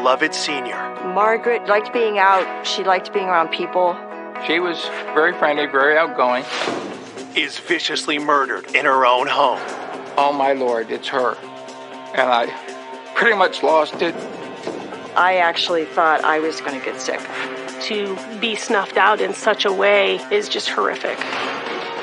beloved senior. Margaret liked being out. She liked being around people. She was very friendly, very outgoing. Is viciously murdered in her own home. Oh my Lord, it's her. And I pretty much lost it. I actually thought I was going to get sick. To be snuffed out in such a way is just horrific.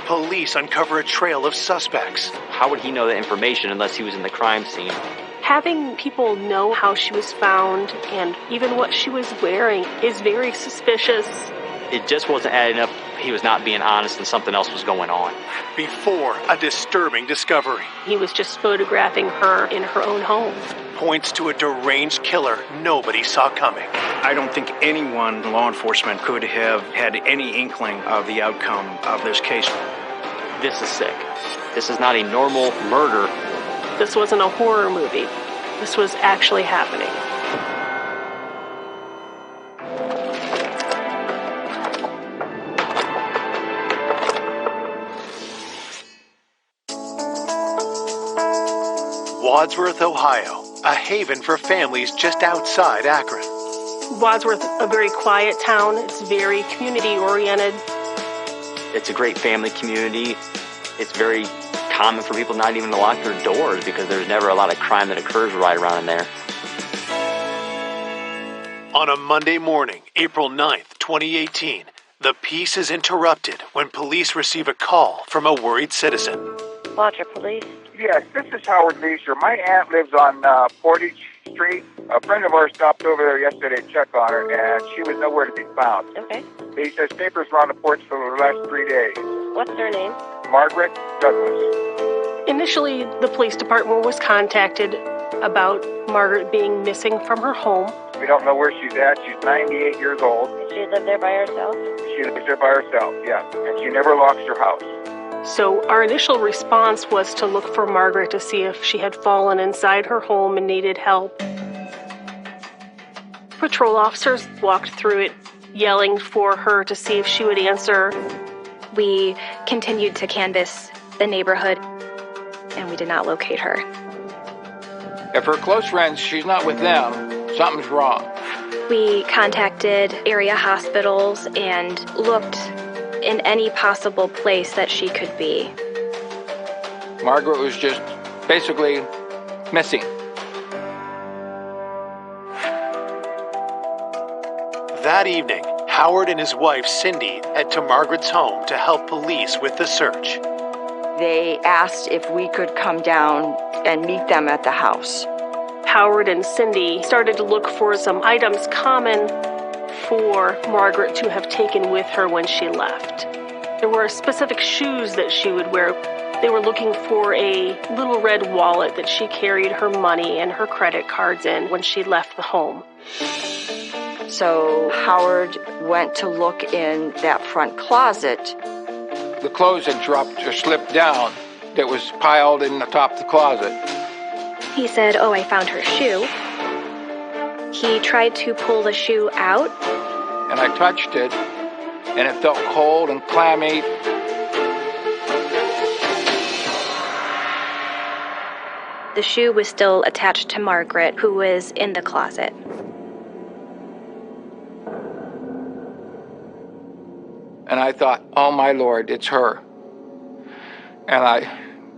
Police uncover a trail of suspects. How would he know that information unless he was in the crime scene? Having people know how she was found and even what she was wearing is very suspicious. It just wasn't adding up. He was not being honest and something else was going on. Before a disturbing discovery. He was just photographing her in her own home. Points to a deranged killer nobody saw coming. I don't think anyone in law enforcement could have had any inkling of the outcome of this case. This is sick. This is not a normal murder. This wasn't a horror movie. This was actually happening. Wadsworth, Ohio, a haven for families just outside Akron. Wadsworth, a very quiet town. It's very community-oriented. It's a great family community. It's very common for people not even to lock their doors because there's never a lot of crime that occurs right around in there. On a Monday morning, April 9th, 2018, the peace is interrupted when police receive a call from a worried citizen. Water Police. Yes, this is Howard Leisure. My aunt lives on Portage Street. A friend of ours stopped over there yesterday to check on her, and she was nowhere to be found. Okay. He says papers were on the porch for the last 3 days. What's her name? Margaret Douglas. Initially, the police department was contacted about Margaret being missing from her home. We don't know where she's at. She's 98 years old. Did she live there by herself? She lives there by herself, yeah. And she never locks her house. So our initial response was to look for Margaret to see if she had fallen inside her home and needed help. Patrol officers walked through it, yelling for her to see if she would answer. We continued to canvass the neighborhood, and we did not locate her. If her close friends, she's not with them, something's wrong. We contacted area hospitals and looked in any possible place that she could be. Margaret was just basically missing. That evening, Howard and his wife, Cindy, head to Margaret's home to help police with the search. They asked if we could come down and meet them at the house. Howard and Cindy started to look for some items common for Margaret to have taken with her when she left. There were specific shoes that she would wear. They were looking for a little red wallet that she carried her money and her credit cards in when she left the home. So Howard went to look in that front closet. The clothes had dropped or slipped down that was piled in the top of the closet. He said, "Oh, I found her shoe." He tried to pull the shoe out. And I touched it, and it felt cold and clammy. The shoe was still attached to Margaret, who was in the closet. And I thought, oh my Lord, it's her. And I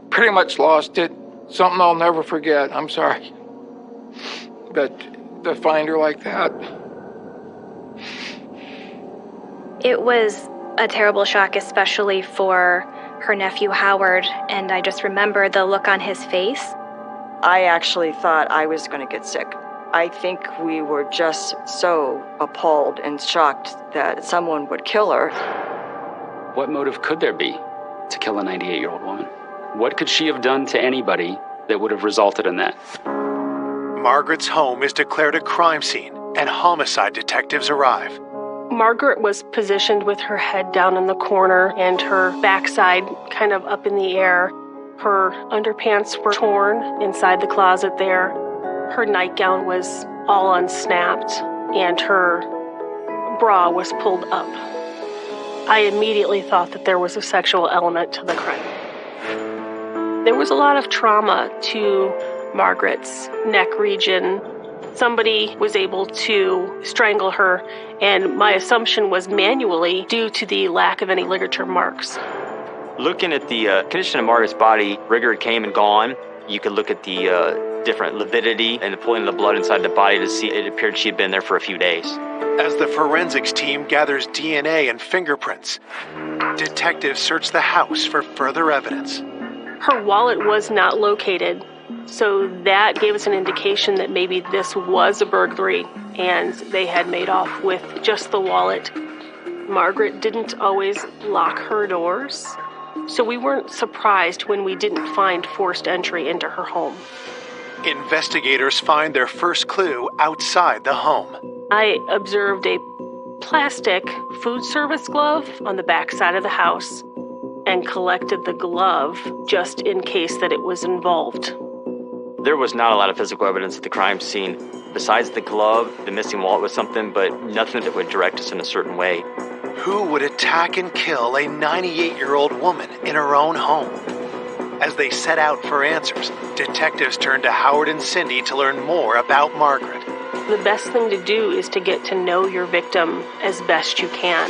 pretty much lost it. Something I'll never forget. I'm sorry. But to find her like that. It was a terrible shock, especially for her nephew Howard, and I just remember the look on his face. I actually thought I was going to get sick. I think we were just so appalled and shocked that someone would kill her. What motive could there be to kill a 98-year-old woman? What could she have done to anybody that would have resulted in that? Margaret's home is declared a crime scene, and homicide detectives arrive. Margaret was positioned with her head down in the corner and her backside kind of up in the air. Her underpants were torn inside the closet there. Her nightgown was all unsnapped, and her bra was pulled up. I immediately thought that there was a sexual element to the crime. There was a lot of trauma to Margaret's neck region, somebody was able to strangle her, and my assumption was manually due to the lack of any ligature marks. Looking at the condition of Margaret's body, rigor had came and gone. You could look at the different lividity and the pulling of the blood inside the body to see it appeared she had been there for a few days. As the forensics team gathers DNA and fingerprints, detectives search the house for further evidence. Her wallet was not located, so that gave us an indication that maybe this was a burglary and they had made off with just the wallet. Margaret didn't always lock her doors, so we weren't surprised when we didn't find forced entry into her home. Investigators find their first clue outside the home. I observed a plastic food service glove on the back side of the house and collected the glove just in case that it was involved. There was not a lot of physical evidence at the crime scene. Besides the glove, the missing wallet was something, but nothing that would direct us in a certain way. Who would attack and kill a 98-year-old woman in her own home? As they set out for answers, detectives turn to Howard and Cindy to learn more about Margaret. The best thing to do is to get to know your victim as best you can.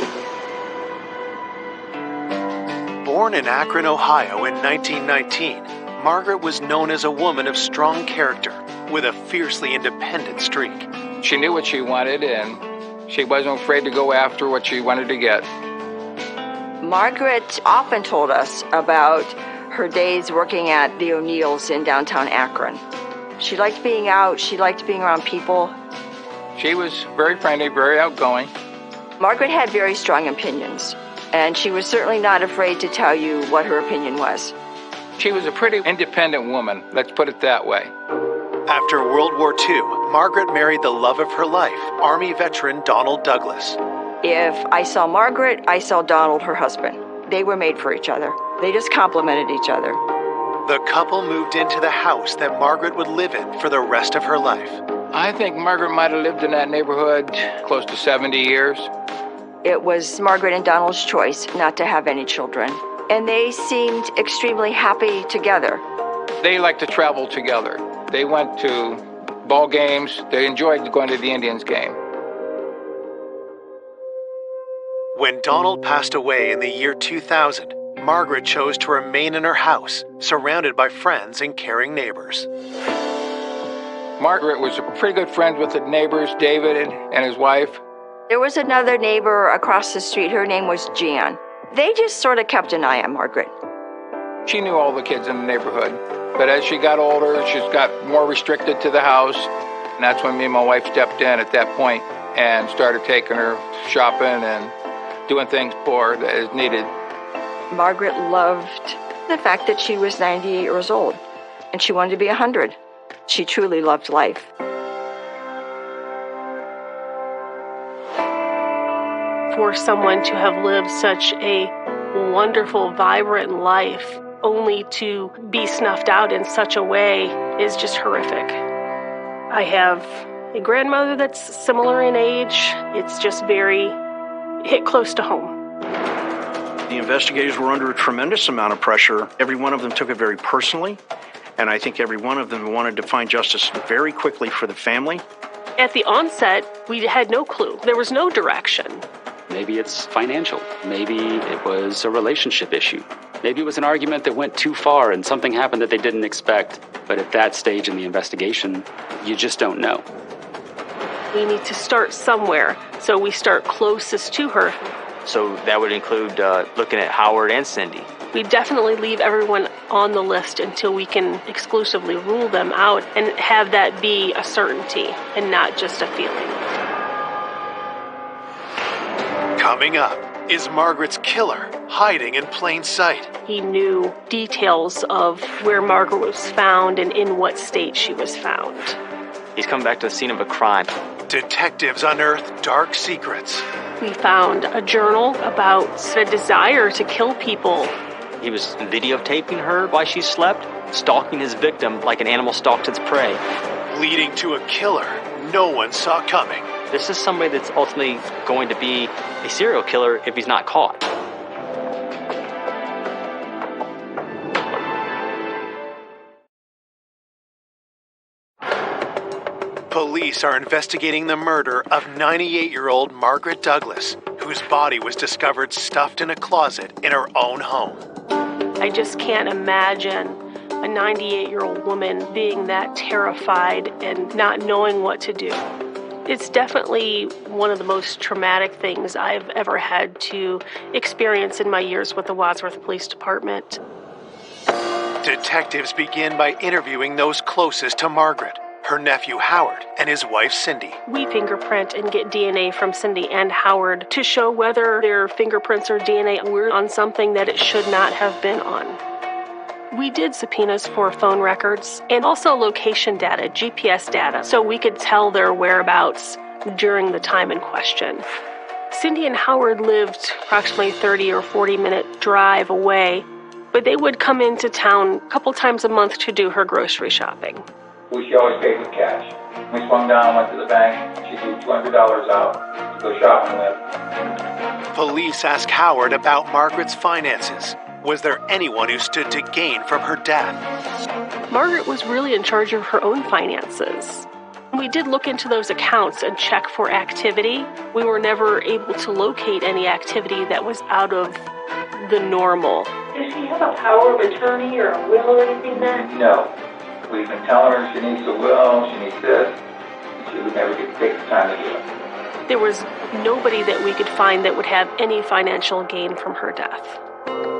Born in Akron, Ohio in 1919, Margaret was known as a woman of strong character with a fiercely independent streak. She knew what she wanted, and she wasn't afraid to go after what she wanted to get. Margaret often told us about her days working at the O'Neills in downtown Akron. She liked being out. She liked being around people. She was very friendly, very outgoing. Margaret had very strong opinions, and she was certainly not afraid to tell you what her opinion was. She was a pretty independent woman, let's put it that way. After World War II, Margaret married the love of her life, Army veteran Donald Douglas. If I saw Margaret, I saw Donald, her husband. They were made for each other. They just complemented each other. The couple moved into the house that Margaret would live in for the rest of her life. I think Margaret might have lived in that neighborhood close to 70 years. It was Margaret and Donald's choice not to have any children, and they seemed extremely happy together. They liked to travel together. They went to ball games. They enjoyed going to the Indians game. When Donald passed away in the year 2000, Margaret chose to remain in her house, surrounded by friends and caring neighbors. Margaret was pretty good friends with the neighbors, David and his wife. There was another neighbor across the street. Her name was Jan. They just sort of kept an eye on Margaret. She knew all the kids in the neighborhood. But as she got older, she got more restricted to the house. And that's when me and my wife stepped in at that point and started taking her shopping and doing things for her as needed. Margaret loved the fact that she was 98 years old, and she wanted to be 100. She truly loved life. For someone to have lived such a wonderful, vibrant life, only to be snuffed out in such a way is just horrific. I have a grandmother that's similar in age. It's just very hit close to home. The investigators were under a tremendous amount of pressure. Every one of them took it very personally, and I think every one of them wanted to find justice very quickly for the family. At the onset, we had no clue. There was no direction. Maybe it's financial. Maybe it was a relationship issue. Maybe it was an argument that went too far and something happened that they didn't expect. But at that stage in the investigation, you just don't know. We need to start somewhere, so we start closest to her. So that would include looking at Howard and Cindy. We definitely leave everyone on the list until we can exclusively rule them out and have that be a certainty and not just a feeling. Coming up, is Margaret's killer hiding in plain sight? He knew details of where Margaret was found and in what state she was found. He's come back to the scene of a crime. Detectives unearth dark secrets. We found a journal about a desire to kill people. He was videotaping her while she slept, stalking his victim like an animal stalks its prey. Leading to a killer no one saw coming. This is somebody that's ultimately going to be a serial killer if he's not caught. Police Police are investigating the murder of 98-year-old Margaret Douglas, whose body was discovered stuffed in a closet in her own home. I just can't imagine a 98-year-old woman being that terrified and not knowing what to do. It's definitely one of the most traumatic things I've ever had to experience in my years with the Wadsworth Police Department. Detectives begin by interviewing those closest to Margaret, her nephew Howard, and his wife Cindy. We fingerprint and get DNA from Cindy and Howard to show whether their fingerprints or DNA were on something that it should not have been on. We did subpoenas for phone records and also location data, GPS data, so we could tell their whereabouts during the time in question. Cindy and Howard lived approximately 30 or 40-minute drive away, but they would come into town a couple times a month to do her grocery shopping. She always paid with cash. We swung down, went to the bank, she threw $200 out to go shopping with. Police ask Howard about Margaret's finances. Was there anyone who stood to gain from her death? Margaret was really in charge of her own finances. We did look into those accounts and check for activity. We were never able to locate any activity that was out of the normal. Does she have a power of attorney or a will or anything then? No. We've been telling her she needs a will, she needs this. She would never take the time to do it. There was nobody that we could find that would have any financial gain from her death.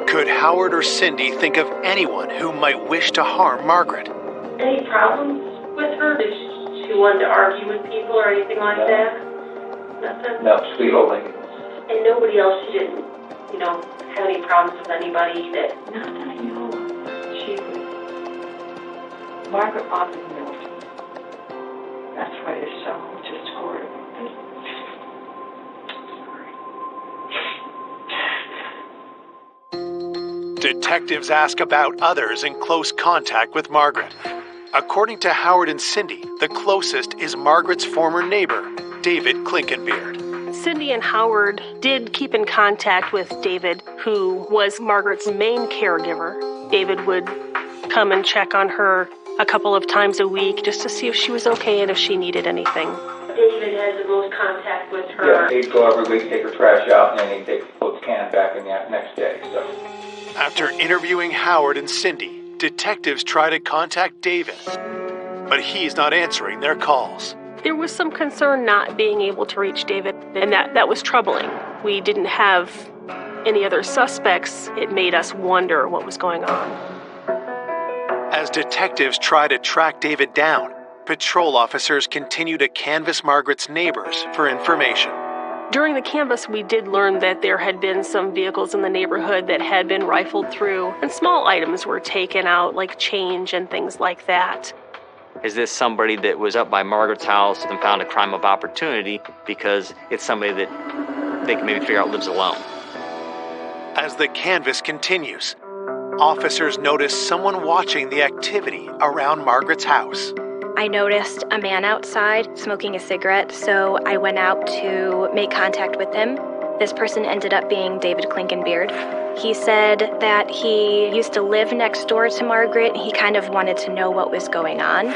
Could Howard or Cindy think of anyone who might wish to harm Margaret? Any problems with her? Did she want to argue with people or anything like that? Nothing? No, sweet old lady. And nobody else, she didn't, have any problems with anybody that... Not that I know. She was... Margaret often milked. That's why there's so much discord about this. Detectives ask about others in close contact with Margaret. According to Howard and Cindy, the closest is Margaret's former neighbor, David Klinkenbeard. Cindy and Howard did keep in contact with David, who was Margaret's main caregiver. David would come and check on her a couple of times a week just to see if she was okay and if she needed anything. David had the most contact with her. Yeah, he'd go every week, take her trash out, and then he'd put the can back in the next day. So. After interviewing Howard and Cindy, detectives try to contact David, but he's not answering their calls. There was some concern not being able to reach David, and that was troubling. We didn't have any other suspects. It made us wonder what was going on. As detectives try to track David down, patrol officers continue to canvass Margaret's neighbors for information. During the canvass, we did learn that there had been some vehicles in the neighborhood that had been rifled through, and small items were taken out, like change and things like that. Is this somebody that was up by Margaret's house and found a crime of opportunity because it's somebody that they can maybe figure out lives alone? As the canvass continues, officers notice someone watching the activity around Margaret's house. I noticed a man outside smoking a cigarette, so I went out to make contact with him. This person ended up being David Klinkenbeard. He said that he used to live next door to Margaret. He kind of wanted to know what was going on.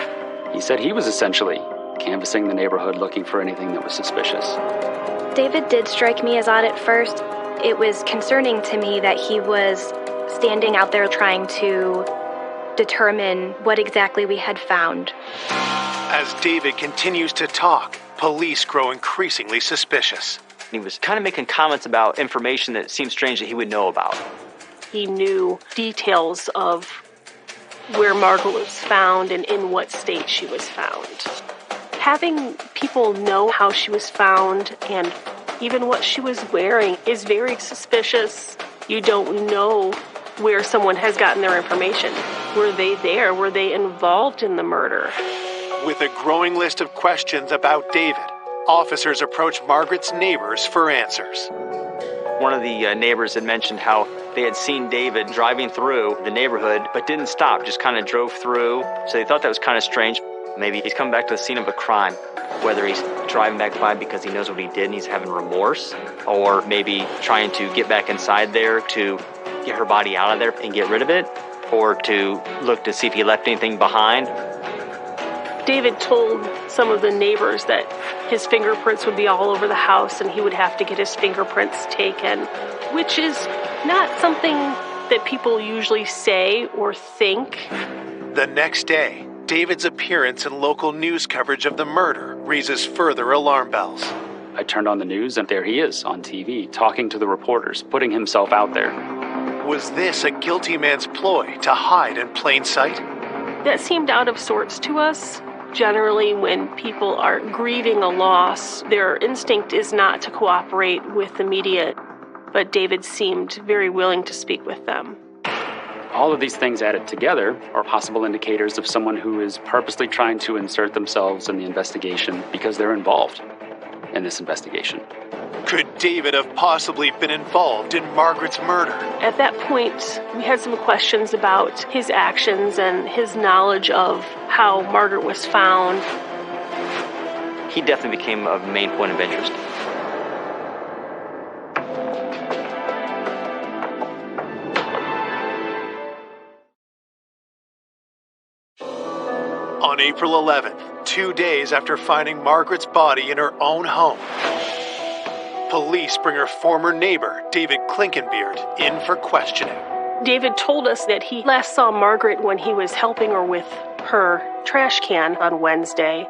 He said he was essentially canvassing the neighborhood looking for anything that was suspicious. David did strike me as odd at first. It was concerning to me that he was standing out there trying to determine what exactly we had found. As David continues to talk, police grow increasingly suspicious. He was kind of making comments about information that seemed strange that he would know about. He knew details of where Margaret was found and in what state she was found. Having people know how she was found and even what she was wearing is very suspicious. You don't know where someone has gotten their information. Were they there? Were they involved in the murder? With a growing list of questions about David, officers approach Margaret's neighbors for answers. One of the neighbors had mentioned how they had seen David driving through the neighborhood, but didn't stop, just kind of drove through. So they thought that was kind of strange. Maybe he's come back to the scene of a crime, whether he's driving back by because he knows what he did and he's having remorse, or maybe trying to get back inside there to get her body out of there and get rid of it, or to look to see if he left anything behind. David told some of the neighbors that his fingerprints would be all over the house and he would have to get his fingerprints taken, which is not something that people usually say or think. The next day, David's appearance in local news coverage of the murder raises further alarm bells. I turned on the news and there he is on TV, talking to the reporters, putting himself out there. Was this a guilty man's ploy to hide in plain sight? That seemed out of sorts to us. Generally, when people are grieving a loss, their instinct is not to cooperate with the media, but David seemed very willing to speak with them. All of these things added together are possible indicators of someone who is purposely trying to insert themselves in the investigation because they're involved in this investigation. Could David have possibly been involved in Margaret's murder? At that point, we had some questions about his actions and his knowledge of how Margaret was found. He definitely became a main point of interest. On April 11th, 2 days after finding Margaret's body in her own home, police bring her former neighbor, David Klinkenbeard, in for questioning. David told us that he last saw Margaret when he was helping her with her trash can on Wednesday.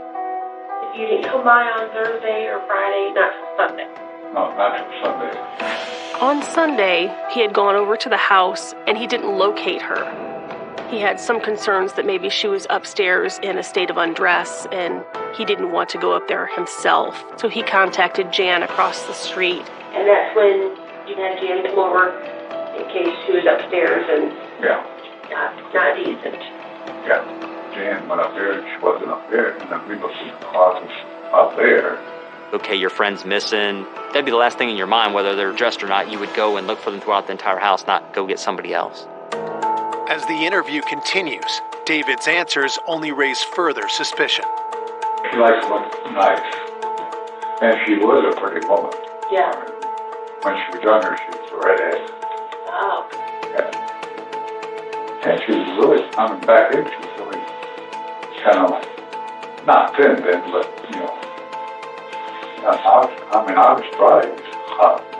You didn't come by on Thursday or Friday, not till Sunday? No, not till Sunday. On Sunday, he had gone over to the house and he didn't locate her. He had some concerns that maybe she was upstairs in a state of undress and he didn't want to go up there himself. So he contacted Jan across the street. And that's when you had Jan come over in case she was upstairs and not decent. Yeah. Jan went up there and she wasn't up there. And then we looked in the closets up there. Okay, your friend's missing. That'd be the last thing in your mind, whether they're dressed or not. You would go and look for them throughout the entire house, not go get somebody else. As the interview continues, David's answers only raise further suspicion. She likes to look nice. And she was a pretty woman. Yeah. When she was younger, she was a redhead. Oh. Yeah. And she was really, back then, she was really kind of like, not thin then, but, I was surprised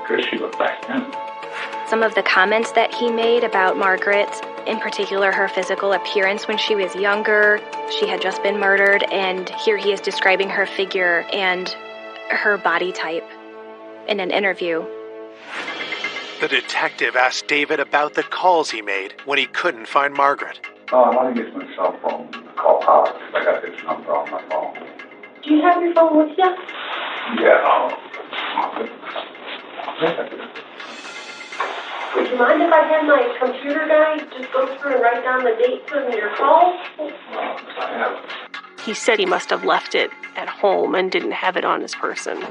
because she looked back then. Some of the comments that he made about Margaret, in particular her physical appearance when she was younger, she had just been murdered, and here he is describing her figure and her body type in an interview. The detective asked David about the calls he made when he couldn't find Margaret. Oh, I want to use my cell phone to call Howard. I got his number on my phone. Do you have your phone with you? Yeah, Would you mind if I had my computer guy just go through and write down the dates of your calls? He said he must have left it at home and didn't have it on his person.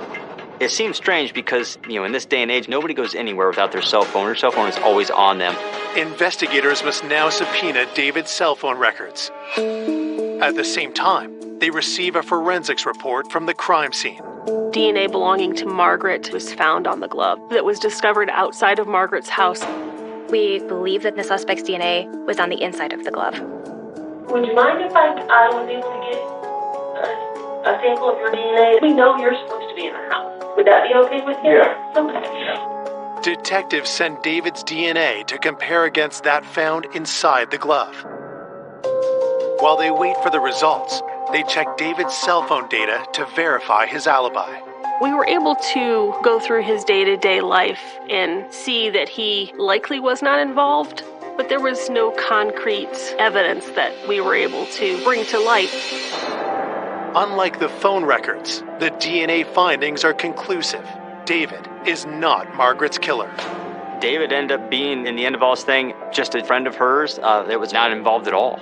It seems strange because, in this day and age, nobody goes anywhere without their cell phone. Their cell phone is always on them. Investigators must now subpoena David's cell phone records. At the same time, they receive a forensics report from the crime scene. DNA belonging to Margaret was found on the glove that was discovered outside of Margaret's house. We believe that the suspect's DNA was on the inside of the glove. Would you mind if I was able to get a sample of your DNA? We know you're supposed to be in the house. Would that be okay with you? Yeah. Okay. Yeah. Detectives send David's DNA to compare against that found inside the glove. While they wait for the results, they check David's cell phone data to verify his alibi. We were able to go through his day-to-day life and see that he likely was not involved, but there was no concrete evidence that we were able to bring to light. Unlike the phone records, the DNA findings are conclusive. David is not Margaret's killer. David ended up being, in the end of all this thing, just a friend of hers that was not involved at all.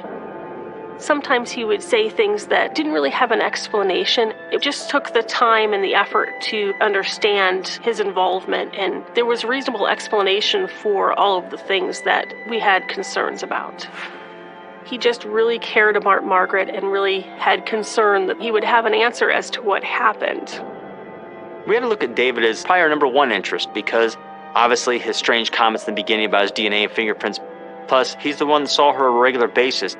Sometimes he would say things that didn't really have an explanation. It just took the time and the effort to understand his involvement, and there was reasonable explanation for all of the things that we had concerns about. He just really cared about Margaret and really had concern that he would have an answer as to what happened. We had to look at David as probably our number one interest because obviously his strange comments in the beginning about his DNA and fingerprints, plus he's the one that saw her on a regular basis.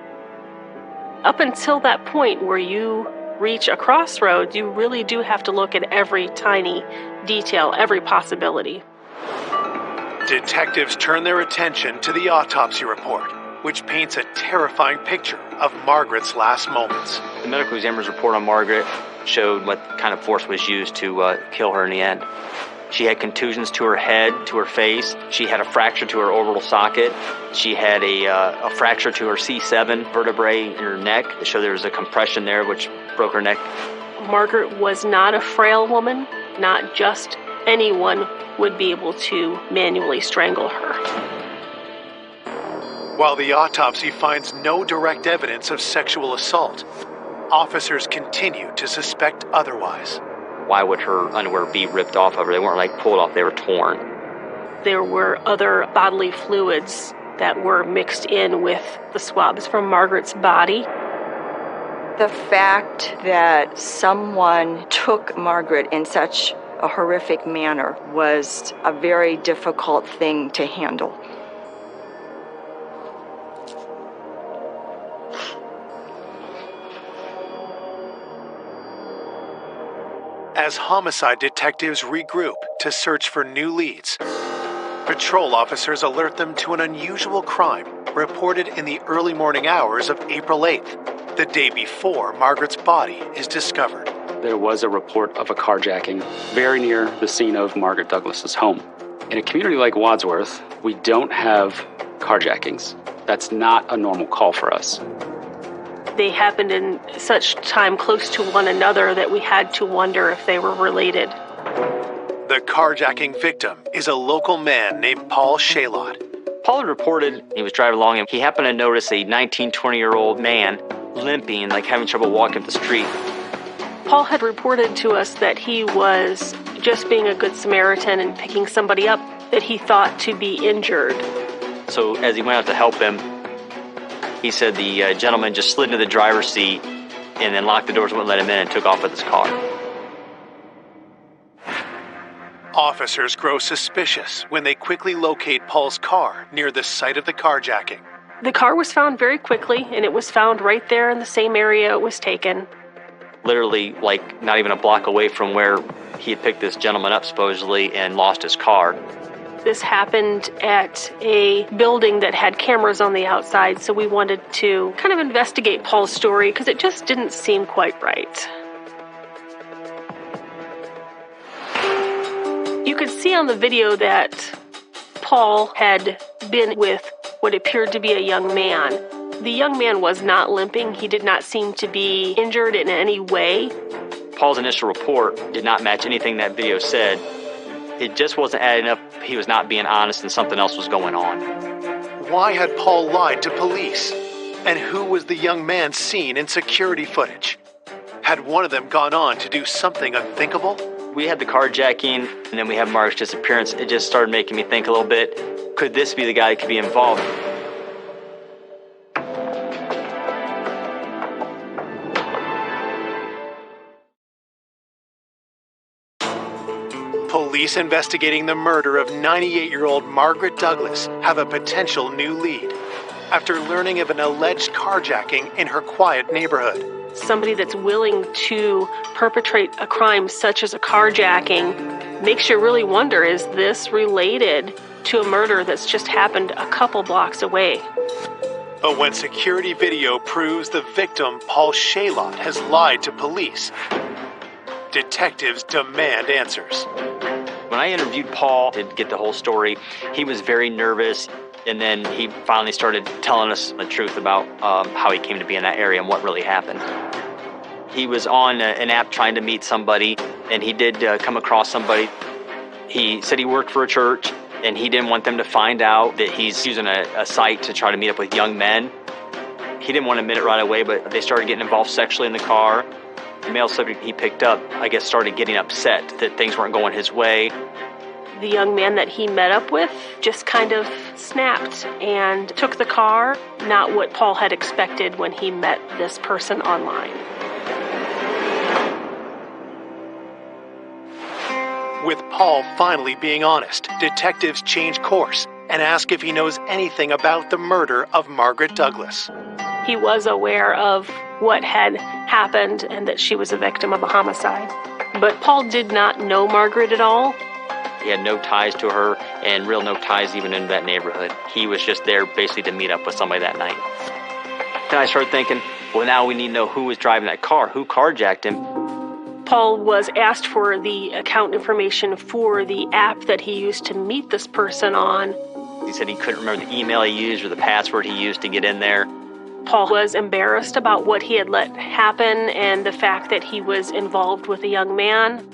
Up until that point where you reach a crossroads, you really do have to look at every tiny detail, every possibility. Detectives turn their attention to the autopsy report, which paints a terrifying picture of Margaret's last moments. The medical examiner's report on Margaret showed what kind of force was used to kill her in the end. She had contusions to her head, to her face. She had a fracture to her orbital socket. She had a fracture to her C7 vertebrae in her neck. It showed there was a compression there, which broke her neck. Margaret was not a frail woman. Not just anyone would be able to manually strangle her. While the autopsy finds no direct evidence of sexual assault, officers continue to suspect otherwise. Why would her underwear be ripped off of her? They weren't like pulled off, they were torn. There were other bodily fluids that were mixed in with the swabs from Margaret's body. The fact that someone took Margaret in such a horrific manner was a very difficult thing to handle. As homicide detectives regroup to search for new leads, patrol officers alert them to an unusual crime reported in the early morning hours of April 8th, the day before Margaret's body is discovered. There was a report of a carjacking very near the scene of Margaret Douglas's home. In a community like Wadsworth, we don't have carjackings. That's not a normal call for us. They happened in such time close to one another that we had to wonder if they were related. The carjacking victim is a local man named Paul Shalott. Paul had reported he was driving along and he happened to notice a 19, 20-year-old man limping, like having trouble walking up the street. Paul had reported to us that he was just being a good Samaritan and picking somebody up that he thought to be injured. So as he went out to help him, he said the gentleman just slid into the driver's seat and then locked the doors, wouldn't let him in, and took off with his car. Officers grow suspicious when they quickly locate Paul's car near the site of the carjacking. The car was found very quickly, and it was found right there in the same area it was taken. Literally, like, not even a block away from where he had picked this gentleman up, supposedly, and lost his car. This happened at a building that had cameras on the outside, so we wanted to kind of investigate Paul's story because it just didn't seem quite right. You could see on the video that Paul had been with what appeared to be a young man. The young man was not limping. He did not seem to be injured in any way. Paul's initial report did not match anything that video said. It just wasn't adding up. He was not being honest and something else was going on. Why had Paul lied to police? And who was the young man seen in security footage? Had one of them gone on to do something unthinkable? We had the carjacking, and then we had Margaret's disappearance. It just started making me think a little bit, could this be the guy that could be involved? Police investigating the murder of 98-year-old Margaret Douglas have a potential new lead after learning of an alleged carjacking in her quiet neighborhood. Somebody that's willing to perpetrate a crime such as a carjacking makes you really wonder, is this related to a murder that's just happened a couple blocks away? But when security video proves the victim, Paul Shalott, has lied to police, detectives demand answers. When I interviewed Paul to get the whole story, he was very nervous, and then he finally started telling us the truth about how he came to be in that area and what really happened. He was on an app trying to meet somebody, and he did come across somebody. He said he worked for a church, and he didn't want them to find out that he's using a site to try to meet up with young men. He didn't want to admit it right away, but they started getting involved sexually in the car. The male subject he picked up, I guess, started getting upset that things weren't going his way. The young man that he met up with just kind of snapped and took the car, not what Paul had expected when he met this person online. With Paul finally being honest, detectives change course and ask if he knows anything about the murder of Margaret Douglas. He was aware of what had happened and that she was a victim of a homicide. But Paul did not know Margaret at all. He had no ties to her and real no ties even in that neighborhood. He was just there basically to meet up with somebody that night. Then I started thinking, well, now we need to know who was driving that car, who carjacked him. Paul was asked for the account information for the app that he used to meet this person on. He said he couldn't remember the email he used or the password he used to get in there. Paul was embarrassed about what he had let happen and the fact that he was involved with a young man.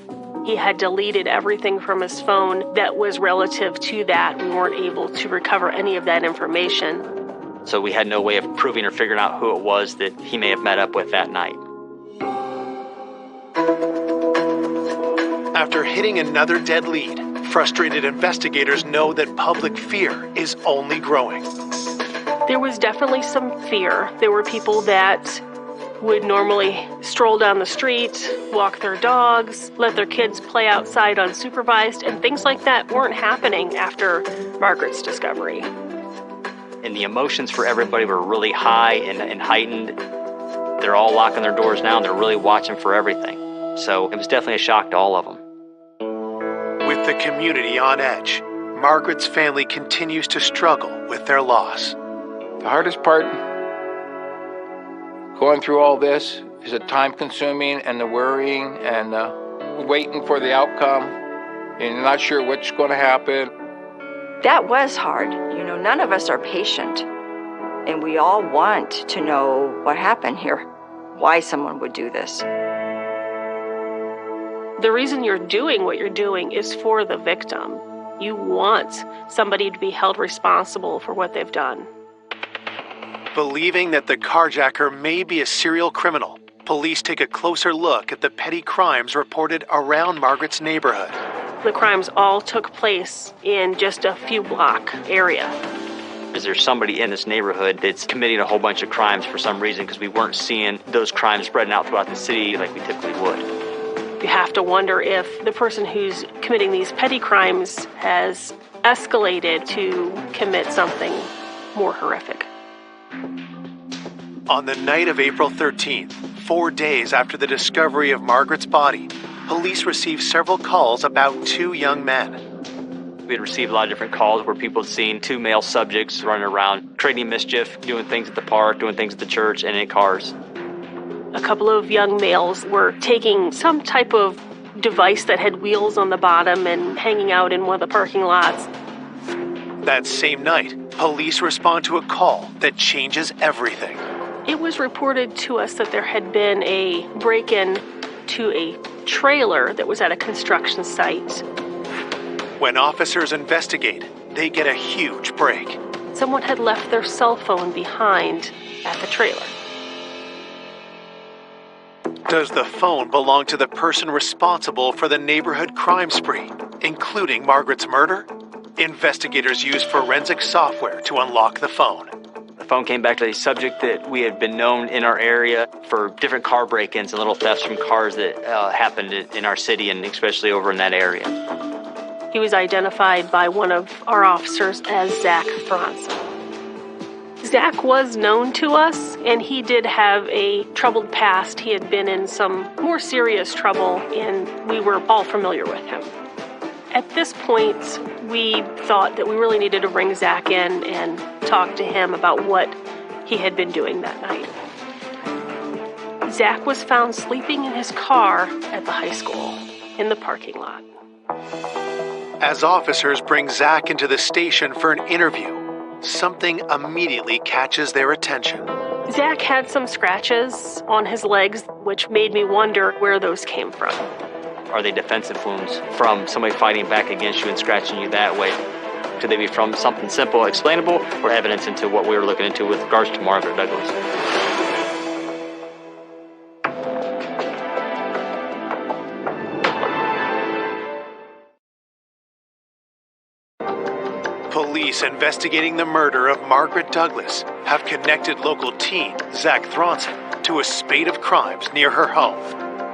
He had deleted everything from his phone that was relative to that. We weren't able to recover any of that information. So we had no way of proving or figuring out who it was that he may have met up with that night. After hitting another dead lead, frustrated investigators know that public fear is only growing. There was definitely some fear. There were people that would normally stroll down the street, walk their dogs, let their kids play outside unsupervised, and things like that weren't happening after Margaret's discovery. And the emotions for everybody were really high and heightened. They're all locking their doors now, and they're really watching for everything. So it was definitely a shock to all of them. With the community on edge, Margaret's family continues to struggle with their loss. The hardest part going through all this is the time-consuming and the worrying and waiting for the outcome. And you're not sure what's going to happen. That was hard. You know, none of us are patient. And we all want to know what happened here, why someone would do this. The reason you're doing what you're doing is for the victim. You want somebody to be held responsible for what they've done. Believing that the carjacker may be a serial criminal, police take a closer look at the petty crimes reported around Margaret's neighborhood. The crimes all took place in just a few block area. Is there somebody in this neighborhood that's committing a whole bunch of crimes for some reason because we weren't seeing those crimes spreading out throughout the city like we typically would? You have to wonder if the person who's committing these petty crimes has escalated to commit something more horrific. On the night of April 13th, 4 days after the discovery of Margaret's body, police received several calls about two young men. We had received a lot of different calls where people had seen two male subjects running around, creating mischief, doing things at the park, doing things at the church, and in cars. A couple of young males were taking some type of device that had wheels on the bottom and hanging out in one of the parking lots. That same night, police respond to a call that changes everything. It was reported to us that there had been a break-in to a trailer that was at a construction site. When officers investigate, they get a huge break. Someone had left their cell phone behind at the trailer. Does the phone belong to the person responsible for the neighborhood crime spree, including Margaret's murder? Investigators used forensic software to unlock the phone. The phone came back to a subject that we had been known in our area for different car break-ins and little thefts from cars that happened in our city and especially over in that area. He was identified by one of our officers as Zach Thronson. Zach was known to us, and he did have a troubled past. He had been in some more serious trouble, and we were all familiar with him. At this point, we thought that we really needed to bring Zach in and talk to him about what he had been doing that night. Zach was found sleeping in his car at the high school in the parking lot. As officers bring Zach into the station for an interview, something immediately catches their attention. Zach had some scratches on his legs, which made me wonder where those came from. Are they defensive wounds from somebody fighting back against you and scratching you that way? Could they be from something simple, explainable, or evidence into what we were looking into with regards to Margaret Douglas? Police investigating the murder of Margaret Douglas have connected local teen Zach Thronson to a spate of crimes near her home.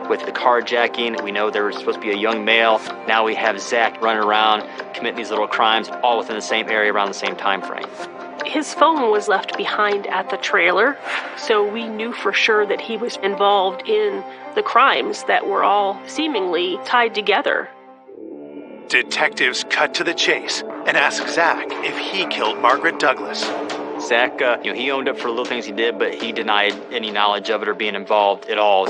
With the carjacking, we know there was supposed to be a young male. Now we have Zach running around, committing these little crimes, all within the same area around the same time frame. His phone was left behind at the trailer, so we knew for sure that he was involved in the crimes that were all seemingly tied together. Detectives cut to the chase and ask Zach if he killed Margaret Douglas. Zach, he owned up for little things he did, but he denied any knowledge of it or being involved at all.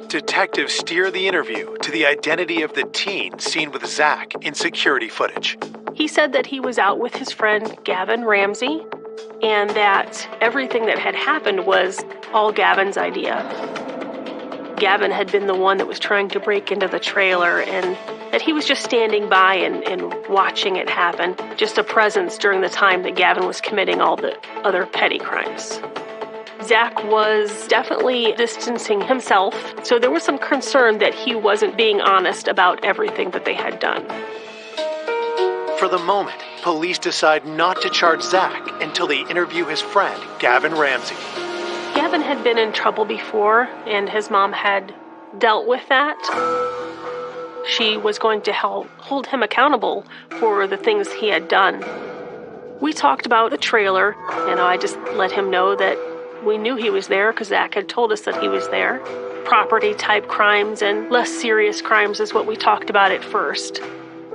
Detectives steer the interview to the identity of the teen seen with Zach in security footage. He said that he was out with his friend Gavin Ramsey, and that everything that had happened was all Gavin's idea. Gavin had been the one that was trying to break into the trailer, and that he was just standing by and watching it happen, just a presence during the time that Gavin was committing all the other petty crimes. Zach was definitely distancing himself, so there was some concern that he wasn't being honest about everything that they had done. For the moment, police decide not to charge Zach until they interview his friend, Gavin Ramsey. Gavin had been in trouble before, and his mom had dealt with that. She was going to hold him accountable for the things he had done. We talked about the trailer, and I just let him know that we knew he was there because Zach had told us that he was there. Property-type crimes and less serious crimes is what we talked about at first.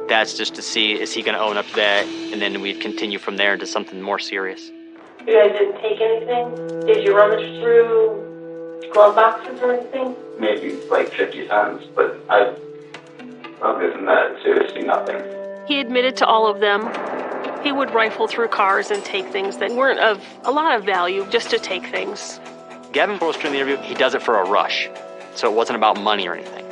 That's just to see, is he going to own up to that? And then we'd continue from there into something more serious. You guys didn't take anything? Did you rummage through glove boxes or anything? Maybe like 50 times, but other than that, seriously nothing. He admitted to all of them. He would rifle through cars and take things that weren't of a lot of value, just to take things. Gavin told us during the interview he does it for a rush, so it wasn't about money or anything.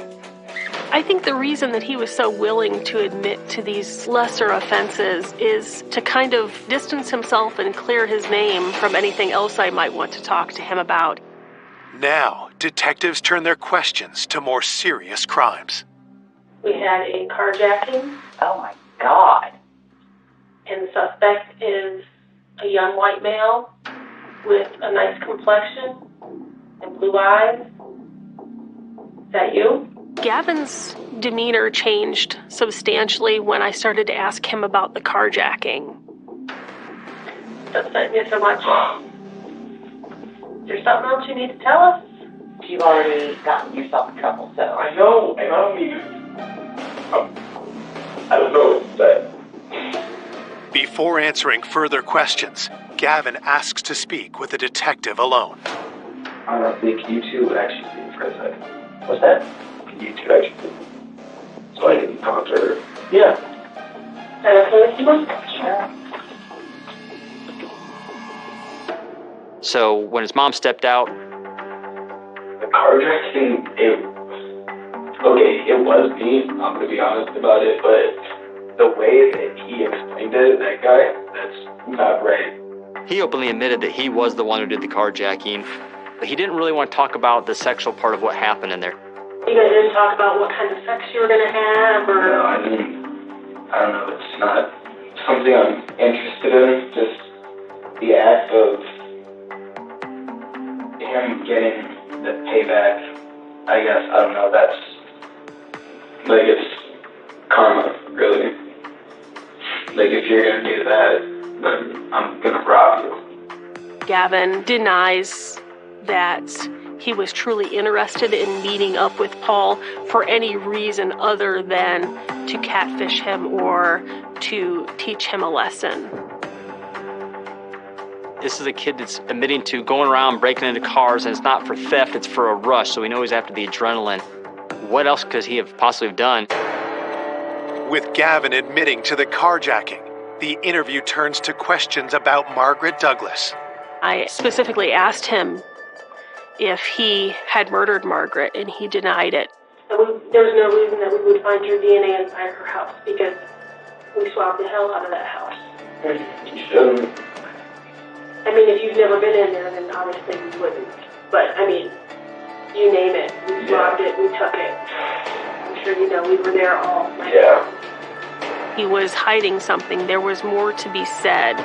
I think the reason that he was so willing to admit to these lesser offenses is to kind of distance himself and clear his name from anything else I might want to talk to him about. Now, detectives turn their questions to more serious crimes. We had a carjacking. Oh my God. And the suspect is a young white male with a nice complexion and blue eyes. Is that you? Gavin's demeanor changed substantially when I started to ask him about the carjacking. Upset you so much. Is there something else you need to tell us? You've already gotten yourself in trouble, so. I know, and I don't need it. I don't know what to say. Before answering further questions, Gavin asks to speak with the detective alone. Honestly, can you two actually see for a second? What's that? Can you two actually? So I can talk to her. Yeah. Is that okay with you? Sure. So when his mom stepped out, The carjacking, it was me, I'm going to be honest about it, but the way that he explained it, that guy, that's not right. he openly admitted that he was the one who did the carjacking, but he didn't really want to talk about the sexual part of what happened in there. You guys didn't talk about what kind of sex you were going to have, or... No, I don't know, it's not something I'm interested in, just the act of him getting the payback, I guess, I don't know, that's, like, it's karma, really. Like, if you're gonna do that, then I'm gonna rob you. Gavin denies that he was truly interested in meeting up with Paul for any reason other than to catfish him or to teach him a lesson. This is a kid that's admitting to going around breaking into cars, and it's not for theft, it's for a rush, so we know he's after the adrenaline. What else could he have possibly have done? With Gavin admitting to the carjacking, the interview turns to questions about Margaret Douglas. I specifically asked him if he had murdered Margaret, and he denied it. There was no reason that we would find your DNA inside her house, because we swabbed the hell out of that house. You shouldn't. I mean, if you've never been in there, then obviously we wouldn't. But, I mean, you name it. We swabbed it, we took it. I'm sure you know we were there all night. Yeah. He was hiding something. There was more to be said.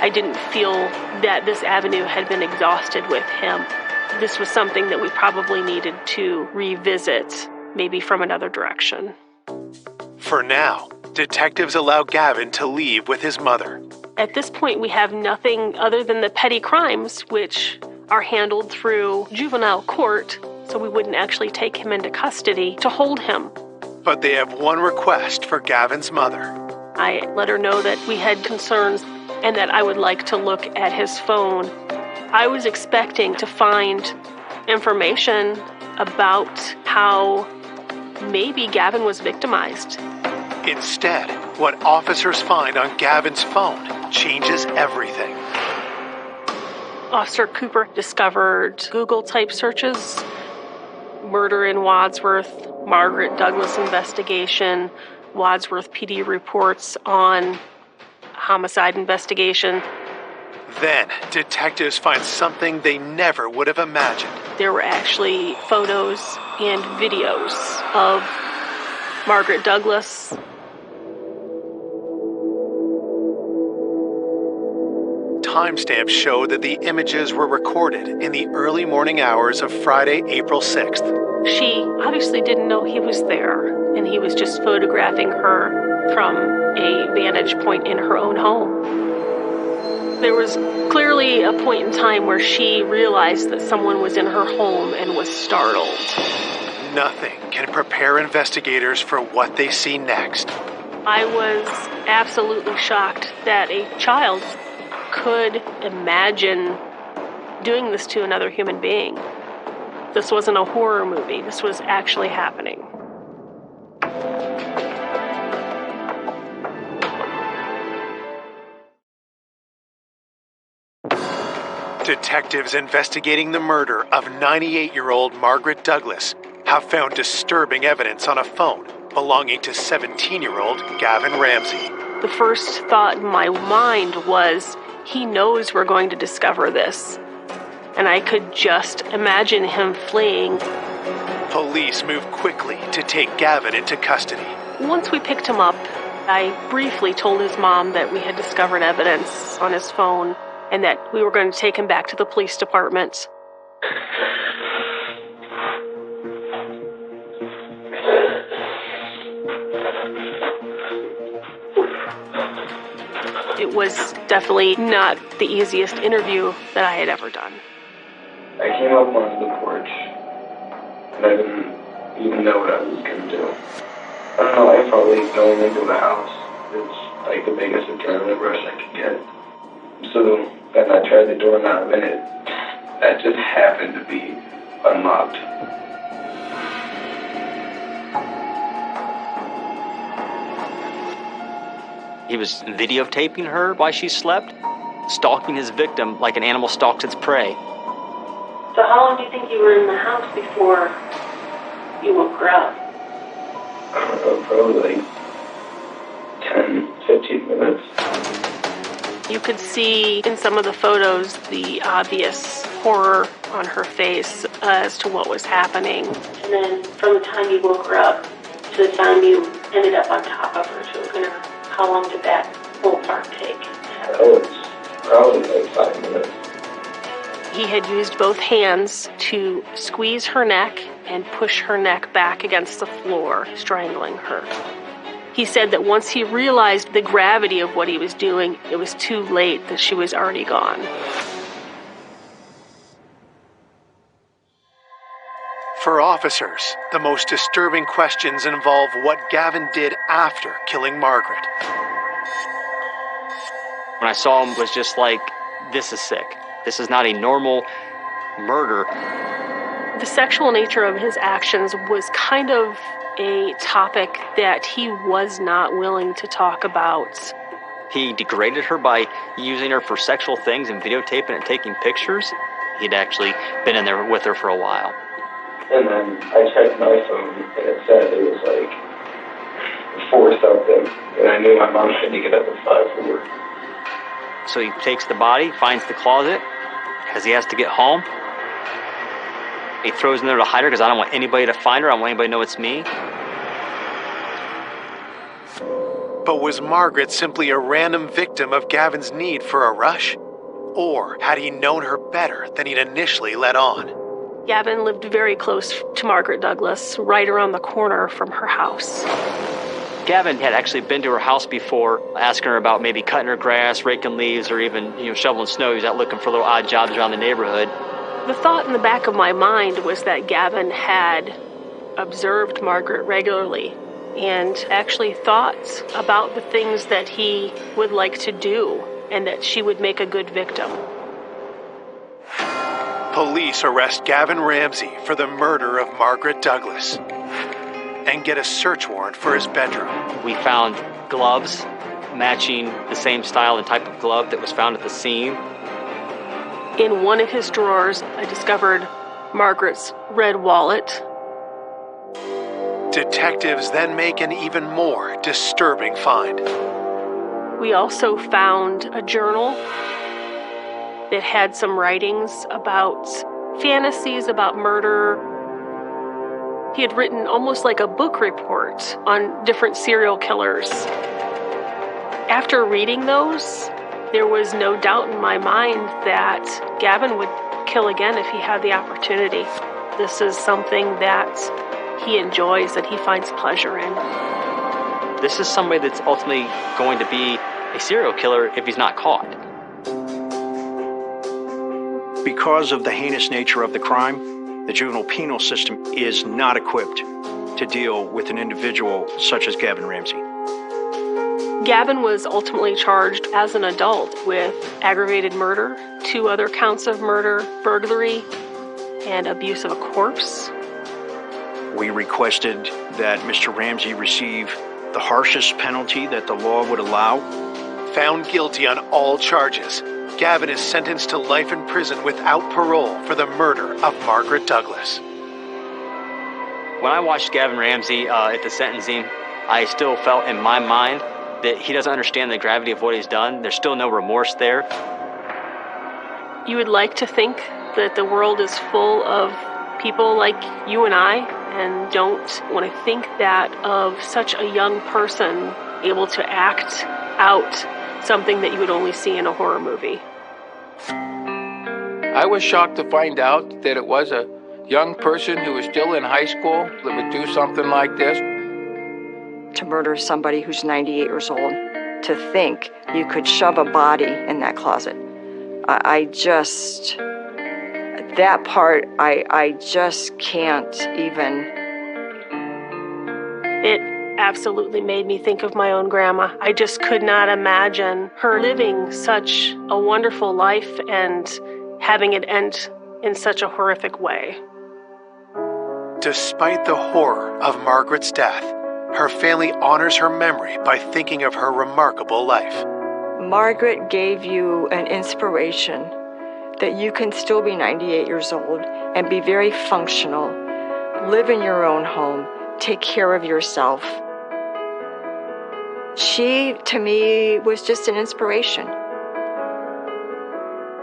I didn't feel that this avenue had been exhausted with him. This was something that we probably needed to revisit, maybe from another direction. For now, detectives allow Gavin to leave with his mother. At this point, we have nothing other than the petty crimes, which are handled through juvenile court, so we wouldn't actually take him into custody to hold him. But they have one request for Gavin's mother. I let her know that we had concerns and that I would like to look at his phone. I was expecting to find information about how maybe Gavin was victimized. Instead, what officers find on Gavin's phone changes everything. Officer Cooper discovered Google-type searches, murder in Wadsworth, Margaret Douglas investigation, Wadsworth PD reports on homicide investigation. Then, detectives find something they never would have imagined. There were actually photos and videos of Margaret Douglas. Timestamps show that the images were recorded in the early morning hours of Friday, April 6th. She obviously didn't know he was there, and he was just photographing her from a vantage point in her own home. There was clearly a point in time where she realized that someone was in her home and was startled. Nothing can prepare investigators for what they see next. I was absolutely shocked that a child could imagine doing this to another human being. This wasn't a horror movie. This was actually happening. Detectives investigating the murder of 98-year-old Margaret Douglas have found disturbing evidence on a phone belonging to 17-year-old Gavin Ramsey. The first thought in my mind was, he knows we're going to discover this. And I could just imagine him fleeing. Police move quickly to take Gavin into custody. Once we picked him up, I briefly told his mom that we had discovered evidence on his phone and that we were going to take him back to the police department. It was definitely not the easiest interview that I had ever done. I came up onto the porch, and I didn't even know what I was going to do. I don't know, I felt like going into the house. It's like the biggest adrenaline rush I could get. So then I tried the doorknob, and that just happened to be unlocked. He was videotaping her while she slept, stalking his victim like an animal stalks its prey. So how long do you think you were in the house before you woke her up? I don't know, probably like 10, 15 minutes. You could see in some of the photos the obvious horror on her face as to what was happening. And then from the time you woke her up to the time you ended up on top of her, choking her, how long did that whole part take? That was probably like 5 minutes. He had used both hands to squeeze her neck and push her neck back against the floor, strangling her. He said that once he realized the gravity of what he was doing, it was too late, that she was already gone. For officers, the most disturbing questions involve what Gavin did after killing Margaret. When I saw him, was just like, this is sick. This is not a normal murder. The sexual nature of his actions was kind of a topic that he was not willing to talk about. He degraded her by using her for sexual things and videotaping and taking pictures. He'd actually been in there with her for a while. And then I checked my phone, and it said it was like 4 something, and I knew my mom had to get up at 5 for work. So he takes the body, finds the closet, because he has to get home. He throws in there to hide her because I don't want anybody to find her. I don't want anybody to know it's me. But was Margaret simply a random victim of Gavin's need for a rush? Or had he known her better than he'd initially let on? Gavin lived very close to Margaret Douglas, right around the corner from her house. Gavin had actually been to her house before, asking her about maybe cutting her grass, raking leaves, or even shoveling snow. He was out looking for little odd jobs around the neighborhood. The thought in the back of my mind was that Gavin had observed Margaret regularly and actually thought about the things that he would like to do and that she would make a good victim. Police arrest Gavin Ramsey for the murder of Margaret Douglas and get a search warrant for his bedroom. We found gloves matching the same style and type of glove that was found at the scene. In one of his drawers, I discovered Margaret's red wallet. Detectives then make an even more disturbing find. We also found a journal that had some writings about fantasies about murder. He had written almost like a book report on different serial killers. After reading those, there was no doubt in my mind that Gavin would kill again if he had the opportunity. This is something that he enjoys, that he finds pleasure in. This is somebody that's ultimately going to be a serial killer if he's not caught. Because of the heinous nature of the crime, the juvenile penal system is not equipped to deal with an individual such as Gavin Ramsey. Gavin was ultimately charged as an adult with aggravated murder, 2 other counts of murder, burglary, and abuse of a corpse. We requested that Mr. Ramsey receive the harshest penalty that the law would allow. Found guilty on all charges, Gavin is sentenced to life in prison without parole for the murder of Margaret Douglas. When I watched Gavin Ramsey at the sentencing, I still felt in my mind that he doesn't understand the gravity of what he's done. There's still no remorse there. You would like to think that the world is full of people like you and I, and don't want to think that of such a young person able to act out something that you would only see in a horror movie. I was shocked to find out that it was a young person who was still in high school that would do something like this. To murder somebody who's 98 years old, to think you could shove a body in that closet. I just can't even. It absolutely made me think of my own grandma. I just could not imagine her living such a wonderful life and having it end in such a horrific way. Despite the horror of Margaret's death, her family honors her memory by thinking of her remarkable life. Margaret gave you an inspiration that you can still be 98 years old and be very functional, live in your own home, take care of yourself. She, to me, was just an inspiration.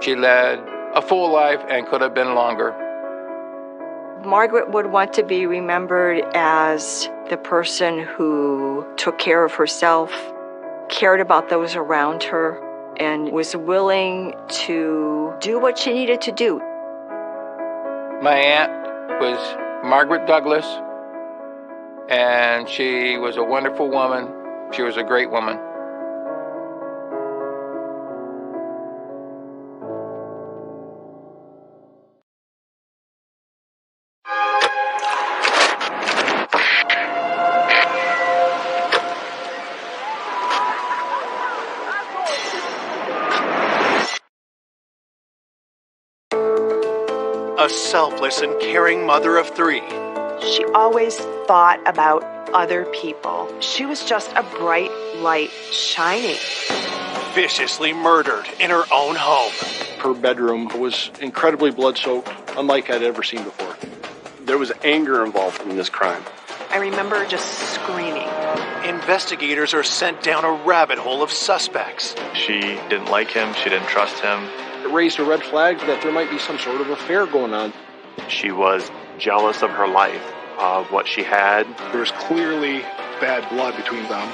She led a full life and could have been longer. Margaret would want to be remembered as the person who took care of herself, cared about those around her, and was willing to do what she needed to do. My aunt was Margaret Douglas, and she was a wonderful woman. She was a great woman. A selfless and caring mother of 3. She always thought about other people. She was just a bright light shining. Viciously murdered in her own home. Her bedroom was incredibly blood-soaked, unlike I'd ever seen before. There was anger involved in this crime. I remember just screaming. Investigators are sent down a rabbit hole of suspects. She didn't like him. She didn't trust him. It raised a red flag that there might be some sort of affair going on. She was jealous of her life, of what she had. There was clearly bad blood between them.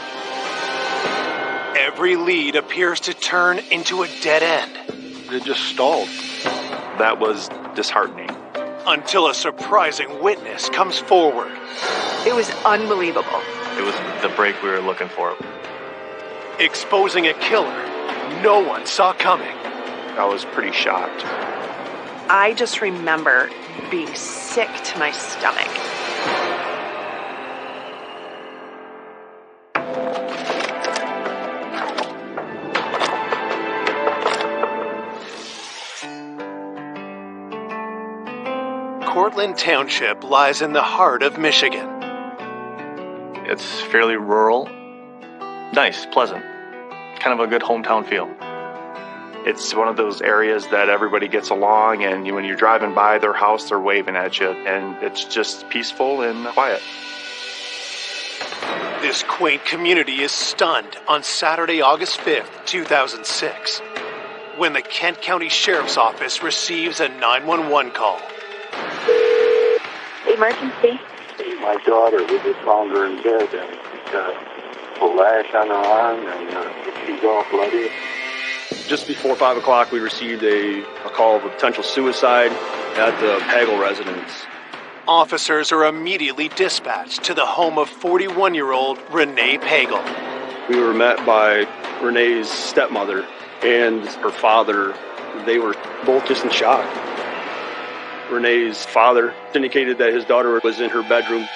Every lead appears to turn into a dead end. It just stalled. That was disheartening. Until a surprising witness comes forward. It was unbelievable. It was the break we were looking for. Exposing a killer no one saw coming. I was pretty shocked. I just remember being sick to my stomach. Cortland Township lies in the heart of Michigan. It's fairly rural. Nice, pleasant. Kind of a good hometown feel. It's one of those areas that everybody gets along, and when you're driving by their house, they're waving at you, and it's just peaceful and quiet. This quaint community is stunned on Saturday, August 5th, 2006, when the Kent County Sheriff's Office receives a 911 call. Emergency? My daughter, we just found her in bed, and she's got a lash on her arm, and she's all bloody. Just before 5 o'clock, we received a call of a potential suicide at the Pagel residence. Officers are immediately dispatched to the home of 41-year-old Renee Pagel. We were met by Renee's stepmother and her father. They were both just in shock. Renee's father indicated that his daughter was in her bedroom.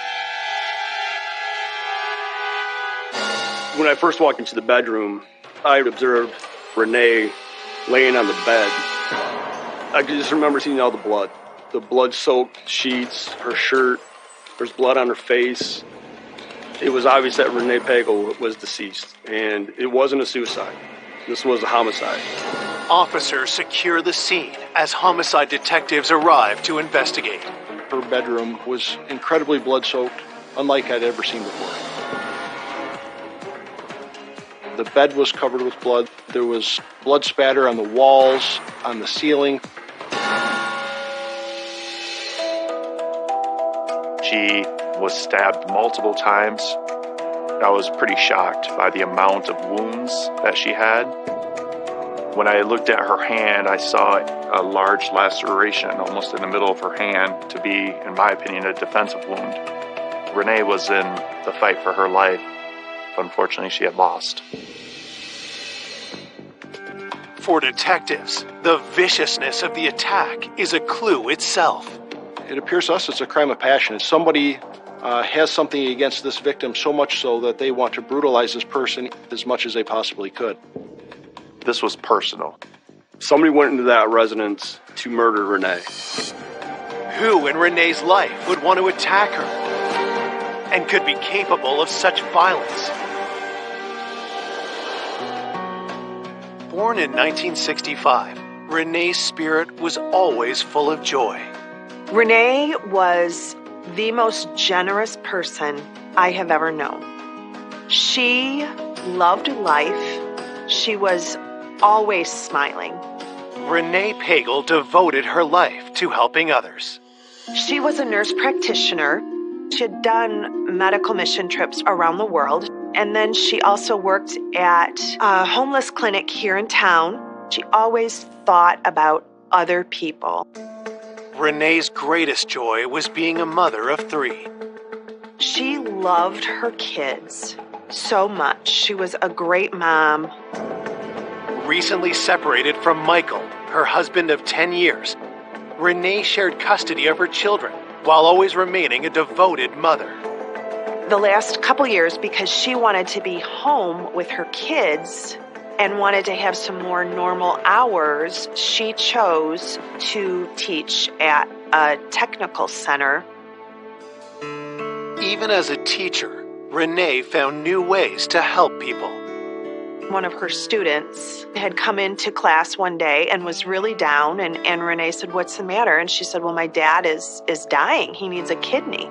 When I first walked into the bedroom, I observed Renee laying on the bed. I could just remember seeing all the blood-soaked sheets, her shirt. There's blood on her face. It was obvious that Renee Pagel was deceased, and it wasn't a suicide. This was a homicide. Officers secure the scene as homicide detectives arrive to investigate. Her bedroom was incredibly blood-soaked, unlike I'd ever seen before. The bed was covered with blood. There was blood spatter on the walls, on the ceiling. She was stabbed multiple times. I was pretty shocked by the amount of wounds that she had. When I looked at her hand, I saw a large laceration almost in the middle of her hand to be, in my opinion, a defensive wound. Renee was in the fight for her life. Unfortunately, she had lost. For detectives, the viciousness of the attack is a clue itself. It appears to us it's a crime of passion. Somebody has something against this victim, so much so that they want to brutalize this person as much as they possibly could. This was personal. Somebody went into that residence to murder Renee. Who in Renee's life would want to attack her and could be capable of such violence? Born in 1965, Renee's spirit was always full of joy. Renee was the most generous person I have ever known. She loved life. She was always smiling. Renee Pagel devoted her life to helping others. She was a nurse practitioner. She had done medical mission trips around the world. And then she also worked at a homeless clinic here in town. She always thought about other people. Renee's greatest joy was being a mother of 3. She loved her kids so much. She was a great mom. Recently separated from Michael, her husband of 10 years, Renee shared custody of her children while always remaining a devoted mother. The last couple years, because she wanted to be home with her kids and wanted to have some more normal hours, she chose to teach at a technical center. Even as a teacher, Renee found new ways to help people. One of her students had come into class one day and was really down, and Renee said, "What's the matter?" And she said, "Well, my dad is dying. He needs a kidney."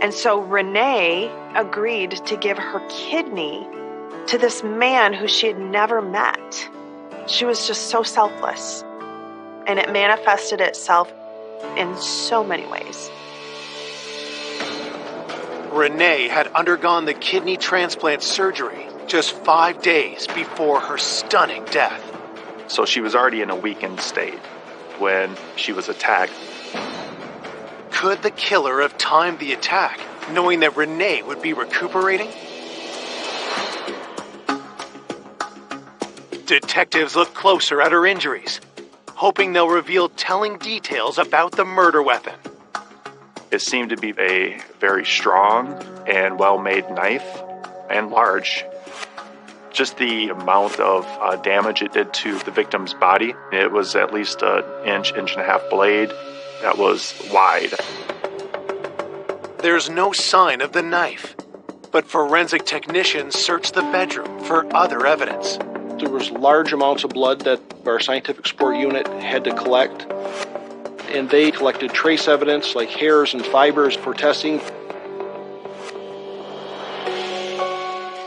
And so Renee agreed to give her kidney to this man who she had never met. She was just so selfless. And it manifested itself in so many ways. Renee had undergone the kidney transplant surgery just 5 days before her stunning death. So she was already in a weakened state when she was attacked. Could the killer have timed the attack, knowing that Renee would be recuperating? Detectives look closer at her injuries, hoping they'll reveal telling details about the murder weapon. It seemed to be a very strong and well-made knife, and large. Just the amount of damage it did to the victim's body, it was at least an inch and a half blade that was wide. There's no sign of the knife, but forensic technicians searched the bedroom for other evidence. There was large amounts of blood that our scientific support unit had to collect, and they collected trace evidence like hairs and fibers for testing.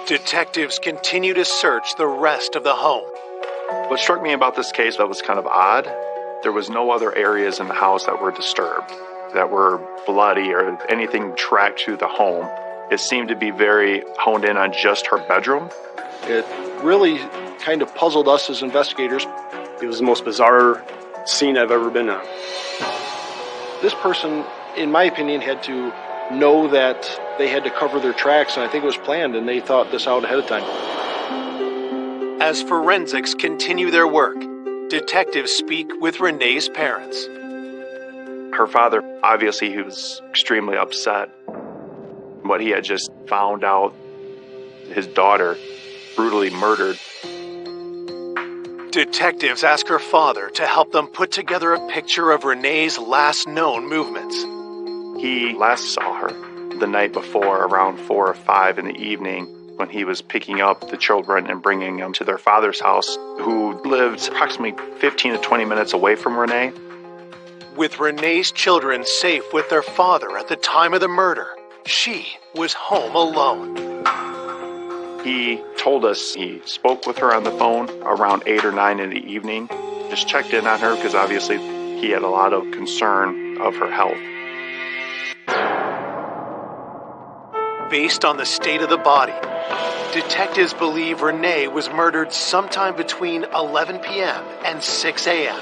Detectives continue to search the rest of the home. What struck me about this case that was kind of odd, there was no other areas in the house that were disturbed, that were bloody or anything tracked through the home. It seemed to be very honed in on just her bedroom. It really kind of puzzled us as investigators. It was the most bizarre scene I've ever been on. This person, in my opinion, had to know that they had to cover their tracks, and I think it was planned, and they thought this out ahead of time. As forensics continue their work, detectives speak with Renee's parents. Her father, obviously, he was extremely upset. What he had just found out, his daughter brutally murdered. Detectives ask her father to help them put together a picture of Renee's last known movements. He last saw her the night before around 4 or 5 in the evening when he was picking up the children and bringing them to their father's house, who lived approximately 15 to 20 minutes away from Renee. With Renee's children safe with their father at the time of the murder, she was home alone. He told us he spoke with her on the phone around 8 or 9 in the evening, just checked in on her because obviously he had a lot of concern of her health. Based on the state of the body, detectives believe Renee was murdered sometime between 11 p.m. and 6 a.m.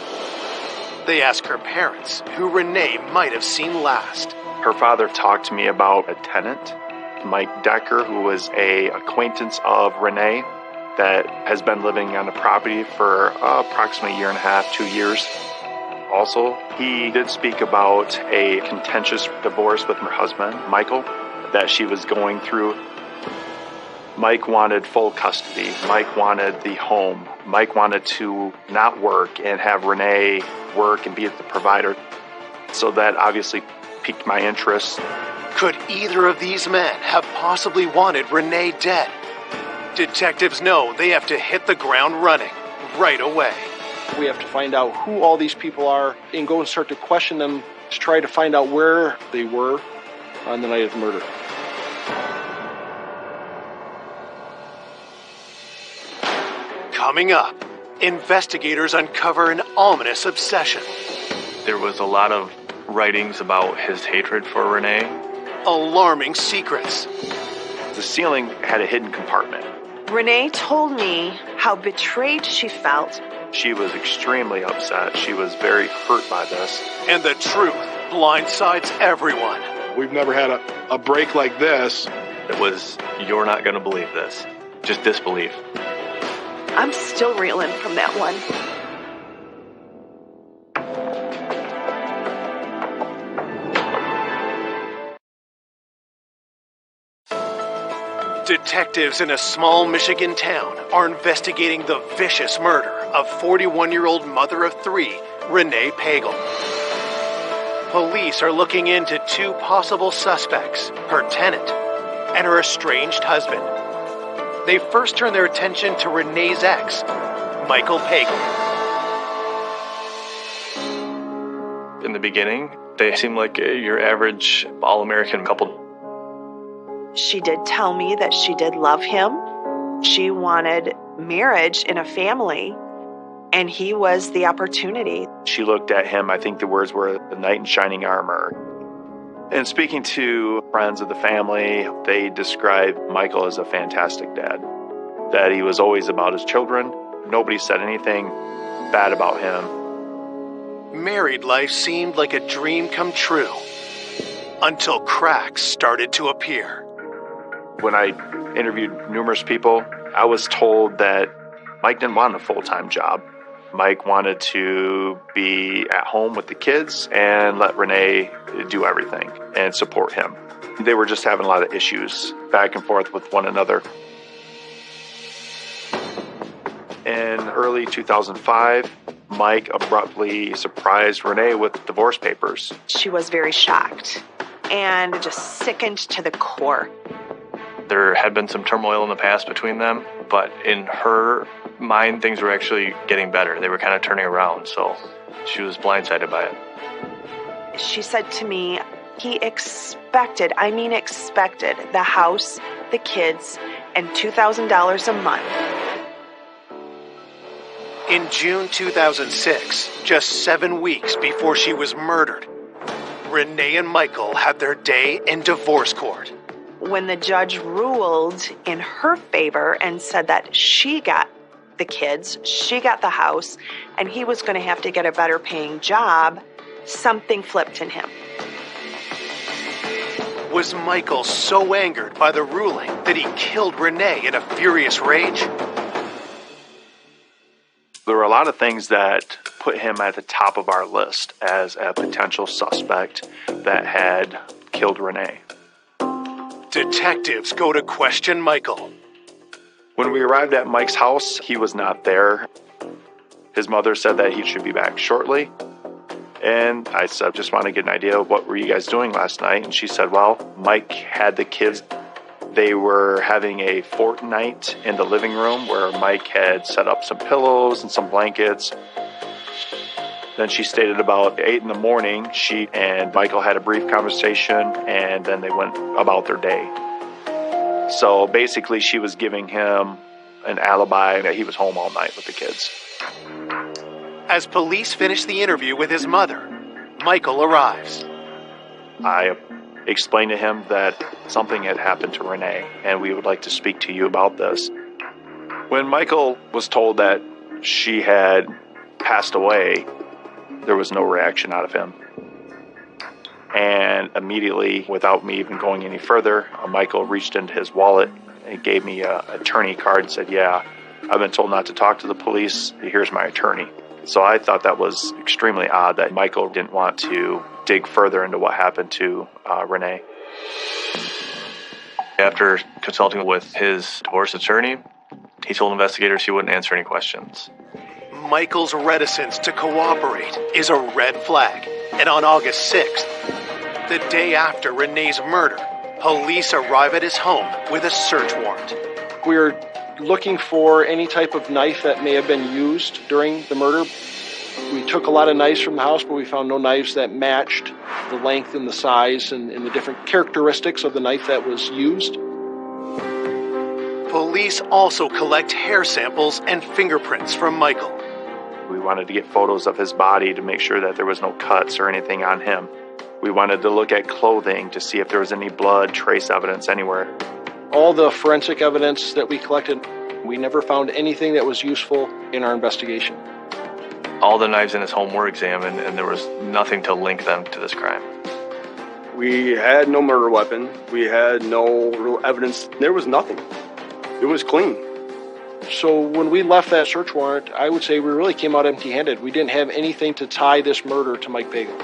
They ask her parents who Renee might have seen last. Her father talked to me about a tenant, Mike Decker, who was an acquaintance of Renee that has been living on the property for approximately a year and a half, 2 years. Also, he did speak about a contentious divorce with her husband, Michael, that she was going through. Mike wanted full custody. Mike wanted the home. Mike wanted to not work and have Renee work and be the provider. So that obviously piqued my interest. Could either of these men have possibly wanted Renee dead? Detectives know they have to hit the ground running right away. We have to find out who all these people are and go and start to question them to try to find out where they were on the night of the murder. Coming up, investigators uncover an ominous obsession. There was a lot of writings about his hatred for Renee. Alarming secrets. The ceiling had a hidden compartment. Renee told me how betrayed she felt. She was extremely upset. She was very hurt by this. And the truth blindsides everyone. We've never had a break like this. It was, you're not going to believe this. Just disbelief. I'm still reeling from that one. Detectives in a small Michigan town are investigating the vicious murder of 41-year-old mother of 3, Renee Pagel. Police are looking into 2 possible suspects, her tenant and her estranged husband. They first turn their attention to Renee's ex, Michael Pagel. In the beginning, they seemed like your average all-American couple. She did tell me that she did love him. She wanted marriage in a family, and he was the opportunity. She looked at him, I think the words were the knight in shining armor. And speaking to friends of the family, they described Michael as a fantastic dad. That he was always about his children. Nobody said anything bad about him. Married life seemed like a dream come true. until cracks started to appear. When I interviewed numerous people, I was told that Mike didn't want a full-time job. Mike wanted to be at home with the kids and let Renee do everything and support him. They were just having a lot of issues back and forth with one another. In early 2005, Mike abruptly surprised Renee with divorce papers. She was very shocked and just sickened to the core. There had been some turmoil in the past between them, but in her mind, things were actually getting better. They were kind of turning around, so she was blindsided by it. She said to me, he expected the house, the kids, and $2,000 a month. In June 2006, just 7 weeks before she was murdered, Renee and Michael had their day in divorce court. When the judge ruled in her favor and said that she got the kids, she got the house, and he was going to have to get a better paying job, something flipped in him. Was Michael so angered by the ruling that he killed Renee in a furious rage? There were a lot of things that put him at the top of our list as a potential suspect that had killed Renee. Detectives go to question Michael. When we arrived at Mike's house, he was not there. His mother said that he should be back shortly. And I said, just want to get an idea of what were you guys doing last night? And she said, well, Mike had the kids. They were having a fortnight in the living room where Mike had set up some pillows and some blankets. Then she stated about 8 in the morning, she and Michael had a brief conversation, and then they went about their day. So basically, she was giving him an alibi that he was home all night with the kids. As police finish the interview with his mother, Michael arrives. I explained to him that something had happened to Renee, and we would like to speak to you about this. When Michael was told that she had passed away, there was no reaction out of him. And immediately, without me even going any further, Michael reached into his wallet and gave me an attorney card and said, yeah, I've been told not to talk to the police. Here's my attorney. So I thought that was extremely odd that Michael didn't want to dig further into what happened to Renee. After consulting with his divorce attorney, he told investigators he wouldn't answer any questions. Michael's reticence to cooperate is a red flag, and on August 6th, the day after Renee's murder, police arrive at his home with a search warrant. We're looking for any type of knife that may have been used during the murder. We took a lot of knives from the house, but we found no knives that matched the length and the size and the different characteristics of the knife that was used. Police also collect hair samples and fingerprints from Michael. We wanted to get photos of his body to make sure that there was no cuts or anything on him. We wanted to look at clothing to see if there was any blood trace evidence anywhere. All the forensic evidence that we collected, we never found anything that was useful in our investigation. All the knives in his home were examined, and there was nothing to link them to this crime. We had no murder weapon. We had no real evidence. There was nothing. It was clean. So when we left that search warrant, I would say we really came out empty-handed. We didn't have anything to tie this murder to Mike Pagel.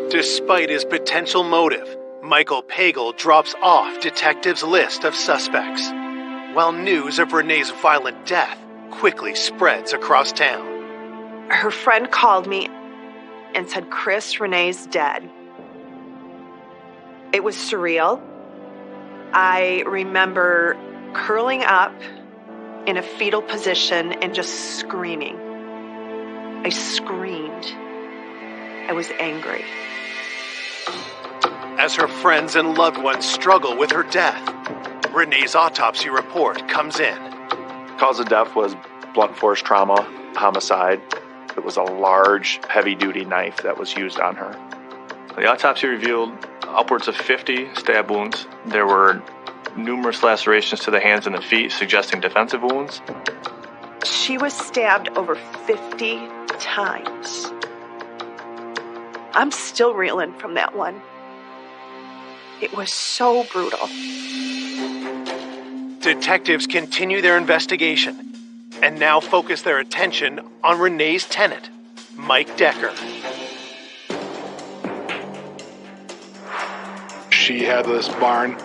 Despite his potential motive, Michael Pagel drops off detectives' list of suspects, while news of Renee's violent death quickly spreads across town. Her friend called me and said, Chris, Renee's dead. It was surreal. I remember curling up in a fetal position and just screaming. I screamed. I was angry. As her friends and loved ones struggle with her death, Renee's autopsy report comes in. Cause of death was blunt force trauma, homicide. It was a large, heavy-duty knife that was used on her. The autopsy revealed upwards of 50 stab wounds. There were numerous lacerations to the hands and the feet, suggesting defensive wounds. She was stabbed over 50 times. I'm still reeling from that one. It was so brutal. Detectives continue their investigation and now focus their attention on Renee's tenant, Mike Decker. She had this barn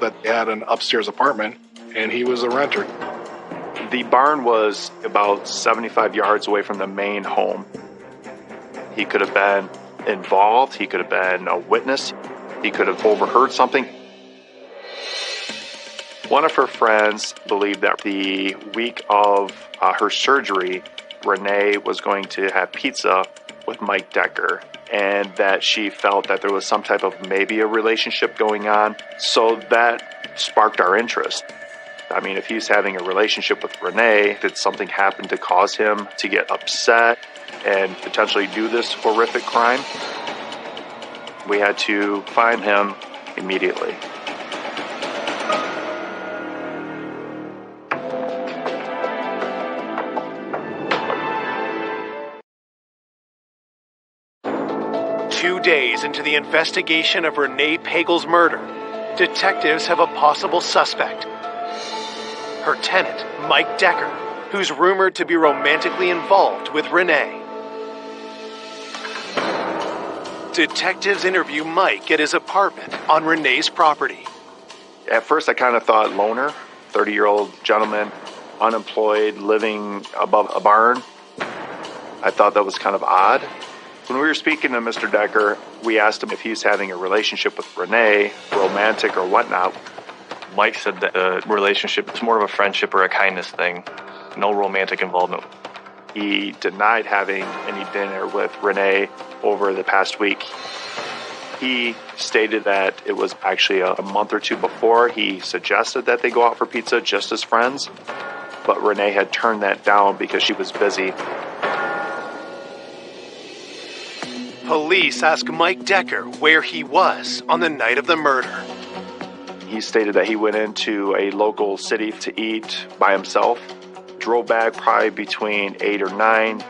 that had an upstairs apartment, and he was a renter. The barn was about 75 yards away from the main home. He could have been involved. He could have been a witness. He could have overheard something. One of her friends believed that the week of her surgery, Renee was going to have pizza with Mike Decker, and that she felt that there was some type of maybe a relationship going on. So that sparked our interest. I mean, if he's having a relationship with Renee, did something happen to cause him to get upset and potentially do this horrific crime? We had to find him immediately. Two days into the investigation of Renee Pagel's murder, detectives have a possible suspect. Her tenant, Mike Decker, who's rumored to be romantically involved with Renee. Detectives interview Mike at his apartment on Renee's property. At first, I kind of thought loner, 30-year-old gentleman, unemployed, living above a barn. I thought that was kind of odd. When we were speaking to Mr. Decker, we asked him if he was having a relationship with Renee, romantic or whatnot. Mike said that the relationship is more of a friendship or a kindness thing, no romantic involvement. He denied having any dinner with Renee over the past week. He stated that it was actually a month or two before he suggested that they go out for pizza just as friends, but Renee had turned that down because she was busy. Police ask Mike Decker where he was on the night of the murder. He stated that he went into a local city to eat by himself, drove back probably between 8 or 9.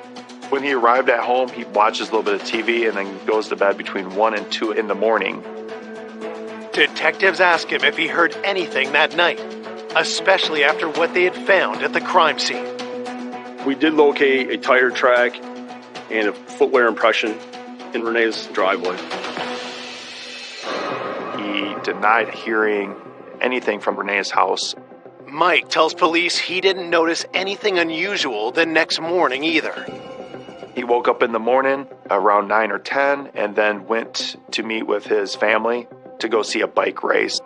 When he arrived at home, he watches a little bit of TV and then goes to bed between 1 and 2 in the morning. Detectives ask him if he heard anything that night, especially after what they had found at the crime scene. We did locate a tire track and a footwear impression in Renee's driveway. He denied hearing anything from Renee's house. Mike tells police he didn't notice anything unusual the next morning either. He woke up in the morning around 9 or 10 and then went to meet with his family to go see a bike race.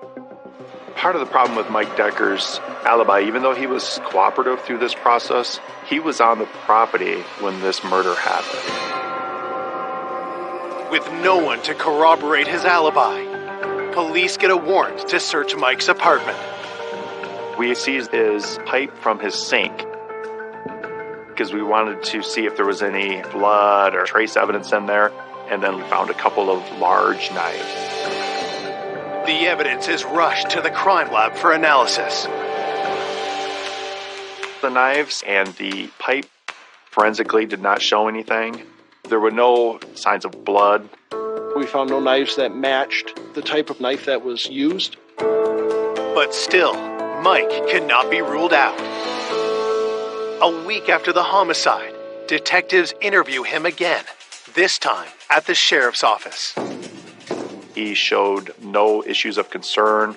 Part of the problem with Mike Decker's alibi, even though he was cooperative through this process, he was on the property when this murder happened. With no one to corroborate his alibi, police get a warrant to search Mike's apartment. We seized his pipe from his sink because we wanted to see if there was any blood or trace evidence in there, and then we found a couple of large knives. The evidence is rushed to the crime lab for analysis. The knives and the pipe forensically did not show anything. There were no signs of blood. We found no knives that matched the type of knife that was used. But still, Mike cannot be ruled out. A week after the homicide, detectives interview him again, this time at the sheriff's office. He showed no issues of concern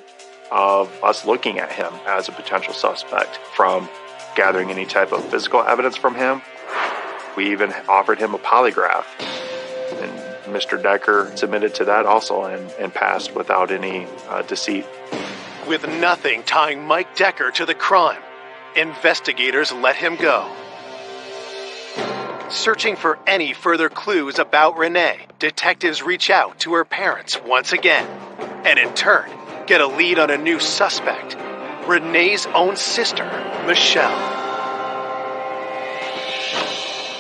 of us looking at him as a potential suspect, from gathering any type of physical evidence from him. We even offered him a polygraph, and Mr. Decker submitted to that also and passed without any deceit. With nothing tying Mike Decker to the crime, investigators let him go. Searching for any further clues about Renee, detectives reach out to her parents once again, and in turn, get a lead on a new suspect, Renee's own sister, Michelle.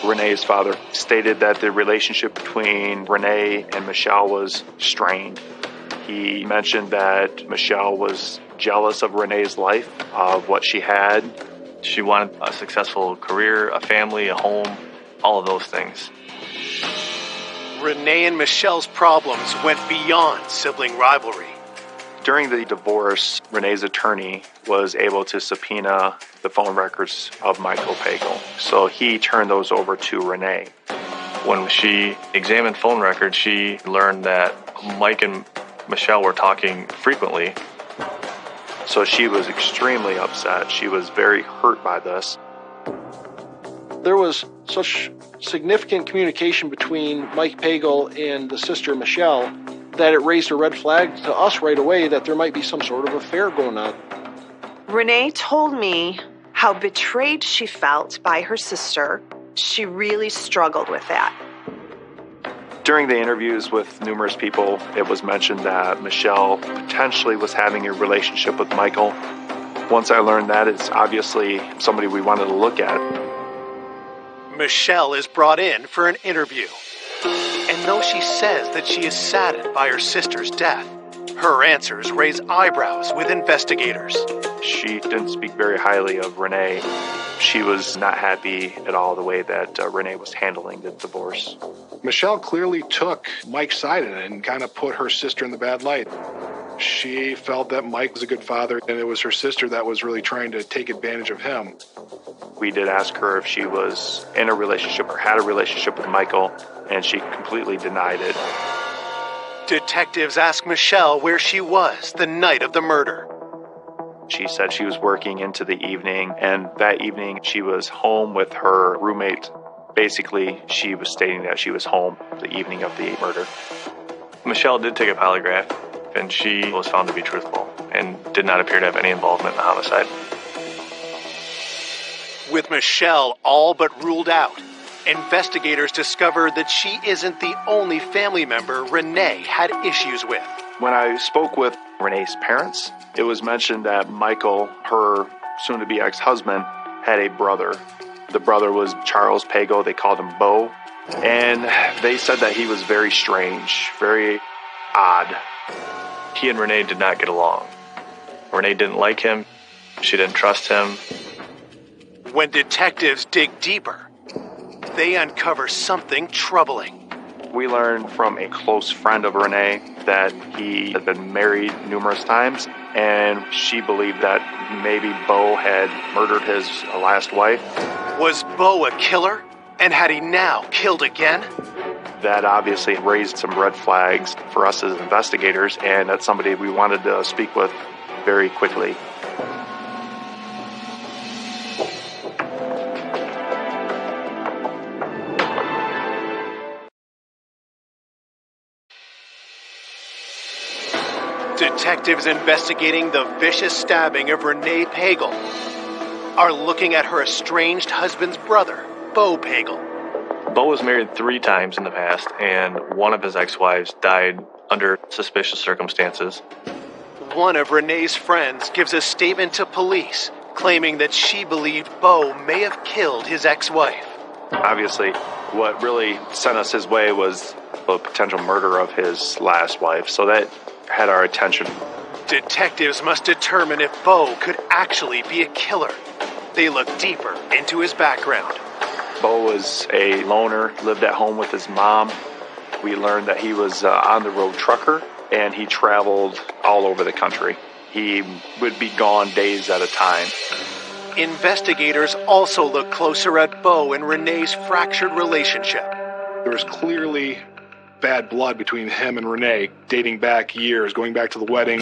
Renee's father stated that the relationship between Renee and Michelle was strained. He mentioned that Michelle was jealous of Renee's life, of what she had. She wanted a successful career, a family, a home, all of those things. Renee and Michelle's problems went beyond sibling rivalry. During the divorce, Renee's attorney was able to subpoena the phone records of Michael Pagel, so he turned those over to Renee. When she examined phone records, she learned that Mike and Michelle were talking frequently. So she was extremely upset. She was very hurt by this. There was such significant communication between Mike Pagel and the sister Michelle that it raised a red flag to us right away that there might be some sort of affair going on. Renee told me how betrayed she felt by her sister. She really struggled with that. During the interviews with numerous people, it was mentioned that Michelle potentially was having a relationship with Michael. Once I learned that, it's obviously somebody we wanted to look at. Michelle is brought in for an interview. And though she says that she is saddened by her sister's death, her answers raise eyebrows with investigators. She didn't speak very highly of Renee. She was not happy at all the way that Renee was handling the divorce. Michelle clearly took Mike's side in it and kind of put her sister in the bad light. She felt that Mike was a good father, and it was her sister that was really trying to take advantage of him. We did ask her if she was in a relationship or had a relationship with Michael, and she completely denied it. Detectives asked Michelle where she was the night of the murder. She said she was working into the evening, and that evening she was home with her roommate. Basically, she was stating that she was home the evening of the murder. Michelle did take a polygraph, and she was found to be truthful and did not appear to have any involvement in the homicide. With Michelle all but ruled out, investigators discovered that she isn't the only family member Renee had issues with. When I spoke with Renee's parents, it was mentioned that Michael, her soon-to-be ex-husband, had a brother. The brother was Charles Pagel. They called him Bo. And they said that he was very strange, very odd. He and Renee did not get along. Renee didn't like him. She didn't trust him. When detectives dig deeper, they uncover something troubling. We learned from a close friend of Renee that he had been married numerous times, and she believed that maybe Bo had murdered his last wife. Was Bo a killer? And had he now killed again? That obviously raised some red flags for us as investigators, and that's somebody we wanted to speak with very quickly. Detectives investigating the vicious stabbing of Renee Pagel are looking at her estranged husband's brother, Bo Pagel. Bo was married 3 times in the past, and one of his ex-wives died under suspicious circumstances. One of Renee's friends gives a statement to police claiming that she believed Bo may have killed his ex-wife. Obviously, what really sent us his way was the potential murder of his last wife, so that had our attention. Detectives must determine if Bo could actually be a killer. They look deeper into his background. Bo was a loner, lived at home with his mom. We learned that he was on-the-road trucker, and he traveled all over the country. He would be gone days at a time. Investigators also look closer at Bo and Renee's fractured relationship. There was clearly bad blood between him and Renee, dating back years, going back to the wedding.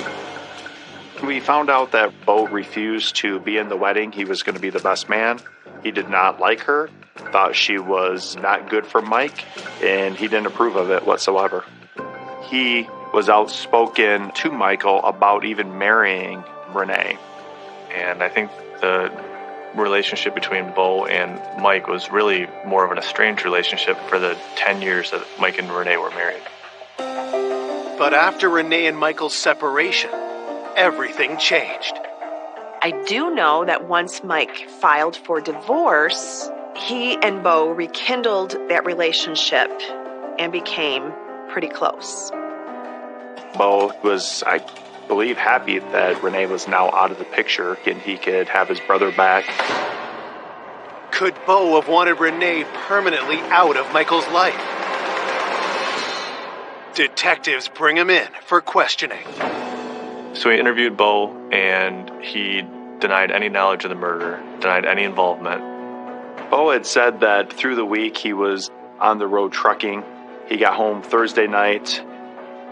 We found out that Bo refused to be in the wedding. He was going to be the best man. He did not like her, thought she was not good for Mike, and he didn't approve of it whatsoever. He was outspoken to Michael about even marrying Renee. And I think the relationship between Bo and Mike was really more of an estranged relationship for the 10 years that Mike and Renee were married. But after Renee and Michael's separation, everything changed. I do know that once Mike filed for divorce, he and Bo rekindled that relationship and became pretty close. Bo was, I believe, happy that Renee was now out of the picture and he could have his brother back. Could Bo have wanted Renee permanently out of Michael's life? Detectives bring him in for questioning. So we interviewed Bo, and he denied any knowledge of the murder, denied any involvement. Bo had said that through the week he was on the road trucking. He got home Thursday night.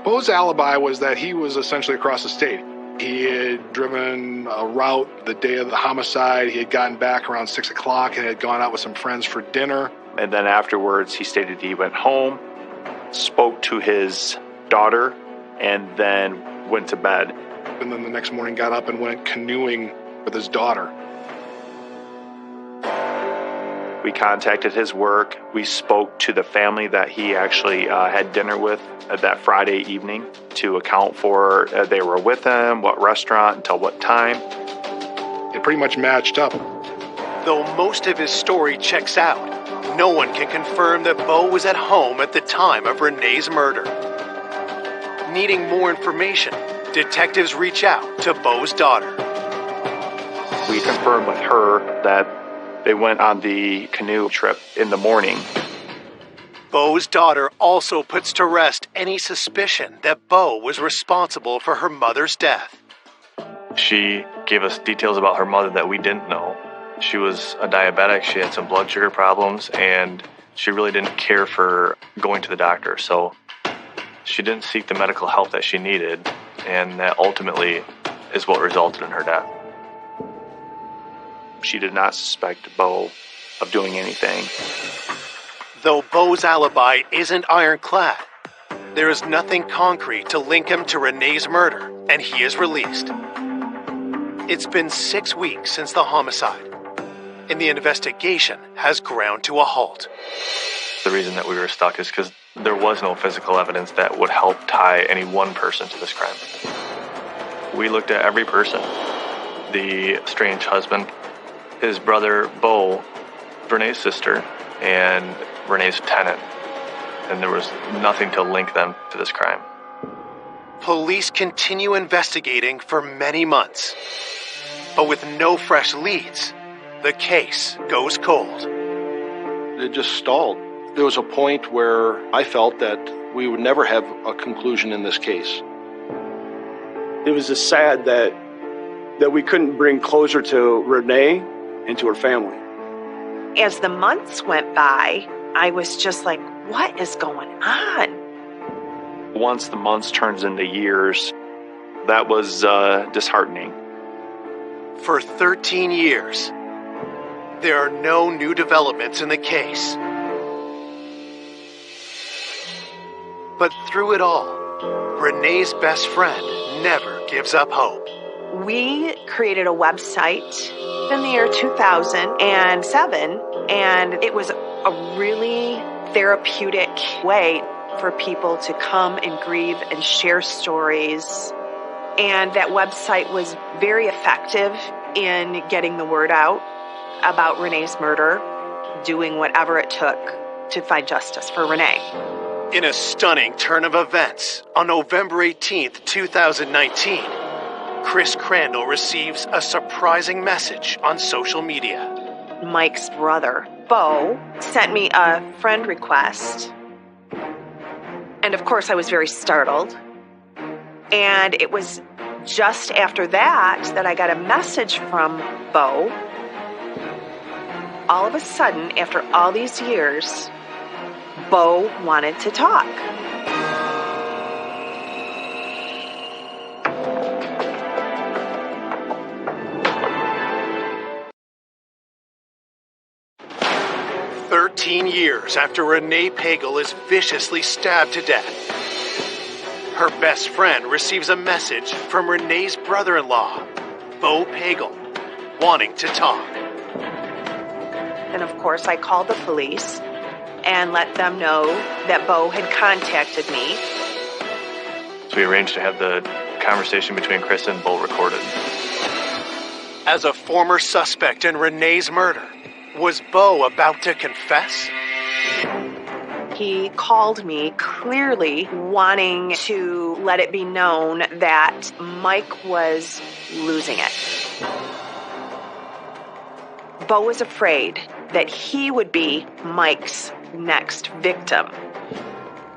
Bo's alibi was that he was essentially across the state. He had driven a route the day of the homicide. He had gotten back around 6 o'clock and had gone out with some friends for dinner. And then afterwards, he stated he went home, spoke to his daughter, and then went to bed. And then the next morning got up and went canoeing with his daughter. We contacted his work. We spoke to the family that he actually had dinner with that Friday evening to account for they were with him, what restaurant, until what time. It pretty much matched up. Though most of his story checks out, no one can confirm that Bo was at home at the time of Renee's murder. Needing more information, detectives reach out to Bo's daughter. We confirmed with her that they went on the canoe trip in the morning. Bo's daughter also puts to rest any suspicion that Bo was responsible for her mother's death. She gave us details about her mother that we didn't know. She was a diabetic, she had some blood sugar problems, and she really didn't care for going to the doctor. So she didn't seek the medical help that she needed, and that ultimately is what resulted in her death. She did not suspect Bo of doing anything. Though Bo's alibi isn't ironclad, there is nothing concrete to link him to Renee's murder, and he is released. It's been 6 weeks since the homicide, and the investigation has ground to a halt. The reason that we were stuck is because there was no physical evidence that would help tie any one person to this crime. We looked at every person. The estranged husband, his brother Bo, Renee's sister, and Renee's tenant. And there was nothing to link them to this crime. Police continue investigating for many months. But with no fresh leads, the case goes cold. It just stalled. There was a point where I felt that we would never have a conclusion in this case. It was just sad that we couldn't bring closure to Renee and to her family. As the months went by, I was just like, what is going on? Once the months turns into years, that was disheartening. For 13 years, there are no new developments in the case. But through it all, Renee's best friend never gives up hope. We created a website in the year 2007, and it was a really therapeutic way for people to come and grieve and share stories. And that website was very effective in getting the word out about Renee's murder, doing whatever it took to find justice for Renee. In a stunning turn of events, on November 18th, 2019, Chris Crandall receives a surprising message on social media. Mike's brother, Bo, sent me a friend request. And of course, I was very startled. And it was just after that I got a message from Bo. All of a sudden, after all these years, Bo wanted to talk. Years after Renee Pagel is viciously stabbed to death, her best friend receives a message from Renee's brother-in-law, Bo Pagel, wanting to talk. And of course, I called the police and let them know that Bo had contacted me. So we arranged to have the conversation between Chris and Bo recorded. As a former suspect in Renee's murder, was Bo about to confess? He called me clearly wanting to let it be known that Mike was losing it. Bo was afraid that he would be Mike's next victim.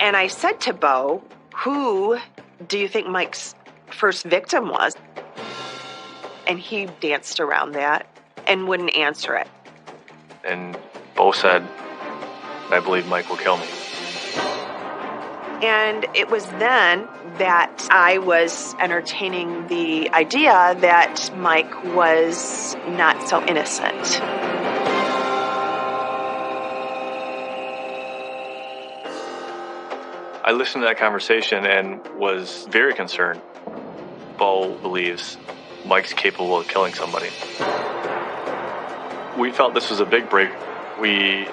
And I said to Bo, who do you think Mike's first victim was? And he danced around that and wouldn't answer it. And Bo said, I believe Mike will kill me. And it was then that I was entertaining the idea that Mike was not so innocent. I listened to that conversation and was very concerned. Bo believes Mike's capable of killing somebody. We felt this was a big break. We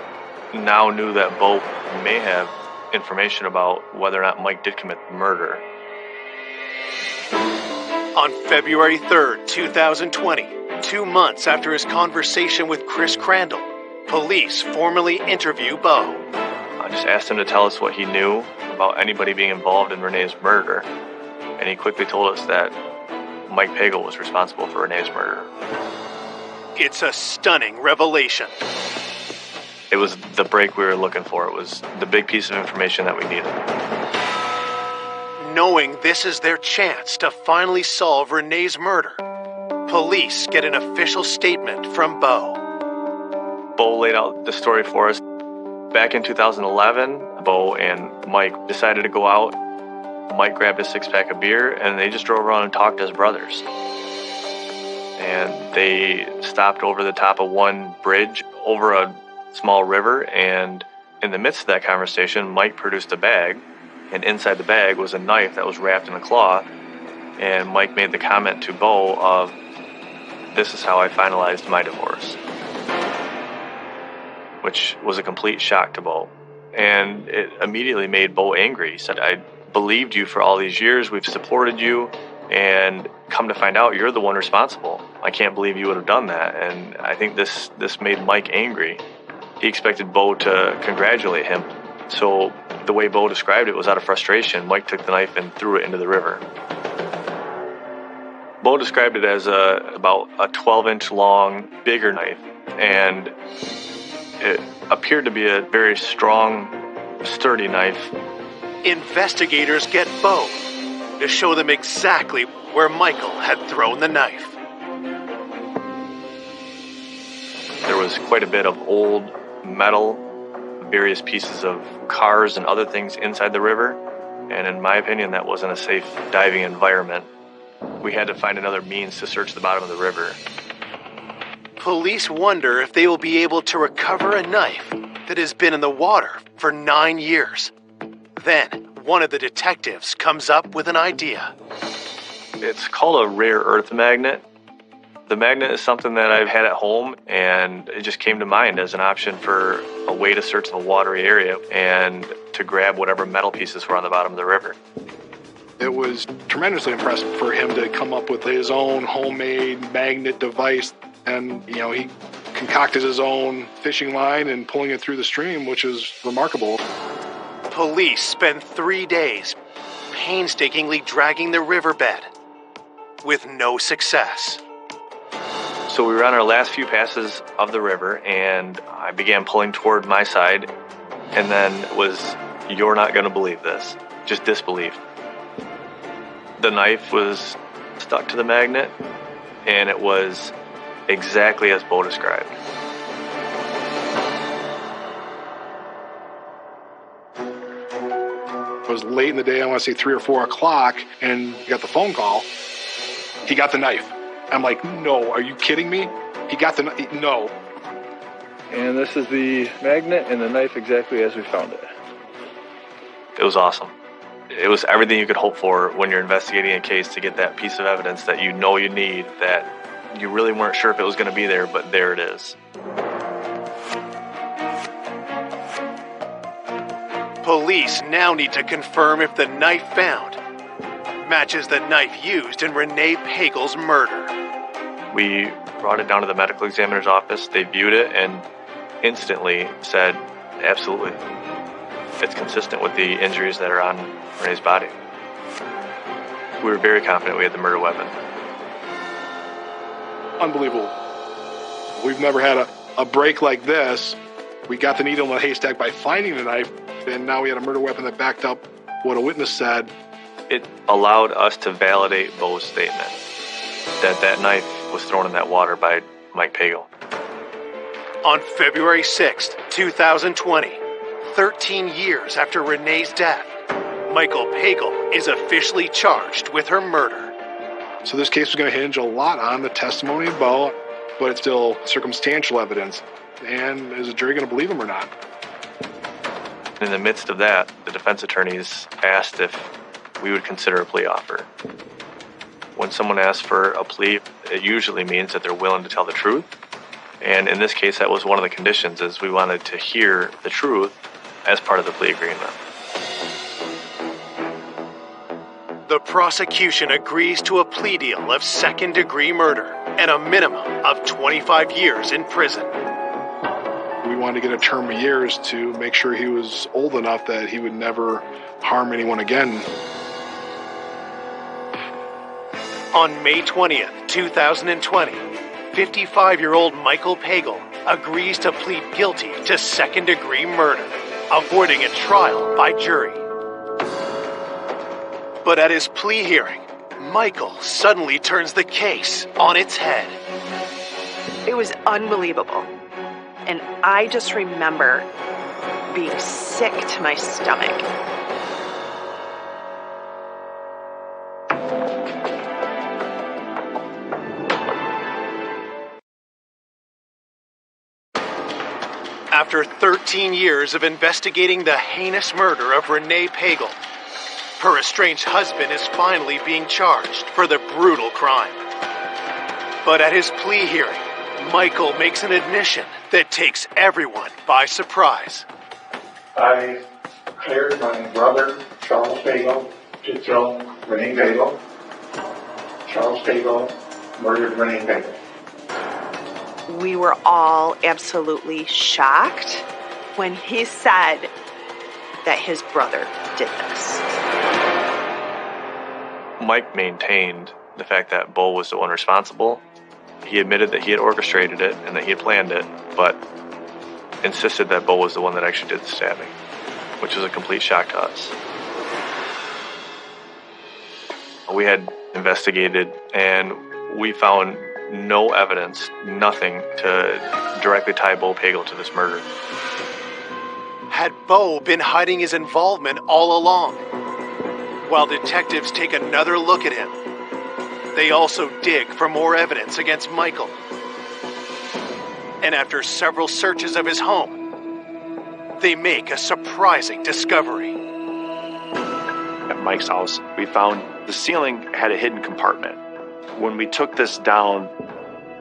now knew that Bo may have information about whether or not Mike did commit murder. On February 3rd, 2020, 2 months after his conversation with Chris Crandall, police formally interview Bo. I just asked him to tell us what he knew about anybody being involved in Renee's murder, and he quickly told us that Mike Pagel was responsible for Renee's murder. It's a stunning revelation. It was the break we were looking for. It was the big piece of information that we needed. Knowing this is their chance to finally solve Renee's murder, police get an official statement from Bo. Bo laid out the story for us. Back in 2011, Bo and Mike decided to go out. Mike grabbed a 6-pack of beer, and they just drove around and talked as brothers. And they stopped over the top of one bridge over a small river, and in the midst of that conversation, Mike produced a bag, and inside the bag was a knife that was wrapped in a cloth, and Mike made the comment to Bo of, "This is how I finalized my divorce," which was a complete shock to Bo. And it immediately made Bo angry. He said, "I believed you for all these years, we've supported you, and come to find out you're the one responsible. I can't believe you would have done that." And I think this made Mike angry. He expected Bo to congratulate him. So the way Bo described it was out of frustration. Mike took the knife and threw it into the river. Bo described it as about a 12-inch long, bigger knife, and it appeared to be a very strong, sturdy knife. Investigators get Bo to show them exactly where Michael had thrown the knife. There was quite a bit of old metal, various pieces of cars and other things inside the river, and in my opinion, that wasn't a safe diving environment. We had to find another means to search the bottom of the river. Police wonder if they will be able to recover a knife that has been in the water for 9 years. Then, one of the detectives comes up with an idea. It's called a rare earth magnet. The magnet is something that I've had at home, and it just came to mind as an option for a way to search the watery area and to grab whatever metal pieces were on the bottom of the river. It was tremendously impressive for him to come up with his own homemade magnet device. And, he concocted his own fishing line and pulling it through the stream, which is remarkable. Police spend 3 days painstakingly dragging the riverbed with no success. So we were on our last few passes of the river, and I began pulling toward my side, and then it was, "You're not going to believe this," just disbelief. The knife was stuck to the magnet, and it was exactly as Bo described. It was late in the day, I want to say 3 or 4 o'clock, and got the phone call. He got the knife. I'm like, no, are you kidding me? He got the knife, no. And this is the magnet and the knife exactly as we found it. It was awesome. It was everything you could hope for when you're investigating a case, to get that piece of evidence that you know you need, that you really weren't sure if it was going to be there, but there it is. Police now need to confirm if the knife found matches the knife used in Renee Pagel's murder. We brought it down to the medical examiner's office. They viewed it and instantly said, absolutely. It's consistent with the injuries that are on Renee's body. We were very confident we had the murder weapon. Unbelievable. We've never had a break like this. We got the needle in the haystack by finding the knife, and now we had a murder weapon that backed up what a witness said. It allowed us to validate Bo's statement that that knife was thrown in that water by Mike Pagel. On February 6th, 2020, 13 years after Renee's death, Michael Pagel is officially charged with her murder. So this case was going to hinge a lot on the testimony of Bo, but it's still circumstantial evidence. And is the jury going to believe him or not? In the midst of that, the defense attorneys asked if we would consider a plea offer. When someone asks for a plea, it usually means that they're willing to tell the truth. And in this case, that was one of the conditions, is we wanted to hear the truth as part of the plea agreement. The prosecution agrees to a plea deal of second-degree murder and a minimum of 25 years in prison. We wanted to get a term of years to make sure he was old enough that he would never harm anyone again. On May 20th, 2020, 55-year-old Michael Pagel agrees to plead guilty to second-degree murder, avoiding a trial by jury. But at his plea hearing, Michael suddenly turns the case on its head. It was unbelievable. And I just remember being sick to my stomach. After 13 years of investigating the heinous murder of Renee Pagel, her estranged husband is finally being charged for the brutal crime. But at his plea hearing, Michael makes an admission that takes everyone by surprise. I cleared my brother, Charles Pagel, to kill Renee Pagel. Charles Pagel murdered Renee Pagel. We were all absolutely shocked when he said that his brother did this. Mike maintained the fact that Bo was the one responsible. He admitted that he had orchestrated it and that he had planned it, but insisted that Bo was the one that actually did the stabbing, which was a complete shock to us. We had investigated and we found no evidence, nothing to directly tie Bo Pagel to this murder. Had Bo been hiding his involvement all along? While detectives take another look at him, they also dig for more evidence against Michael. And after several searches of his home, they make a surprising discovery. At Mike's house, we found the ceiling had a hidden compartment. When we took this down,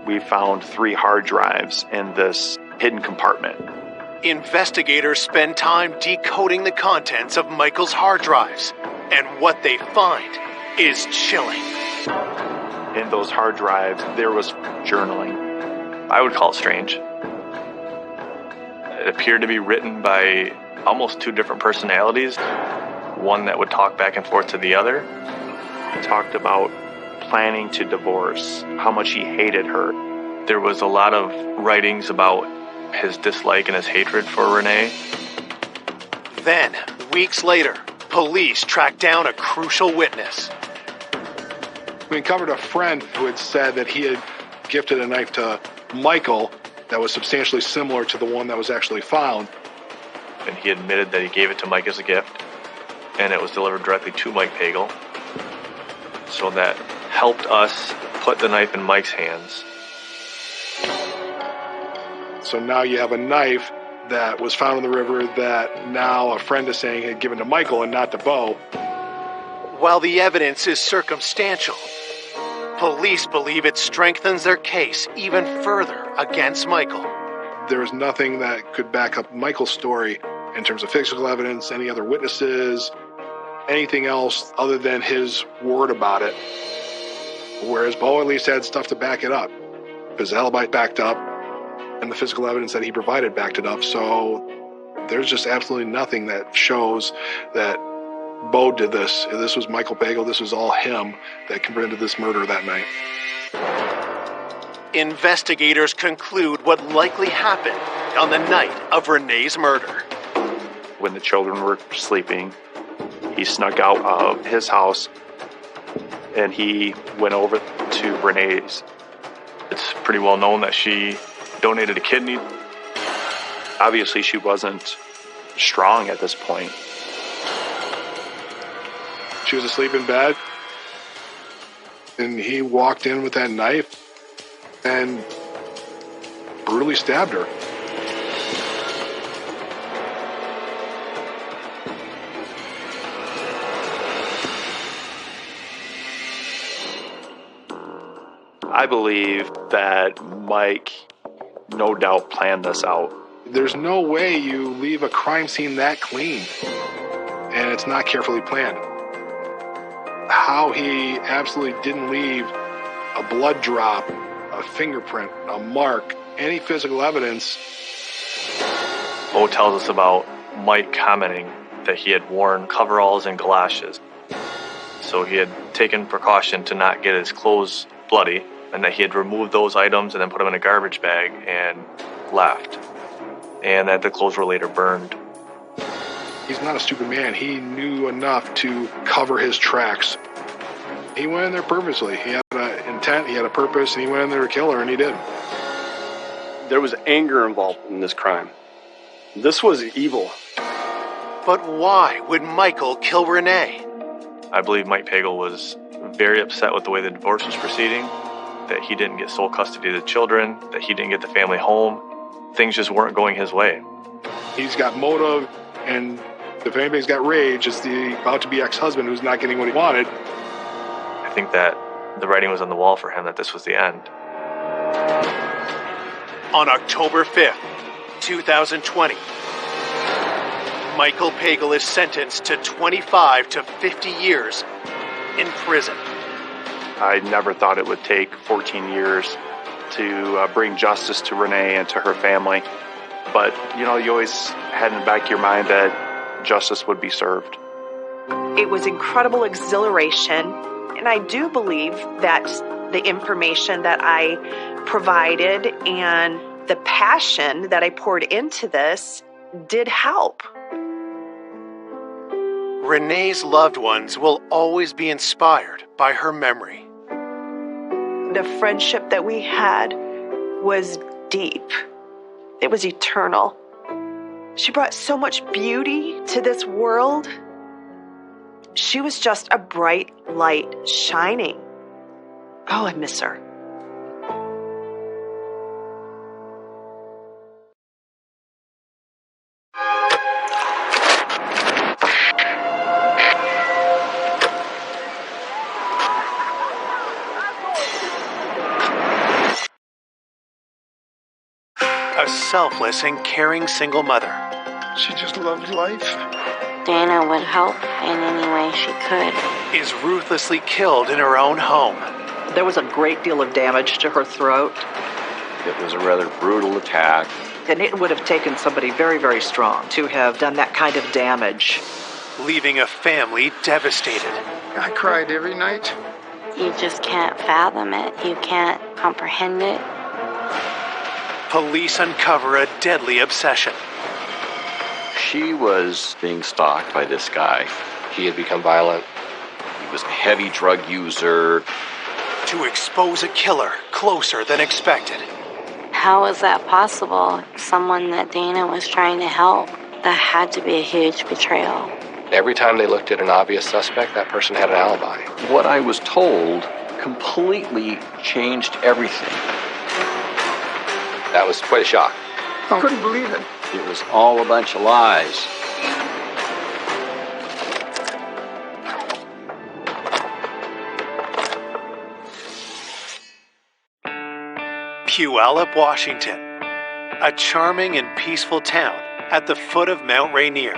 we found 3 hard drives in this hidden compartment. Investigators spend time decoding the contents of Michael's hard drives, and what they find is chilling. In those hard drives, there was journaling. I would call it strange. It appeared to be written by almost 2 different personalities, one that would talk back and forth to the other. He talked about planning to divorce, how much he hated her. There was a lot of writings about his dislike and his hatred for Renee. Then, weeks later, police tracked down a crucial witness. We uncovered a friend who had said that he had gifted a knife to Michael that was substantially similar to the one that was actually found. And he admitted that he gave it to Mike as a gift, and it was delivered directly to Mike Pagel. So that helped us put the knife in Mike's hands. So now you have a knife that was found in the river that now a friend is saying had given to Michael and not to Bo. While the evidence is circumstantial, police believe it strengthens their case even further against Michael. There was nothing that could back up Michael's story in terms of physical evidence, any other witnesses, anything else other than his word about it. Whereas Bo at least had stuff to back it up. His alibi backed up, and the physical evidence that he provided backed it up. So there's just absolutely nothing that shows that Bo did this. This was Michael Pagel. This was all him that committed this murder that night. Investigators conclude what likely happened on the night of Renee's murder. when the children were sleeping. He snuck out of his house and he went over to Renee's. It's pretty well known that she donated a kidney. Obviously, she wasn't strong at this point. She was asleep in bed, and he walked in with that knife and brutally stabbed her. I believe that Mike no doubt planned this out. There's no way you leave a crime scene that clean and it's not carefully planned. How he absolutely didn't leave a blood drop, a fingerprint, a mark, any physical evidence. Mo tells us about Mike commenting that he had worn coveralls and galoshes. So he had taken precaution to not get his clothes bloody, and that he had removed those items and then put them in a garbage bag and left. And that the clothes were later burned. He's not a stupid man. He knew enough to cover his tracks. He went in there purposely. He had an intent, he had a purpose, and he went in there to kill her, and he did. There was anger involved in this crime. This was evil. But why would Michael kill Renee? I believe Mike Pagel was very upset with the way the divorce was proceeding, that he didn't get sole custody of the children, that he didn't get the family home. Things just weren't going his way. He's got motive, and if anybody's got rage, it's the about-to-be ex-husband who's not getting what he wanted. I think that the writing was on the wall for him that this was the end. On October 5th, 2020, Michael Pagel is sentenced to 25 to 50 years in prison. I never thought it would take 14 years to bring justice to Renee and to her family. But, you know, you always had in the back of your mind that justice would be served. It was incredible exhilaration, and I do believe that the information that I provided and the passion that I poured into this did help. Renee's loved ones will always be inspired by her memory. The friendship that we had was deep. It was eternal. She brought so much beauty to this world. She was just a bright light shining. Oh, I miss her. A selfless and caring single mother. She just loved life. Dana would help in any way she could. Is ruthlessly killed in her own home. There was a great deal of damage to her throat. It was a rather brutal attack. And it would have taken somebody very, very strong to have done that kind of damage. Leaving a family devastated. I cried every night. You just can't fathom it. You can't comprehend it. Police uncover a deadly obsession. She was being stalked by this guy. He had become violent. He was a heavy drug user. To expose a killer closer than expected. How is that possible? Someone that Dana was trying to help. That had to be a huge betrayal. Every time they looked at an obvious suspect, that person had an alibi. What I was told completely changed everything. That was quite a shock. I couldn't believe it. It was all a bunch of lies. Puyallup, Washington. A charming and peaceful town at the foot of Mount Rainier.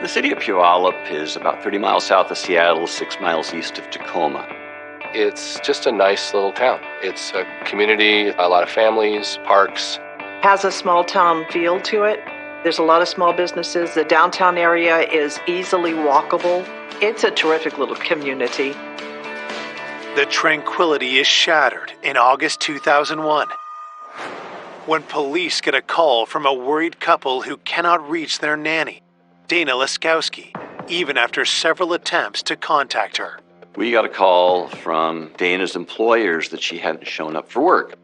The city of Puyallup is about 30 miles south of Seattle, 6 miles east of Tacoma. It's just a nice little town. It's a community, a lot of families, parks. Has a small town feel to it. There's a lot of small businesses. The downtown area is easily walkable. It's a terrific little community. The tranquility is shattered in August 2001. when police get a call from a worried couple who cannot reach their nanny, Dana Laskowski, even after several attempts to contact her. We got a call from Dana's employers that she hadn't shown up for work.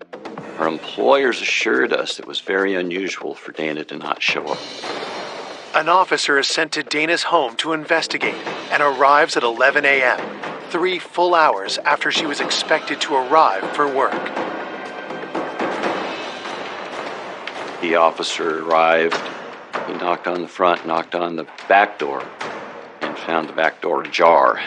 Her employers assured us it was very unusual for Dana to not show up. An officer is sent to Dana's home to investigate and arrives at 11 a.m., 3 full hours after she was expected to arrive for work. The officer arrived. He knocked on the front, knocked on the back door, and found the back door ajar.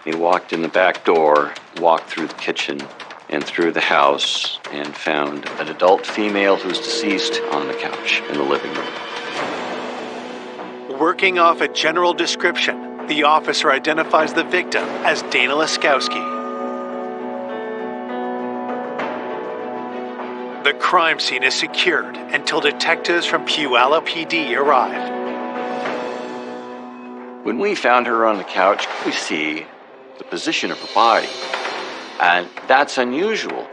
He walked in the back door, walked through the kitchen, and through the house, and found an adult female who's deceased on the couch in the living room. Working off a general description, the officer identifies the victim as Dana Laskowski. The crime scene is secured until detectives from Puyallup PD arrive. When we found her on the couch, we see the position of her body, and that's unusual.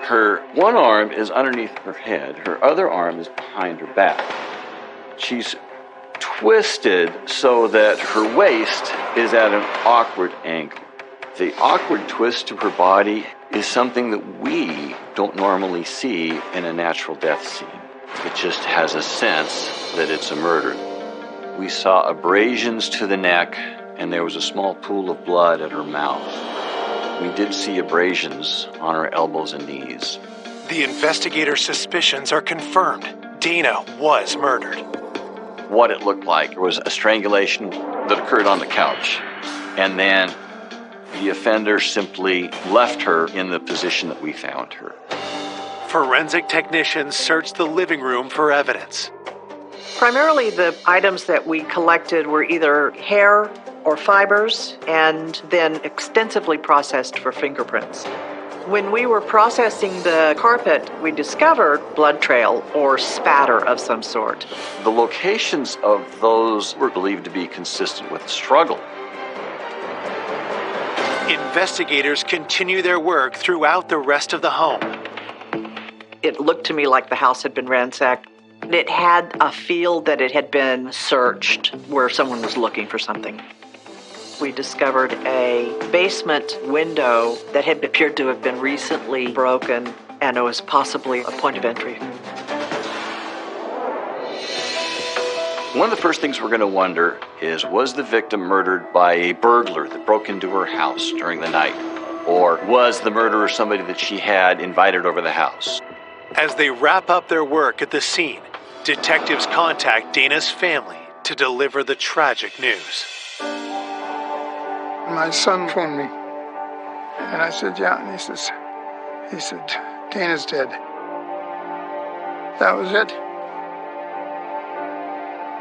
Her one arm is underneath her head, her other arm is behind her back. She's twisted so that her waist is at an awkward angle. The awkward twist to her body is something that we don't normally see in a natural death scene. It just has a sense that it's a murder. We saw abrasions to the neck, and there was a small pool of blood at her mouth. We did see abrasions on her elbows and knees. The investigator's suspicions are confirmed. Dana was murdered. What it looked like was a strangulation that occurred on the couch, and then the offender simply left her in the position that we found her. Forensic technicians searched the living room for evidence. Primarily, the items that we collected were either hair or fibers, and then extensively processed for fingerprints. When we were processing the carpet, we discovered blood trail or spatter of some sort. The locations of those were believed to be consistent with the struggle. Investigators continue their work throughout the rest of the home. It looked to me like the house had been ransacked. It had a feel that it had been searched, where someone was looking for something. We discovered a basement window that had appeared to have been recently broken, and it was possibly a point of entry. One of the first things we're going to wonder is, was the victim murdered by a burglar that broke into her house during the night? Or was the murderer somebody that she had invited over the house? As they wrap up their work at the scene, detectives contact Dana's family to deliver the tragic news. My son phoned me, and I said, yeah, and he said, Dana's dead. That was it.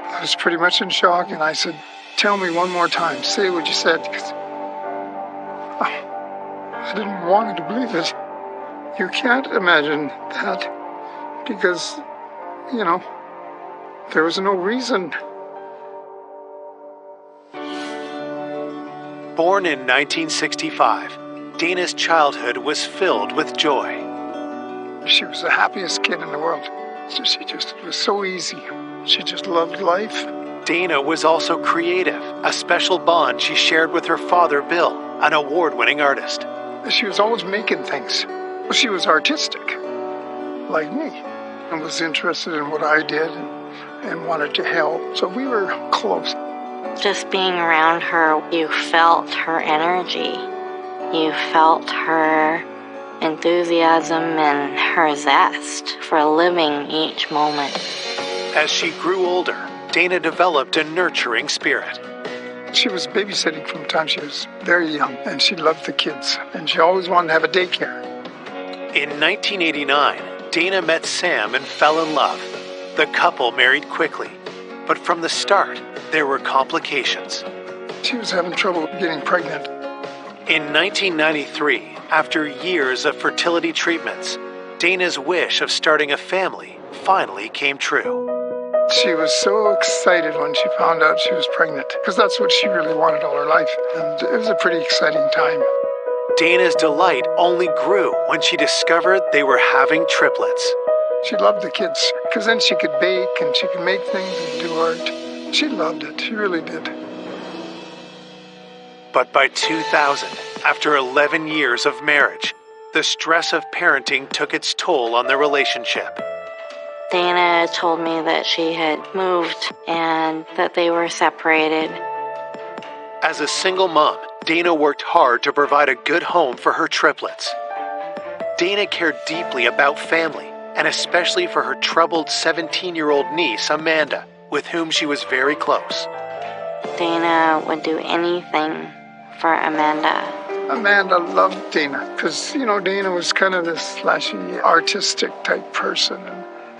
I was pretty much in shock, and I said, tell me one more time, say what you said, because I didn't want to believe it. You can't imagine that, because, there was no reason. Born in 1965, Dana's childhood was filled with joy. She was the happiest kid in the world. It was so easy. She just loved life. Dana was also creative, a special bond she shared with her father, Bill, an award-winning artist. She was always making things. She was artistic, like me, and was interested in what I did and wanted to help. So we were close. Just being around her, you felt her energy. You felt her enthusiasm and her zest for living each moment. As she grew older, Dana developed a nurturing spirit. She was babysitting from the time she was very young, and she loved the kids, and she always wanted to have a daycare. In 1989, Dana met Sam and fell in love. The couple married quickly, but from the start, there were complications. She was having trouble getting pregnant. In 1993, after years of fertility treatments, Dana's wish of starting a family finally came true. She was so excited when she found out she was pregnant, because that's what she really wanted all her life, and it was a pretty exciting time. Dana's delight only grew when she discovered they were having triplets. She loved the kids because then she could bake and she could make things and do art. She loved it. She really did. But by 2000, after 11 years of marriage, the stress of parenting took its toll on their relationship. Dana told me that she had moved and that they were separated. As a single mom, Dana worked hard to provide a good home for her triplets. Dana cared deeply about family, and especially for her troubled 17-year-old niece, Amanda, with whom she was very close. Dana would do anything for Amanda. Amanda loved Dana because, Dana was kind of this flashy, artistic type person,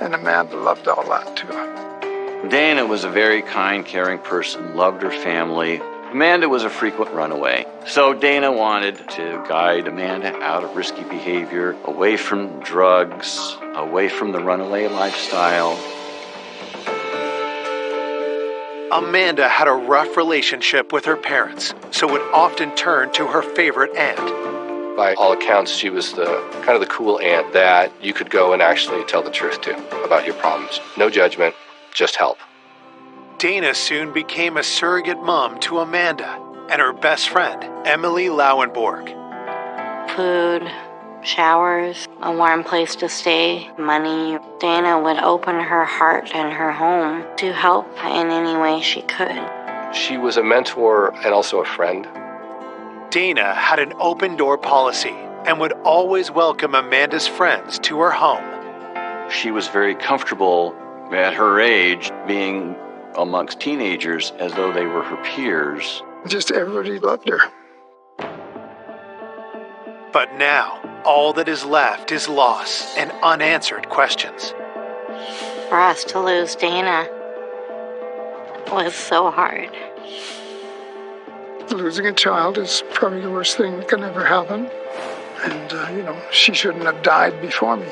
and Amanda loved all that too. Dana was a very kind, caring person, loved her family. Amanda was a frequent runaway. So Dana wanted to guide Amanda out of risky behavior, away from drugs, away from the runaway lifestyle. Amanda had a rough relationship with her parents, so would often turn to her favorite aunt. By all accounts, she was the kind of the cool aunt that you could go and actually tell the truth to about your problems. No judgment, just help. Dana soon became a surrogate mom to Amanda and her best friend, Emily Lauenborg. Food, showers, a warm place to stay, money. Dana would open her heart and her home to help in any way she could. She was a mentor and also a friend. Dana had an open-door policy and would always welcome Amanda's friends to her home. She was very comfortable at her age being amongst teenagers as though they were her peers. Just everybody loved her. But now, all that is left is loss and unanswered questions. For us to lose Dana was so hard. Losing a child is probably the worst thing that can ever happen. And, she shouldn't have died before me.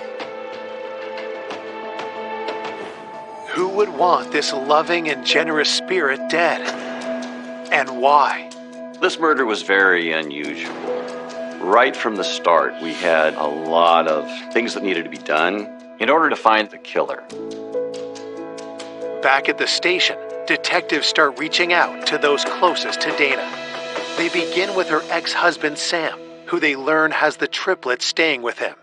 Who would want this loving and generous spirit dead? And why? This murder was very unusual. Right from the start, we had a lot of things that needed to be done in order to find the killer. Back at the station, detectives start reaching out to those closest to Dana. They begin with her ex-husband, Sam, who they learn has the triplets staying with him.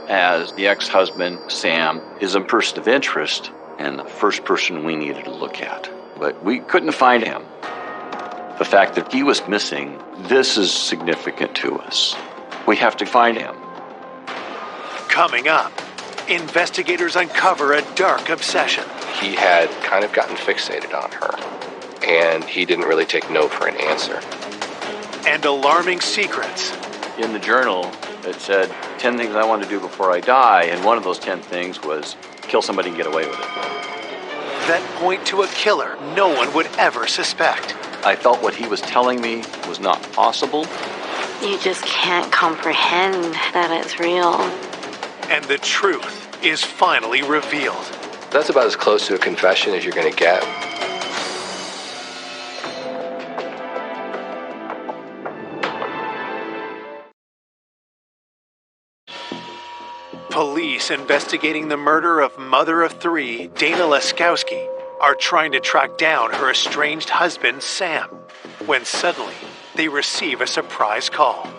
As the ex-husband, Sam, is a person of interest and the first person we needed to look at. But we couldn't find him. The fact that he was missing, this is significant to us. We have to find him. Coming up, investigators uncover a dark obsession. He had kind of gotten fixated on her, and he didn't really take no for an answer. And alarming secrets. In the journal, it said 10 things I want to do before I die, and one of those 10 things was kill somebody and get away with it. That point to a killer no one would ever suspect. I felt what he was telling me was not possible. You just can't comprehend that it's real. And the truth is finally revealed. That's about as close to a confession as you're going to get. Police investigating the murder of mother of three, Dana Laskowski, are trying to track down her estranged husband, Sam, when suddenly they receive a surprise call.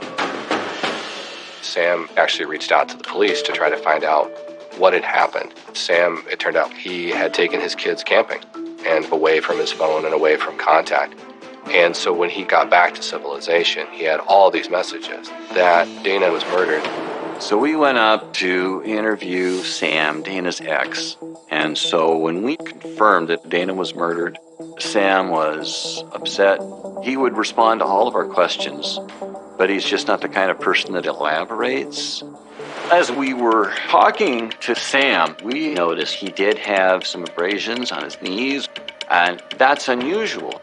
Sam actually reached out to the police to try to find out what had happened. Sam, it turned out he had taken his kids camping and away from his phone and away from contact. And so when he got back to civilization, he had all these messages that Dana was murdered. So we went up to interview Sam, Dana's ex. And so when we confirmed that Dana was murdered, Sam was upset. He would respond to all of our questions, but he's just not the kind of person that elaborates. As we were talking to Sam, we noticed he did have some abrasions on his knees, and that's unusual.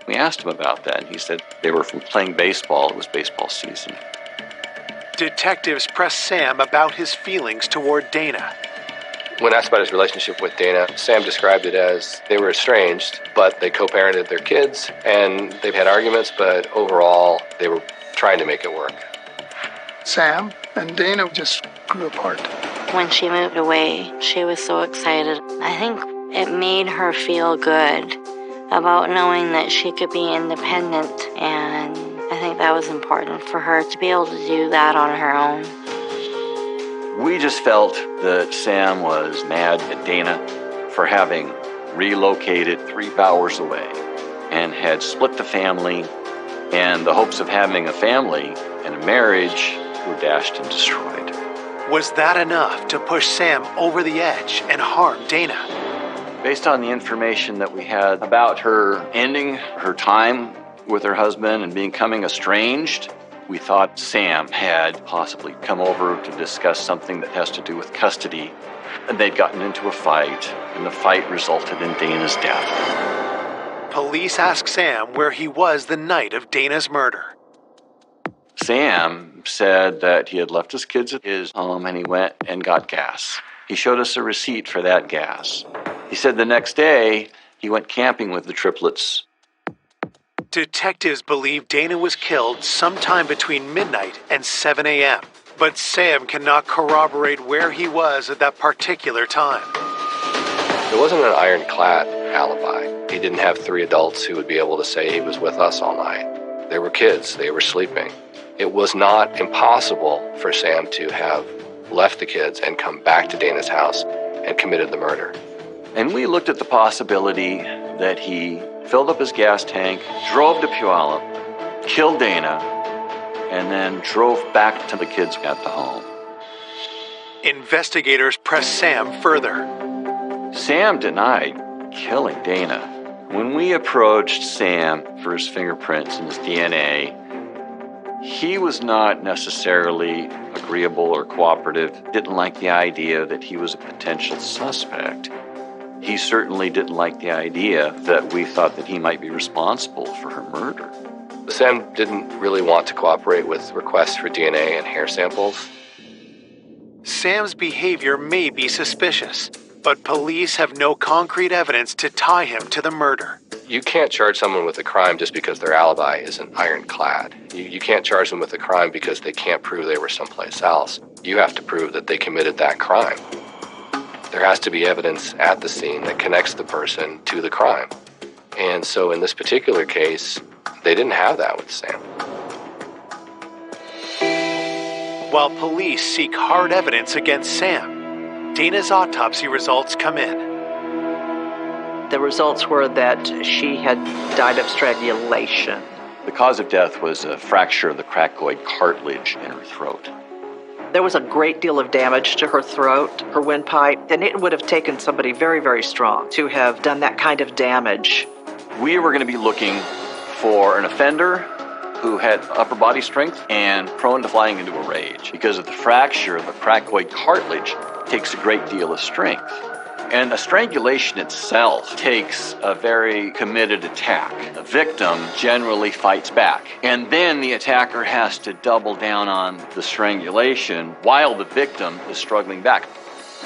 We asked him about that, and he said they were from playing baseball. It was baseball season. Detectives press Sam about his feelings toward Dana. When asked about his relationship with Dana, Sam described it as they were estranged, but they co-parented their kids, and they've had arguments, but overall, they were trying to make it work. Sam and Dana just grew apart. When she moved away, she was so excited. I think it made her feel good about knowing that she could be independent, and I think that was important for her to be able to do that on her own. We just felt that Sam was mad at Dana for having relocated 3 hours away and had split the family, and the hopes of having a family and a marriage were dashed and destroyed. Was that enough to push Sam over the edge and harm Dana? Based on the information that we had about her ending her time with her husband and becoming estranged, we thought Sam had possibly come over to discuss something that has to do with custody, and they'd gotten into a fight, and the fight resulted in Dana's death. Police asked Sam where he was the night of Dana's murder. Sam said that he had left his kids at his home and he went and got gas. He showed us a receipt for that gas. He said the next day he went camping with the triplets. Detectives believe Dana was killed sometime between midnight and 7 a.m., but Sam cannot corroborate where he was at that particular time. It wasn't an ironclad alibi. He didn't have 3 adults who would be able to say he was with us all night. They were kids. They were sleeping. It was not impossible for Sam to have left the kids and come back to Dana's house and committed the murder. And we looked at the possibility that he filled up his gas tank, drove to Puyallup, killed Dana, and then drove back to the kids at the home. Investigators pressed Sam further. Sam denied killing Dana. When we approached Sam for his fingerprints and his DNA, he was not necessarily agreeable or cooperative, didn't like the idea that he was a potential suspect. He certainly didn't like the idea that we thought that he might be responsible for her murder. Sam didn't really want to cooperate with requests for DNA and hair samples. Sam's behavior may be suspicious, but police have no concrete evidence to tie him to the murder. You can't charge someone with a crime just because their alibi isn't ironclad. You can't charge them with a crime because they can't prove they were someplace else. You have to prove that they committed that crime. There has to be evidence at the scene that connects the person to the crime. And so in this particular case, they didn't have that with Sam. While police seek hard evidence against Sam, Dana's autopsy results come in. The results were that she had died of strangulation. The cause of death was a fracture of the cricoid cartilage in her throat. There was a great deal of damage to her throat, her windpipe, and it would have taken somebody very, very strong to have done that kind of damage. We were going to be looking for an offender who had upper body strength and prone to flying into a rage, because of the fracture of the cricoid cartilage takes a great deal of strength. And a strangulation itself takes a very committed attack. The victim generally fights back. And then the attacker has to double down on the strangulation while the victim is struggling back.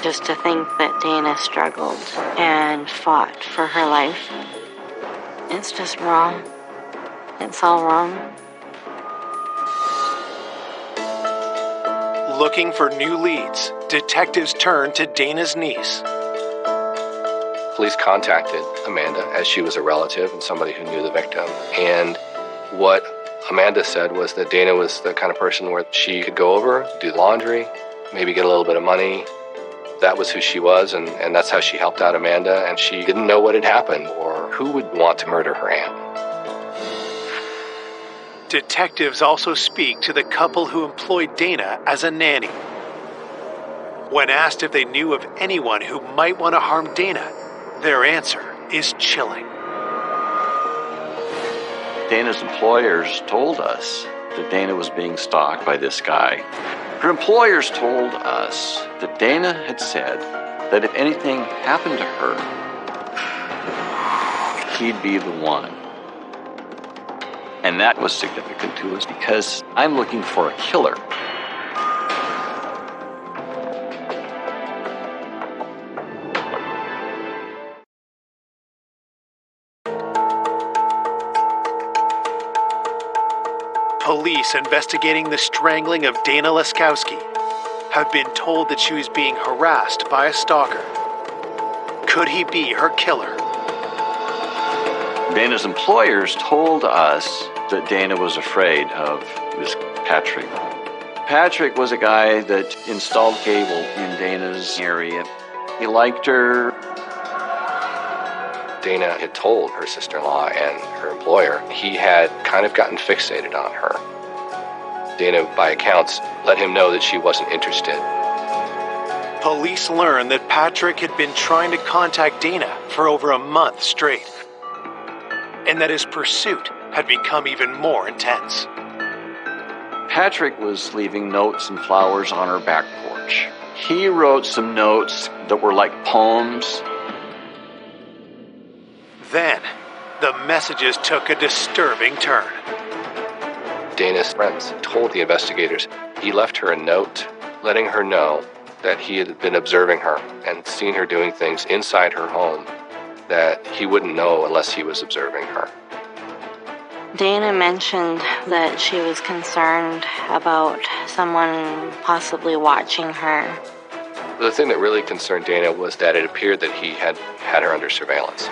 Just to think that Dana struggled and fought for her life, it's just wrong. It's all wrong. Looking for new leads, detectives turn to Dana's niece. Police contacted Amanda, as she was a relative and somebody who knew the victim. And what Amanda said was that Dana was the kind of person where she could go over, do laundry, maybe get a little bit of money. That was who she was, and that's how she helped out Amanda, and she didn't know what had happened or who would want to murder her aunt. Detectives also speak to the couple who employed Dana as a nanny. When asked if they knew of anyone who might want to harm Dana, their answer is chilling. Dana's employers told us that Dana was being stalked by this guy. Her employers told us that Dana had said that if anything happened to her, he'd be the one. And that was significant to us because I'm looking for a killer. Police investigating the strangling of Dana Laskowski have been told that she was being harassed by a stalker. Could he be her killer? Dana's employers told us that Dana was afraid of this Patrick. Patrick was a guy that installed cable in Dana's area. He liked her. Dana had told her sister-in-law and her employer he had kind of gotten fixated on her. Dana, by accounts, let him know that she wasn't interested. Police learned that Patrick had been trying to contact Dana for over a month straight, and that his pursuit had become even more intense. Patrick was leaving notes and flowers on her back porch. He wrote some notes that were like poems. Then, the messages took a disturbing turn. Dana's friends told the investigators he left her a note letting her know that he had been observing her and seen her doing things inside her home that he wouldn't know unless he was observing her. Dana mentioned that she was concerned about someone possibly watching her. The thing that really concerned Dana was that it appeared that he had her under surveillance.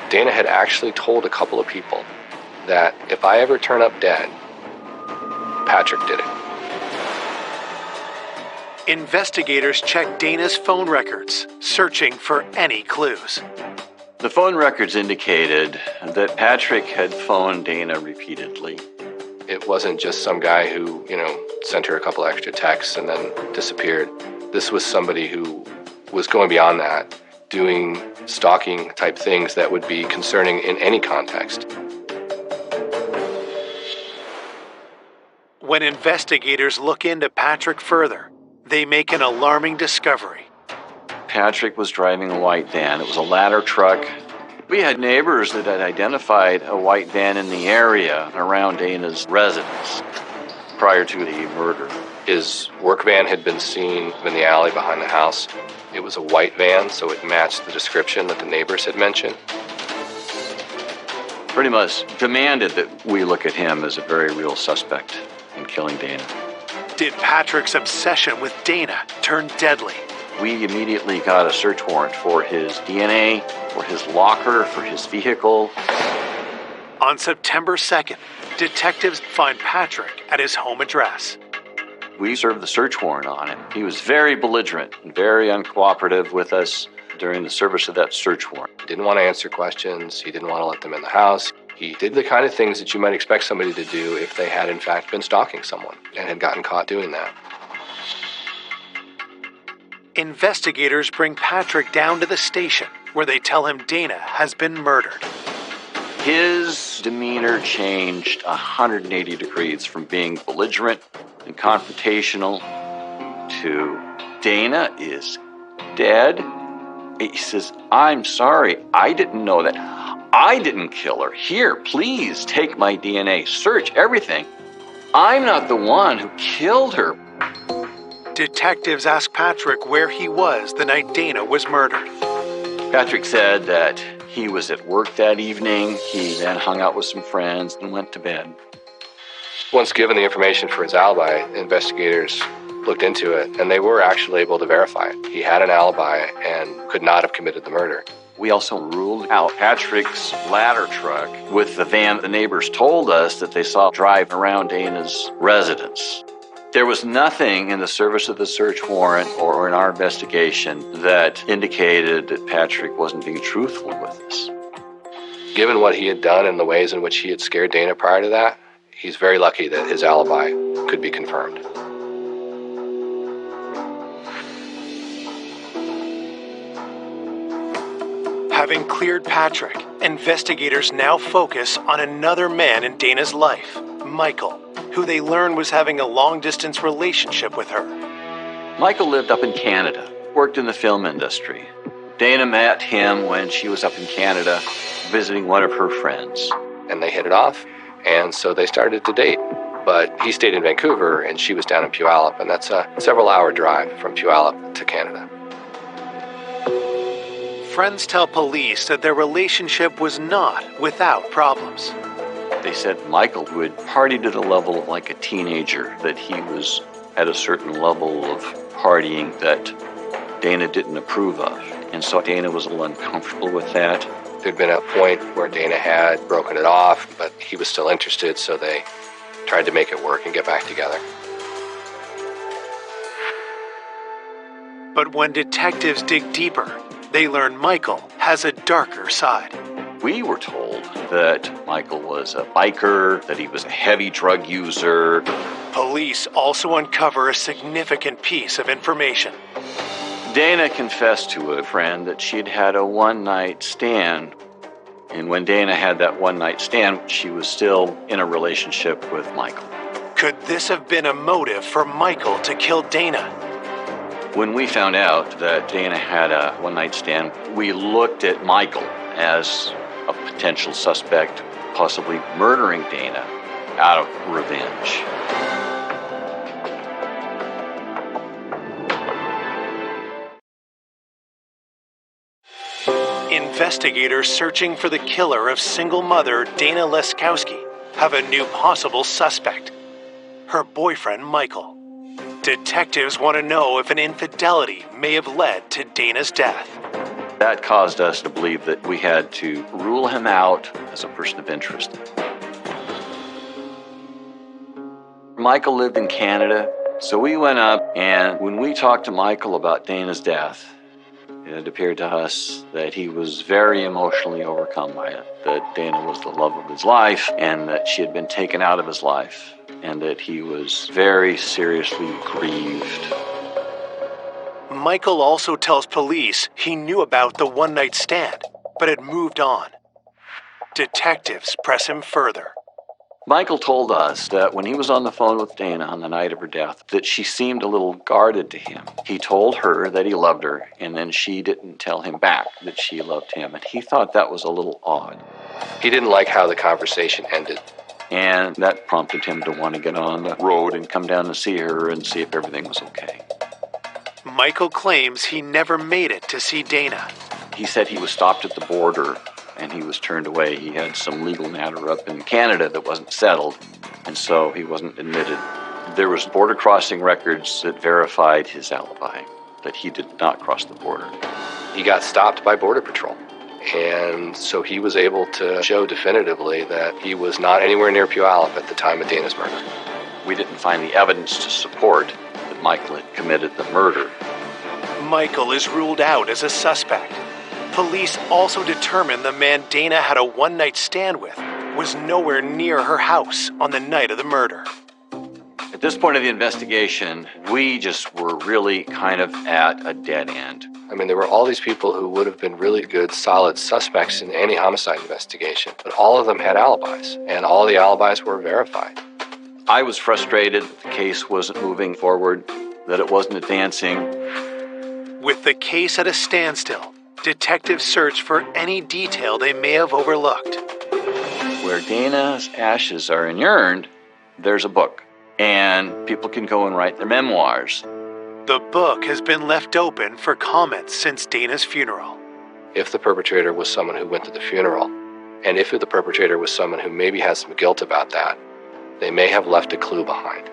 Dana had actually told a couple of people that if I ever turn up dead, Patrick did it. Investigators checked Dana's phone records, searching for any clues. The phone records indicated that Patrick had phoned Dana repeatedly. It wasn't just some guy who, sent her a couple extra texts and then disappeared. This was somebody who was going beyond that, doing stalking type things that would be concerning in any context. When investigators look into Patrick further, they make an alarming discovery. Patrick was driving a white van. It was a ladder truck. We had neighbors that had identified a white van in the area around Dana's residence prior to the murder. His work van had been seen in the alley behind the house. It was a white van, so it matched the description that the neighbors had mentioned. Pretty much demanded that we look at him as a very real suspect in killing Dana. Did Patrick's obsession with Dana turn deadly? We immediately got a search warrant for his DNA, for his locker, for his vehicle. On September 2nd, detectives find Patrick at his home address. We served the search warrant on him. He was very belligerent and very uncooperative with us during the service of that search warrant. He didn't want to answer questions. He didn't want to let them in the house. He did the kind of things that you might expect somebody to do if they had in fact been stalking someone and had gotten caught doing that. Investigators bring Patrick down to the station where they tell him Dana has been murdered. His demeanor changed 180 degrees from being belligerent and confrontational to Dana is dead. He says, I'm sorry, I didn't know that. I didn't kill her. Here, please take my DNA, search everything. I'm not the one who killed her. Detectives ask Patrick where he was the night Dana was murdered. Patrick said that he was at work that evening. He then hung out with some friends and went to bed. Once given the information for his alibi, investigators looked into it, and they were actually able to verify it. He had an alibi and could not have committed the murder. We also ruled out Patrick's ladder truck with the van the neighbors told us that they saw drive around Dana's residence. There was nothing in the service of the search warrant or in our investigation that indicated that Patrick wasn't being truthful with us. Given what he had done and the ways in which he had scared Dana prior to that, he's very lucky that his alibi could be confirmed. Having cleared Patrick, investigators now focus on another man in Dana's life, Michael, who they learn was having a long-distance relationship with her. Michael lived up in Canada, worked in the film industry. Dana met him when she was up in Canada visiting one of her friends. And they hit it off, and so they started to date. But he stayed in Vancouver, and she was down in Puyallup, and that's a several-hour drive from Puyallup to Canada. Friends tell police that their relationship was not without problems. They said Michael would party to the level of like a teenager, that he was at a certain level of partying that Dana didn't approve of. And so Dana was a little uncomfortable with that. There'd been a point where Dana had broken it off, but he was still interested, so they tried to make it work and get back together. But when detectives dig deeper, they learn Michael has a darker side. We were told that Michael was a biker, that he was a heavy drug user. Police also uncover a significant piece of information. Dana confessed to a friend that she'd had a one-night stand. And when Dana had that one-night stand, she was still in a relationship with Michael. Could this have been a motive for Michael to kill Dana? When we found out that Dana had a one-night stand, we looked at Michael as a potential suspect, possibly murdering Dana out of revenge. Investigators searching for the killer of single mother Dana Leskowski have a new possible suspect, her boyfriend Michael. Detectives want to know if an infidelity may have led to Dana's death. That caused us to believe that we had to rule him out as a person of interest. Michael lived in Canada, so we went up, and when we talked to Michael about Dana's death, it appeared to us that he was very emotionally overcome by it, that Dana was the love of his life, and that she had been taken out of his life, and that he was very seriously grieved. Michael also tells police he knew about the one-night stand, but had moved on. Detectives press him further. Michael told us that when he was on the phone with Dana on the night of her death, that she seemed a little guarded to him. He told her that he loved her, and then she didn't tell him back that she loved him, and he thought that was a little odd. He didn't like how the conversation ended. And that prompted him to want to get on the road and come down to see her and see if everything was okay. Michael claims he never made it to see Dana. He said he was stopped at the border and he was turned away. He had some legal matter up in Canada that wasn't settled, and so he wasn't admitted. There was border crossing records that verified his alibi, that he did not cross the border. He got stopped by Border Patrol, and so he was able to show definitively that he was not anywhere near Puyallup at the time of Dana's murder. We didn't find the evidence to support that Michael had committed the murder. Michael is ruled out as a suspect. Police also determined the man Dana had a one-night stand with was nowhere near her house on the night of the murder. At this point of the investigation, we just were really kind of at a dead end. I mean, there were all these people who would have been really good, solid suspects in any homicide investigation, but all of them had alibis, and all the alibis were verified. I was frustrated that the case wasn't moving forward, that it wasn't advancing. With the case at a standstill, detectives search for any detail they may have overlooked. Where Dana's ashes are inurned, there's a book, and people can go and write their memoirs. The book has been left open for comment since Dana's funeral. If the perpetrator was someone who went to the funeral, and if the perpetrator was someone who maybe has some guilt about that, they may have left a clue behind.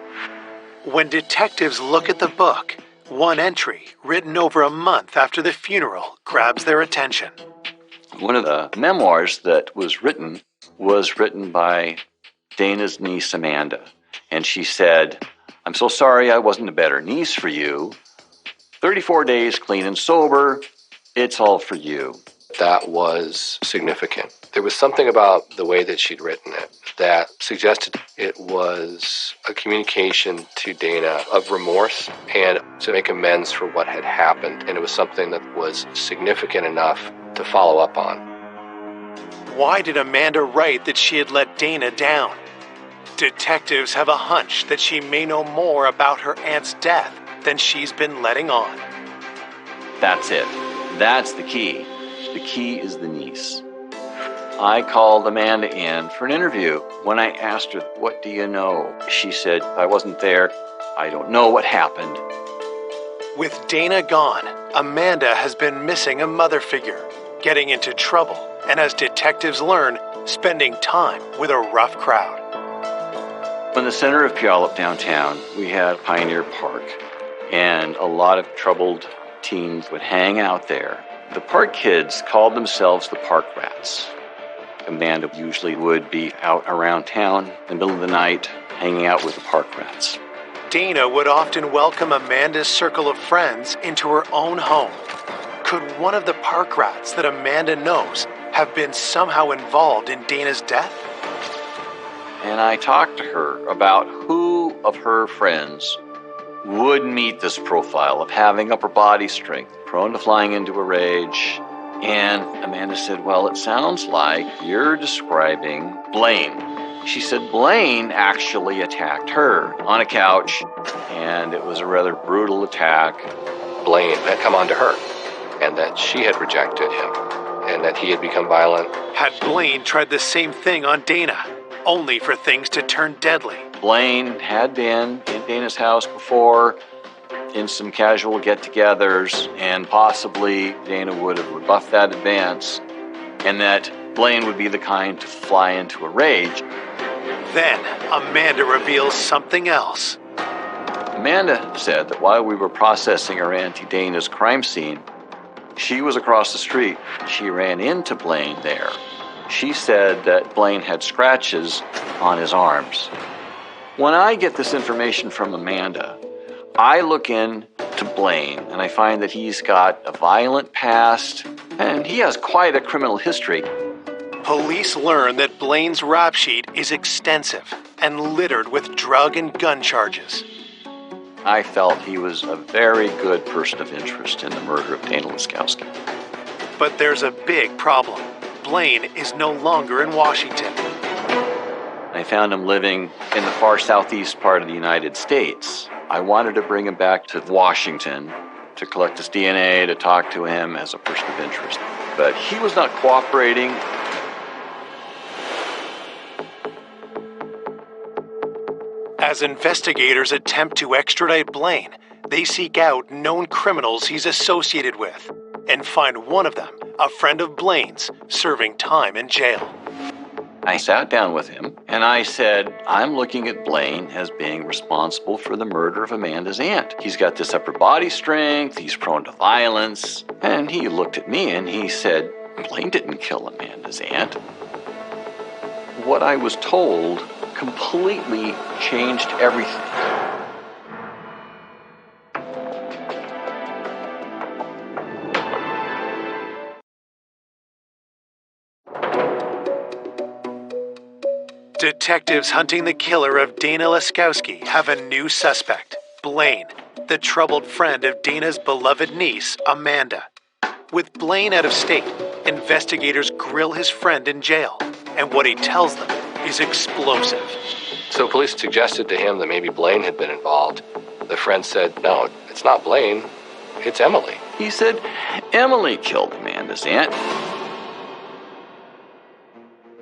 When detectives look at the book, one entry, written over a month after the funeral, grabs their attention. One of the memoirs that was written by Dana's niece, Amanda. And she said, "I'm so sorry I wasn't a better niece for you. 34 days clean and sober. It's all for you." That was significant. There was something about the way that she'd written it that suggested it was a communication to Dana of remorse and to make amends for what had happened. And it was something that was significant enough to follow up on. Why did Amanda write that she had let Dana down? Detectives have a hunch that she may know more about her aunt's death than she's been letting on. That's it. That's the key. The key is the niece. I called Amanda in for an interview. When I asked her, "What do you know?" she said, "I wasn't there. I don't know what happened." With Dana gone, Amanda has been missing a mother figure, getting into trouble, and as detectives learn, spending time with a rough crowd. In the center of Puyallup downtown, we had Pioneer Park, and a lot of troubled teens would hang out there. The park kids called themselves the Park Rats. Amanda usually would be out around town in the middle of the night, hanging out with the Park Rats. Dana would often welcome Amanda's circle of friends into her own home. Could one of the Park Rats that Amanda knows have been somehow involved in Dana's death? And I talked to her about who of her friends would meet this profile of having upper body strength, prone to flying into a rage. And Amanda said, well, it sounds like you're describing Blaine. She said Blaine actually attacked her on a couch, and it was a rather brutal attack. Blaine had come on to her, and that she had rejected him, and that he had become violent. Had Blaine tried the same thing on Dana, only for things to turn deadly? Blaine had been in Dana's house before, in some casual get-togethers, and possibly Dana would have rebuffed that advance, and that Blaine would be the kind to fly into a rage. Then, Amanda reveals something else. Amanda said that while we were processing our Auntie Dana's crime scene, she was across the street. She ran into Blaine there. She said that Blaine had scratches on his arms. When I get this information from Amanda, I look into Blaine and I find that he's got a violent past and he has quite a criminal history. Police learn that Blaine's rap sheet is extensive and littered with drug and gun charges. I felt he was a very good person of interest in the murder of Dana Laskowski. But there's a big problem. Blaine is no longer in Washington. I found him living in the far southeast part of the United States. I wanted to bring him back to Washington to collect his DNA, to talk to him as a person of interest. But he was not cooperating. As investigators attempt to extradite Blaine, they seek out known criminals he's associated with and find one of them, a friend of Blaine's, serving time in jail. I sat down with him and I said, I'm looking at Blaine as being responsible for the murder of Amanda's aunt. He's got this upper body strength, he's prone to violence. And he looked at me and he said, Blaine didn't kill Amanda's aunt. What I was told completely changed everything. Detectives hunting the killer of Dana Laskowski have a new suspect, Blaine, the troubled friend of Dana's beloved niece, Amanda. With Blaine out of state, investigators grill his friend in jail, and what he tells them is explosive. So police suggested to him that maybe Blaine had been involved. The friend said, no, it's not Blaine, it's Emily. He said, Emily killed Amanda's aunt.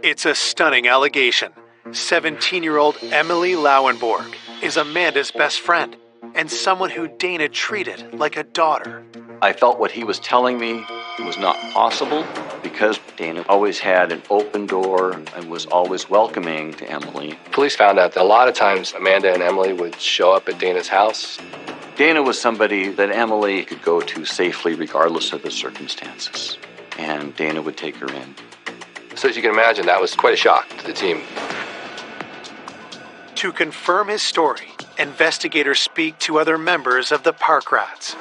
It's a stunning allegation. 17-year-old Emily Lauenborg is Amanda's best friend and someone who Dana treated like a daughter. I felt what he was telling me was not possible because Dana always had an open door and was always welcoming to Emily. Police found out that a lot of times Amanda and Emily would show up at Dana's house. Dana was somebody that Emily could go to safely regardless of the circumstances, and Dana would take her in. So as you can imagine, that was quite a shock to the team. To confirm his story, investigators speak to other members of the Park Rats.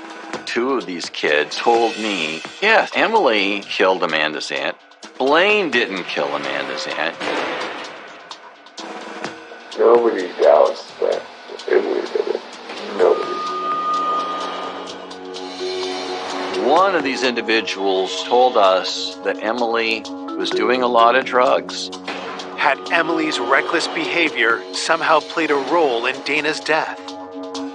Two of these kids told me, yes, Emily killed Amanda's aunt. Blaine didn't kill Amanda's aunt. Nobody doubts that Emily did it. Nobody. One of these individuals told us that Emily was doing a lot of drugs. Had Emily's reckless behavior somehow played a role in Dana's death?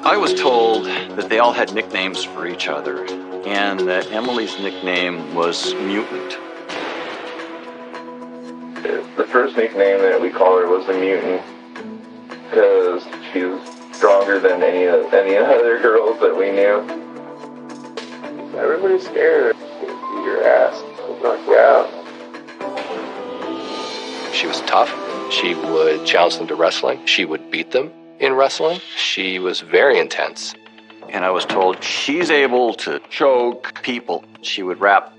I was told that they all had nicknames for each other, and that Emily's nickname was Mutant. The first nickname that we called her was the Mutant, because she was stronger than any other girls that we knew. Everybody's scared. She'll beat your ass. She'll knock you out. She was tough. She would challenge them to wrestling. She would beat them in wrestling. She was very intense. And I was told she's able to choke people. She would wrap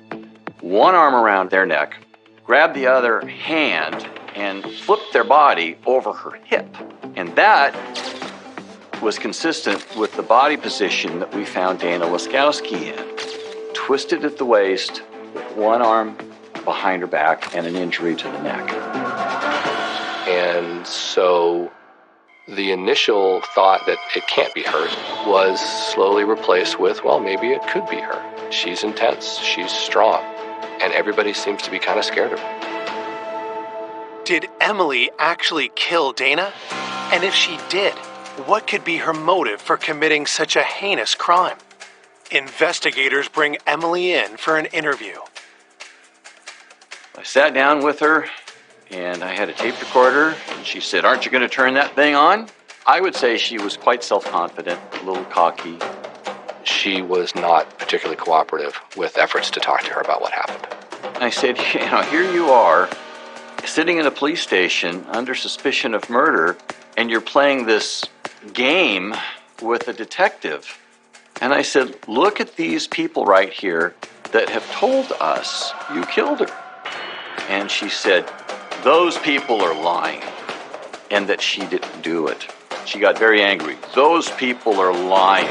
one arm around their neck, grab the other hand, and flip their body over her hip. And that was consistent with the body position that we found Dana Laskowski in. Twisted at the waist, with one arm behind her back and an injury to the neck. And so the initial thought that it can't be her was slowly replaced with, well, maybe it could be her. She's intense, she's strong, and everybody seems to be kind of scared of her. Did Emily actually kill Dana? And if she did, what could be her motive for committing such a heinous crime? Investigators bring Emily in for an interview. I sat down with her, and I had a tape recorder, and she said, "Aren't you going to turn that thing on?" I would say she was quite self-confident, a little cocky. She was not particularly cooperative with efforts to talk to her about what happened. I said, here you are, sitting in a police station under suspicion of murder, and you're playing this game with a detective. And I said, look at these people right here that have told us you killed her. And she said, those people are lying, and that she didn't do it. She got very angry. Those people are lying.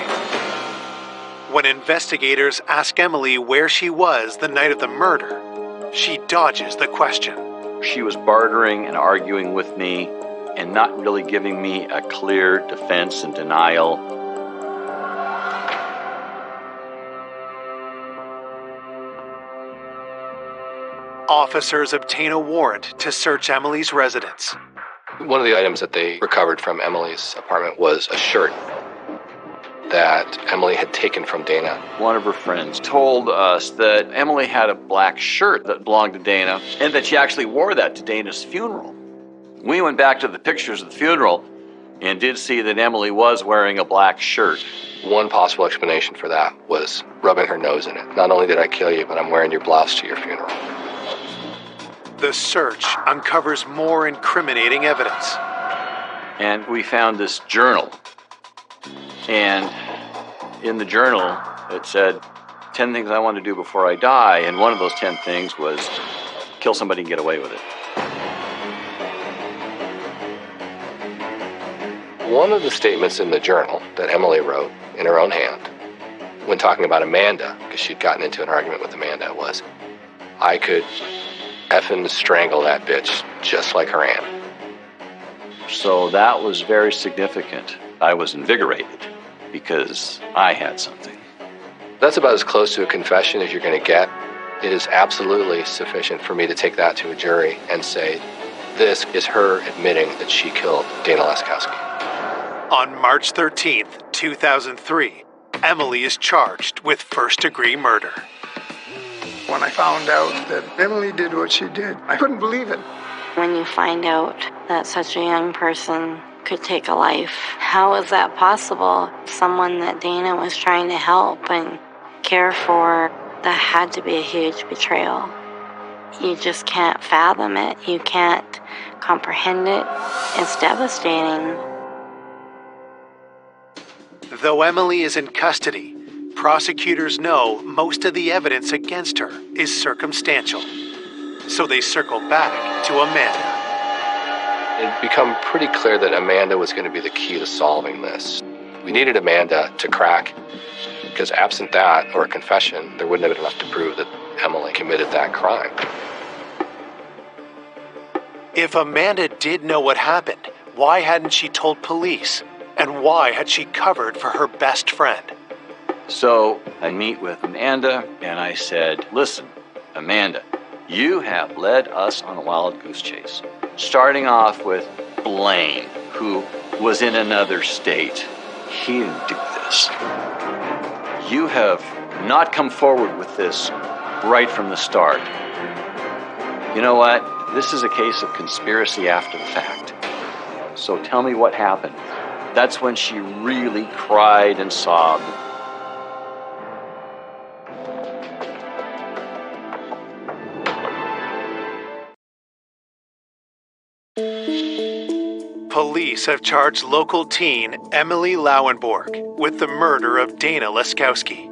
When investigators ask Emily where she was the night of the murder, she dodges the question. She was bartering and arguing with me and not really giving me a clear defense and denial. Officers obtain a warrant to search Emily's residence. One of the items that they recovered from Emily's apartment was a shirt that Emily had taken from Dana. One of her friends told us that Emily had a black shirt that belonged to Dana and that she actually wore that to Dana's funeral. We went back to the pictures of the funeral and did see that Emily was wearing a black shirt. One possible explanation for that was rubbing her nose in it. Not only did I kill you, but I'm wearing your blouse to your funeral. The search uncovers more incriminating evidence. And we found this journal. And in the journal, it said, 10 things I want to do before I die. And one of those 10 things was kill somebody and get away with it. One of the statements in the journal that Emily wrote in her own hand when talking about Amanda, because she'd gotten into an argument with Amanda, was, I could effing strangle that bitch just like her aunt. So that was very significant. I was invigorated because I had something. That's about as close to a confession as you're going to get. It is absolutely sufficient for me to take that to a jury and say, this is her admitting that she killed Dana Laskowski. On March 13th, 2003, Emily is charged with first-degree murder. When I found out that Emily did what she did, I couldn't believe it. When you find out that such a young person could take a life, how is that possible? Someone that Dana was trying to help and care for, that had to be a huge betrayal. You just can't fathom it. You can't comprehend it. It's devastating. Though Emily is in custody, prosecutors know most of the evidence against her is circumstantial. So they circle back to Amanda. It had become pretty clear that Amanda was going to be the key to solving this. We needed Amanda to crack, because absent that, or a confession, there wouldn't have been enough to prove that Emily committed that crime. If Amanda did know what happened, why hadn't she told police? And why had she covered for her best friend? So I meet with Amanda and I said, listen, Amanda, you have led us on a wild goose chase. Starting off with Blaine, who was in another state. He didn't do this. You have not come forward with this right from the start. You know what? This is a case of conspiracy after the fact. So tell me what happened. That's when she really cried and sobbed. Police have charged local teen Emily Lauenborg with the murder of Dana Laskowski.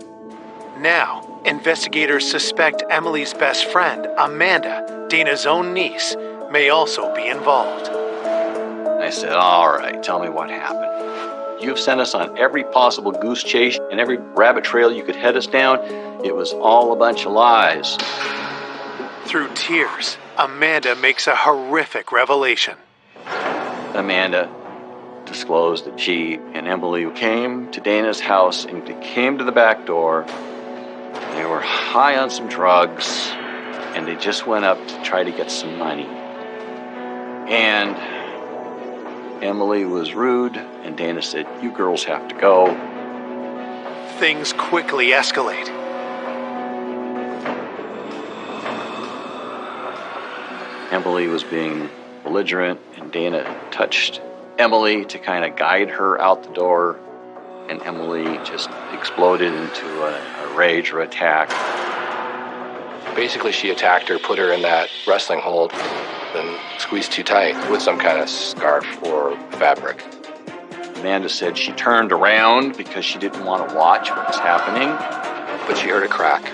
Now, investigators suspect Emily's best friend, Amanda, Dana's own niece, may also be involved. I said, all right, tell me what happened. You've sent us on every possible goose chase and every rabbit trail you could head us down. It was all a bunch of lies. Through tears, Amanda makes a horrific revelation. Amanda disclosed that she and Emily came to Dana's house and they came to the back door. They were high on some drugs and they just went up to try to get some money. And Emily was rude and Dana said, "You girls have to go." Things quickly escalate. Emily was being belligerent, and Dana touched Emily to kind of guide her out the door, and Emily just exploded into a rage or attack. Basically, she attacked her, put her in that wrestling hold, and squeezed too tight with some kind of scarf or fabric. Amanda said she turned around because she didn't want to watch what was happening. But she heard a crack,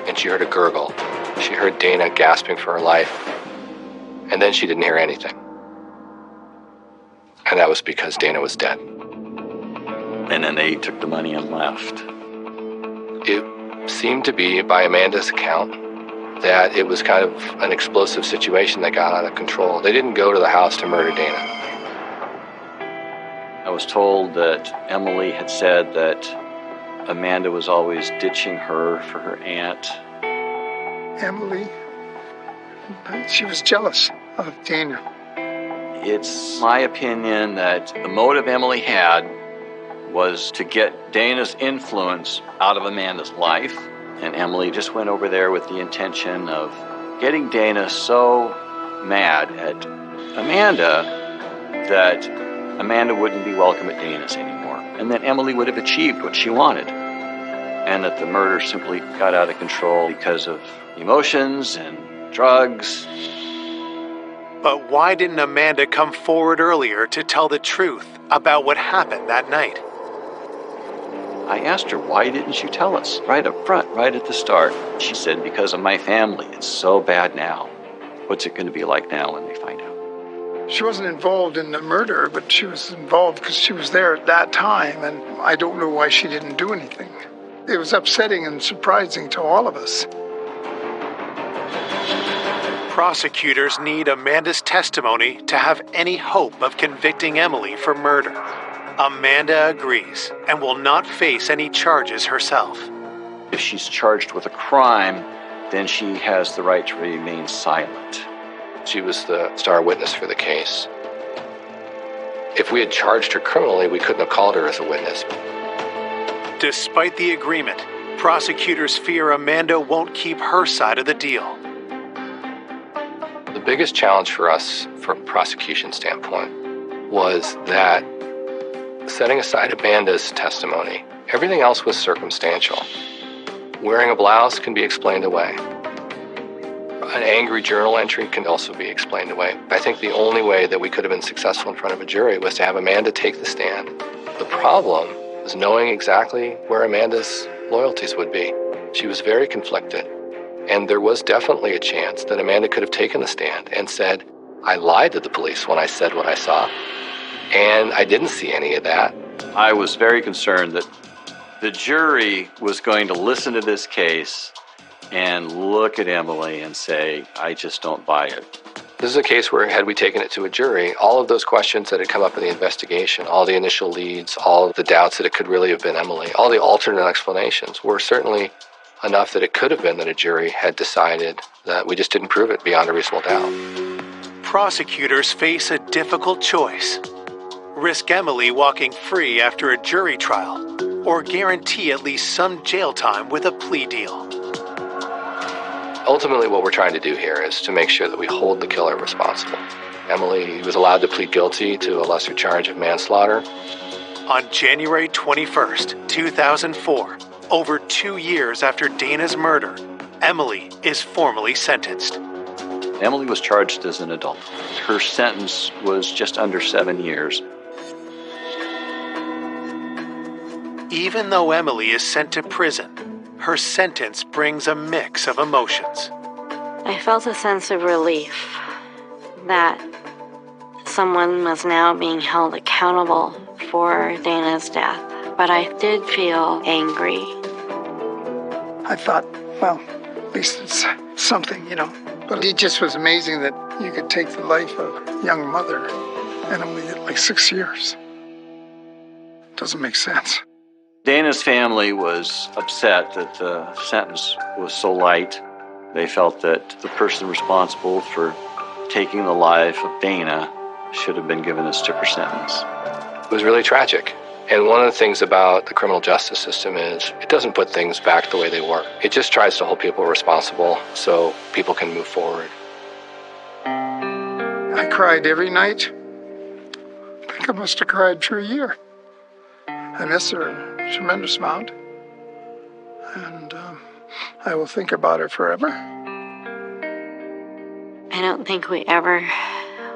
and she heard a gurgle. She heard Dana gasping for her life, and then she didn't hear anything. And that was because Dana was dead. And then they took the money and left. It seemed to be, by Amanda's account, that it was kind of an explosive situation that got out of control. They didn't go to the house to murder Dana. I was told that Emily had said that Amanda was always ditching her for her aunt. Emily, she was jealous of Dana. It's my opinion that the motive Emily had was to get Dana's influence out of Amanda's life, and Emily just went over there with the intention of getting Dana so mad at Amanda that Amanda wouldn't be welcome at Dana's anymore, and that Emily would have achieved what she wanted, and that the murder simply got out of control because of emotions and drugs. But why didn't Amanda come forward earlier to tell the truth about what happened that night? I asked her, why didn't you tell us right up front, right at the start? She said, because of my family. It's so bad now. What's it going to be like now when they find out? She wasn't involved in the murder, but she was involved because she was there at that time, and I don't know why she didn't do anything. It was upsetting and surprising to all of us. Prosecutors need Amanda's testimony to have any hope of convicting Emily for murder. Amanda agrees and will not face any charges herself. If she's charged with a crime, then she has the right to remain silent. She was the star witness for the case. If we had charged her criminally, we couldn't have called her as a witness. Despite the agreement, prosecutors fear Amanda won't keep her side of the deal. The biggest challenge for us, from a prosecution standpoint, was that setting aside Amanda's testimony, everything else was circumstantial. Wearing a blouse can be explained away. An angry journal entry can also be explained away. I think the only way that we could have been successful in front of a jury was to have Amanda take the stand. The problem was knowing exactly where Amanda's loyalties would be. She was very conflicted. And there was definitely a chance that Amanda could have taken the stand and said, I lied to the police when I said what I saw. And I didn't see any of that. I was very concerned that the jury was going to listen to this case and look at Emily and say, I just don't buy it. This is a case where, had we taken it to a jury, all of those questions that had come up in the investigation, all the initial leads, all of the doubts that it could really have been Emily, all the alternate explanations were certainly enough that it could have been that a jury had decided that we just didn't prove it beyond a reasonable doubt. Prosecutors face a difficult choice. Risk Emily walking free after a jury trial, or guarantee at least some jail time with a plea deal. Ultimately, what we're trying to do here is to make sure that we hold the killer responsible. Emily was allowed to plead guilty to a lesser charge of manslaughter. On January 21st, 2004, over 2 years after Dana's murder, Emily is formally sentenced. Emily was charged as an adult. Her sentence was just under 7 years. Even though Emily is sent to prison, her sentence brings a mix of emotions. I felt a sense of relief that someone was now being held accountable for Dana's death, but I did feel angry. I thought, well, at least it's something, But it just was amazing that you could take the life of a young mother and only get like 6 years. Doesn't make sense. Dana's family was upset that the sentence was so light. They felt that the person responsible for taking the life of Dana should have been given a stiffer sentence. It was really tragic. And one of the things about the criminal justice system is it doesn't put things back the way they were. It just tries to hold people responsible so people can move forward. I cried every night. I think I must have cried for a year. I miss her a tremendous amount. And I will think about her forever. I don't think we ever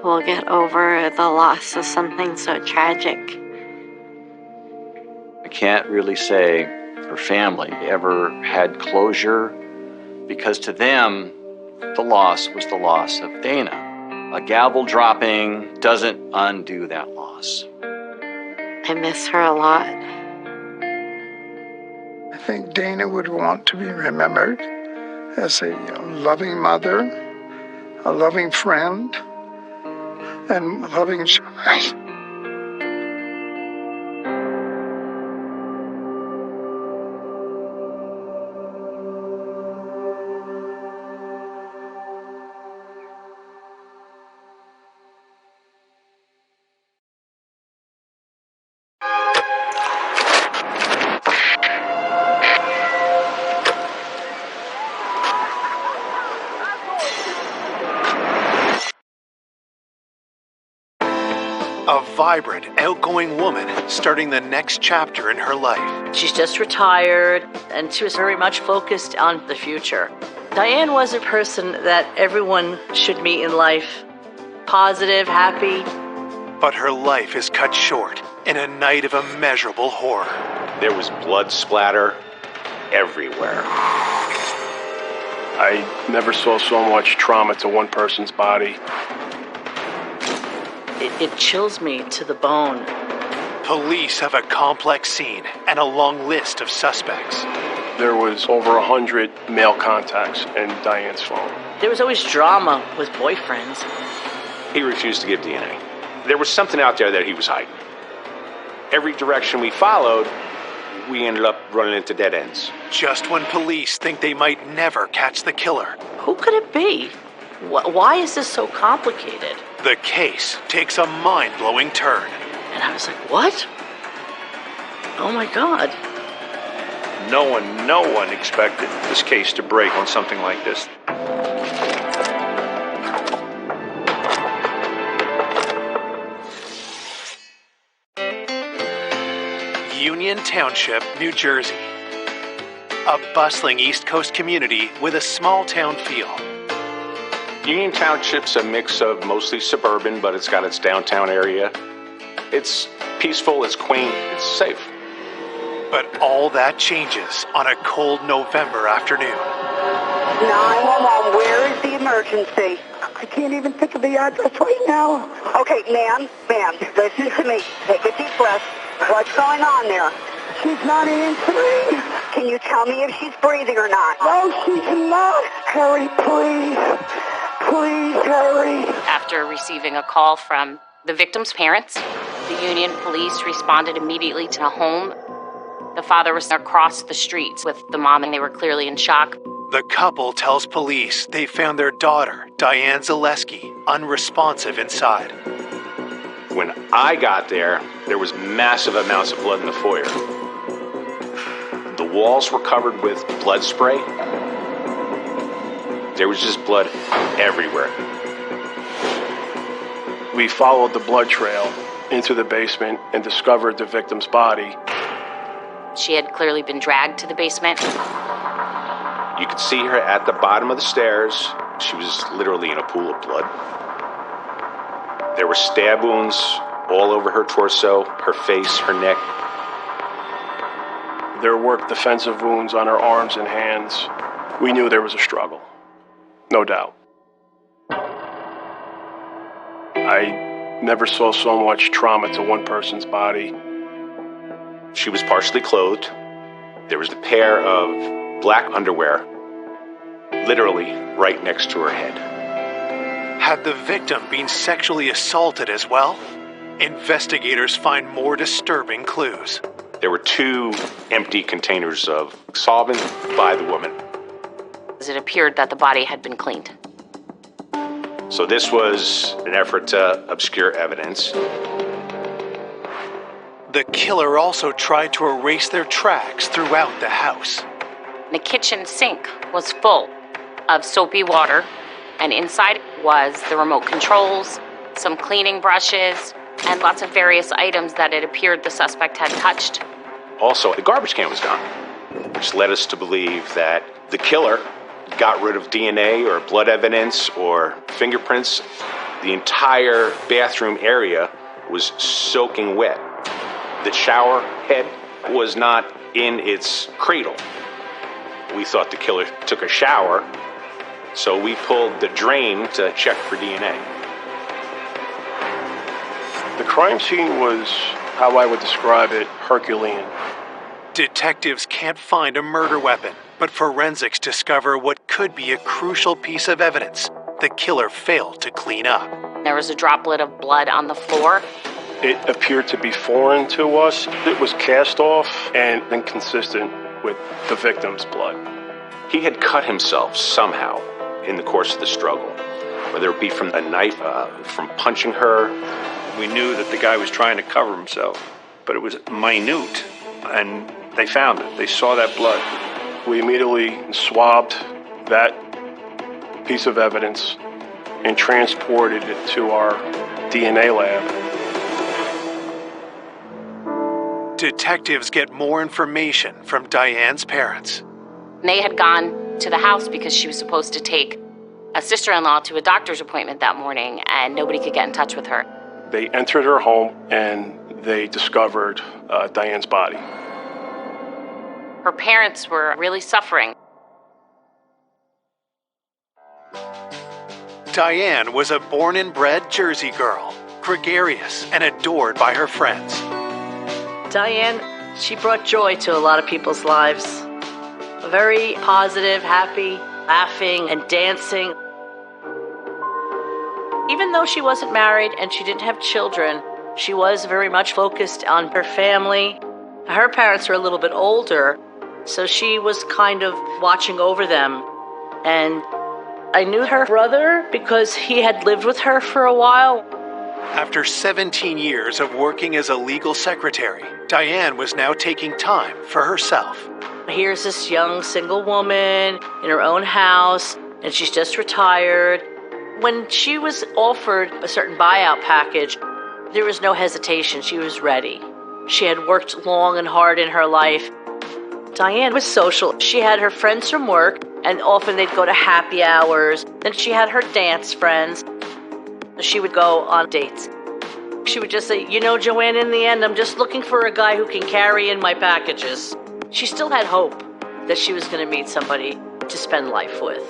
will get over the loss of something so tragic. I can't really say her family ever had closure because to them, the loss was the loss of Dana. A gavel dropping doesn't undo that loss. I miss her a lot. I think Dana would want to be remembered as a loving mother, a loving friend, and a loving child. A vibrant, outgoing woman starting the next chapter in her life. She's just retired, and she was very much focused on the future. Diane was a person that everyone should meet in life. Positive, happy. But her life is cut short in a night of immeasurable horror. There was blood splatter everywhere. I never saw so much trauma to one person's body. It chills me to the bone. Police have a complex scene and a long list of suspects. There was over 100 male contacts in Diane's phone. There was always drama with boyfriends. He refused to give DNA. There was something out there that he was hiding. Every direction we followed, we ended up running into dead ends. Just when police think they might never catch the killer. Who could it be? Why is this so complicated? The case takes a mind-blowing turn. And I was like, what? Oh my God. No one expected this case to break on something like this. Union Township, New Jersey. A bustling East Coast community with a small town feel. Union Township's a mix of mostly suburban, but it's got its downtown area. It's peaceful, it's quaint, it's safe. But all that changes on a cold November afternoon. 911, where is the emergency? I can't even think of the address right now. Okay, ma'am, listen to me. Take a deep breath. What's going on there? She's not answering. Can you tell me if she's breathing or not? No, she's not. Hurry, please. Please hurry. After receiving a call from the victim's parents, the Union police responded immediately to the home. The father was across the streets with the mom, and they were clearly in shock. The couple tells police they found their daughter, Diane Zaleski, unresponsive inside. When I got there, there was massive amounts of blood in the foyer. The walls were covered with blood spray. There was just blood everywhere. We followed the blood trail into the basement and discovered the victim's body. She had clearly been dragged to the basement. You could see her at the bottom of the stairs She was literally in a pool of blood. There were stab wounds all over her torso, her face, her neck. There were defensive wounds on her arms and hands. We knew there was a struggle, no doubt. I never saw so much trauma to one person's body. She was partially clothed. There was a pair of black underwear, literally right next to her head. Had the victim been sexually assaulted as well? Investigators find more disturbing clues. There were 2 empty containers of solvent by the woman. It appeared that the body had been cleaned. So this was an effort to obscure evidence. The killer also tried to erase their tracks throughout the house. The kitchen sink was full of soapy water, and inside was the remote controls, some cleaning brushes, and lots of various items that it appeared the suspect had touched. Also, the garbage can was gone, which led us to believe that the killer got rid of DNA or blood evidence or fingerprints. The entire bathroom area was soaking wet. The shower head was not in its cradle. We thought the killer took a shower, so we pulled the drain to check for DNA. The crime scene was, how I would describe it, Herculean. Detectives can't find a murder weapon, but forensics discover what could be a crucial piece of evidence the killer failed to clean up. There was a droplet of blood on the floor. It appeared to be foreign to us. It was cast off and inconsistent with the victim's blood. He had cut himself somehow in the course of the struggle, whether it be from a knife, from punching her. We knew that the guy was trying to cover himself, but it was minute, and they found it. They saw that blood. We immediately swabbed that piece of evidence and transported it to our DNA lab. Detectives get more information from Diane's parents. They had gone to the house because she was supposed to take a sister-in-law to a doctor's appointment that morning, and nobody could get in touch with her. They entered her home, and they discovered Diane's body. Her parents were really suffering. Diane was a born and bred Jersey girl, gregarious and adored by her friends. Diane, she brought joy to a lot of people's lives. Very positive, happy, laughing and dancing. Even though she wasn't married and she didn't have children, she was very much focused on her family. Her parents were a little bit older, so she was kind of watching over them. And I knew her brother because he had lived with her for a while. After 17 years of working as a legal secretary, Diane was now taking time for herself. Here's this young single woman in her own house, and she's just retired. When she was offered a certain buyout package, there was no hesitation. She was ready. She had worked long and hard in her life. Diane was social. She had her friends from work, and often they'd go to happy hours. Then she had her dance friends. She would go on dates. She would just say, you know, Joanne, in the end, I'm just looking for a guy who can carry in my packages. She still had hope that she was going to meet somebody to spend life with.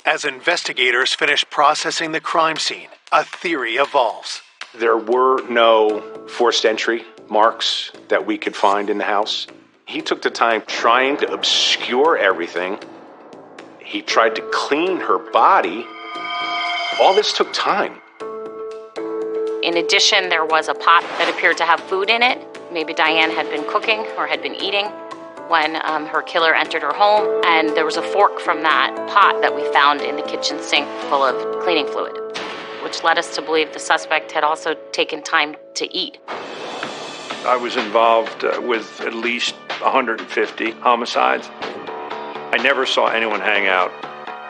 As investigators finish processing the crime scene, a theory evolves. There were no forced entry marks that we could find in the house. He took the time trying to obscure everything. He tried to clean her body. All this took time. In addition, there was a pot that appeared to have food in it. Maybe Diane had been cooking or had been eating when her killer entered her home, and there was a fork from that pot that we found in the kitchen sink full of cleaning fluid, which led us to believe the suspect had also taken time to eat. I was involved with at least 150 homicides. I never saw anyone hang out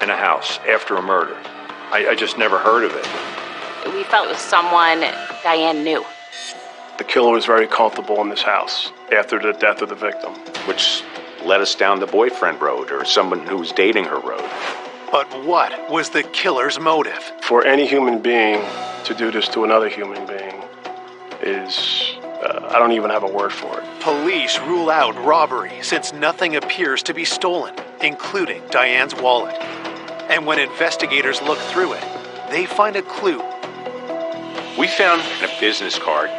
in a house after a murder. I just never heard of it. We felt it was someone Diane knew. The killer was very comfortable in this house after the death of the victim. Which led us down the boyfriend road or someone who was dating her road. But what was the killer's motive? For any human being to do this to another human being is, I don't even have a word for it. Police rule out robbery since nothing appears to be stolen, including Diane's wallet. And when investigators look through it, they find a clue. We found a business card.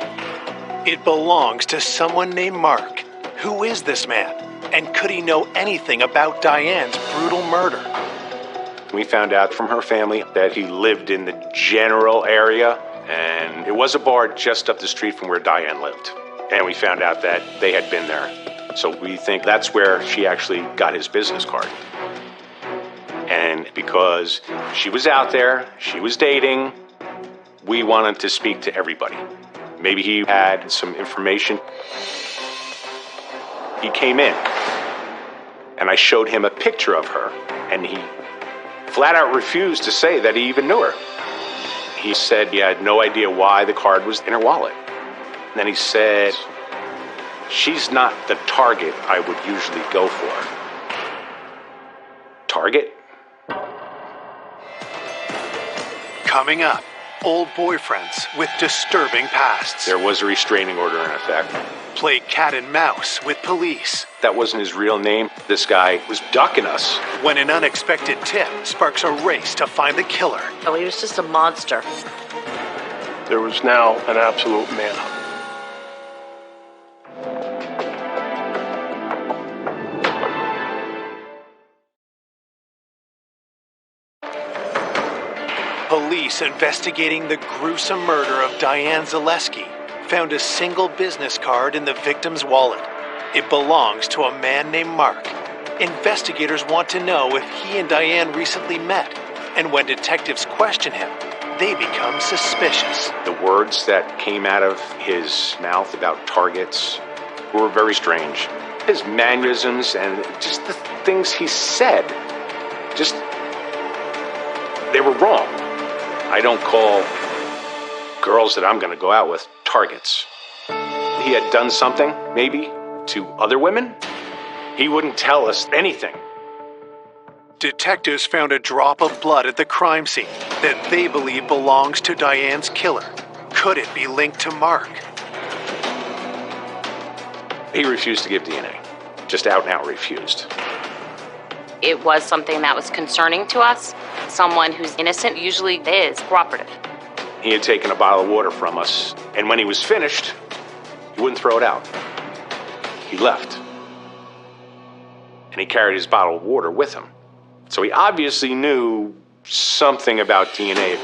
It belongs to someone named Mark. Who is this man? And could he know anything about Diane's brutal murder? We found out from her family that he lived in the general area, and it was a bar just up the street from where Diane lived. And we found out that they had been there. So we think that's where she actually got his business card. And because she was out there, she was dating, we wanted to speak to everybody. Maybe he had some information. He came in, and I showed him a picture of her, and he flat out refused to say that he even knew her. He said he had no idea why the card was in her wallet. And then he said, she's not the target I would usually go for. Target? Coming up, old boyfriends with disturbing pasts. There was a restraining order in effect. Play cat and mouse with police. That wasn't his real name. This guy was ducking us. When an unexpected tip sparks a race to find the killer. Oh, he was just a monster. There was now an absolute manhunt. Police investigating the gruesome murder of Diane Zaleski found a single business card in the victim's wallet. It belongs to a man named Mark. Investigators want to know if he and Diane recently met, and when detectives question him, they become suspicious. The words that came out of his mouth about targets were very strange. His mannerisms and just the things he said, they were wrong. I don't call girls that I'm going to go out with targets. He had done something, maybe, to other women. He wouldn't tell us anything. Detectives found a drop of blood at the crime scene that they believe belongs to Diane's killer. Could it be linked to Mark? He refused to give DNA. Just out and out refused. It was something that was concerning to us. Someone who's innocent usually is cooperative. He had taken a bottle of water from us, and when he was finished, he wouldn't throw it out. He left. And he carried his bottle of water with him. So he obviously knew something about DNA.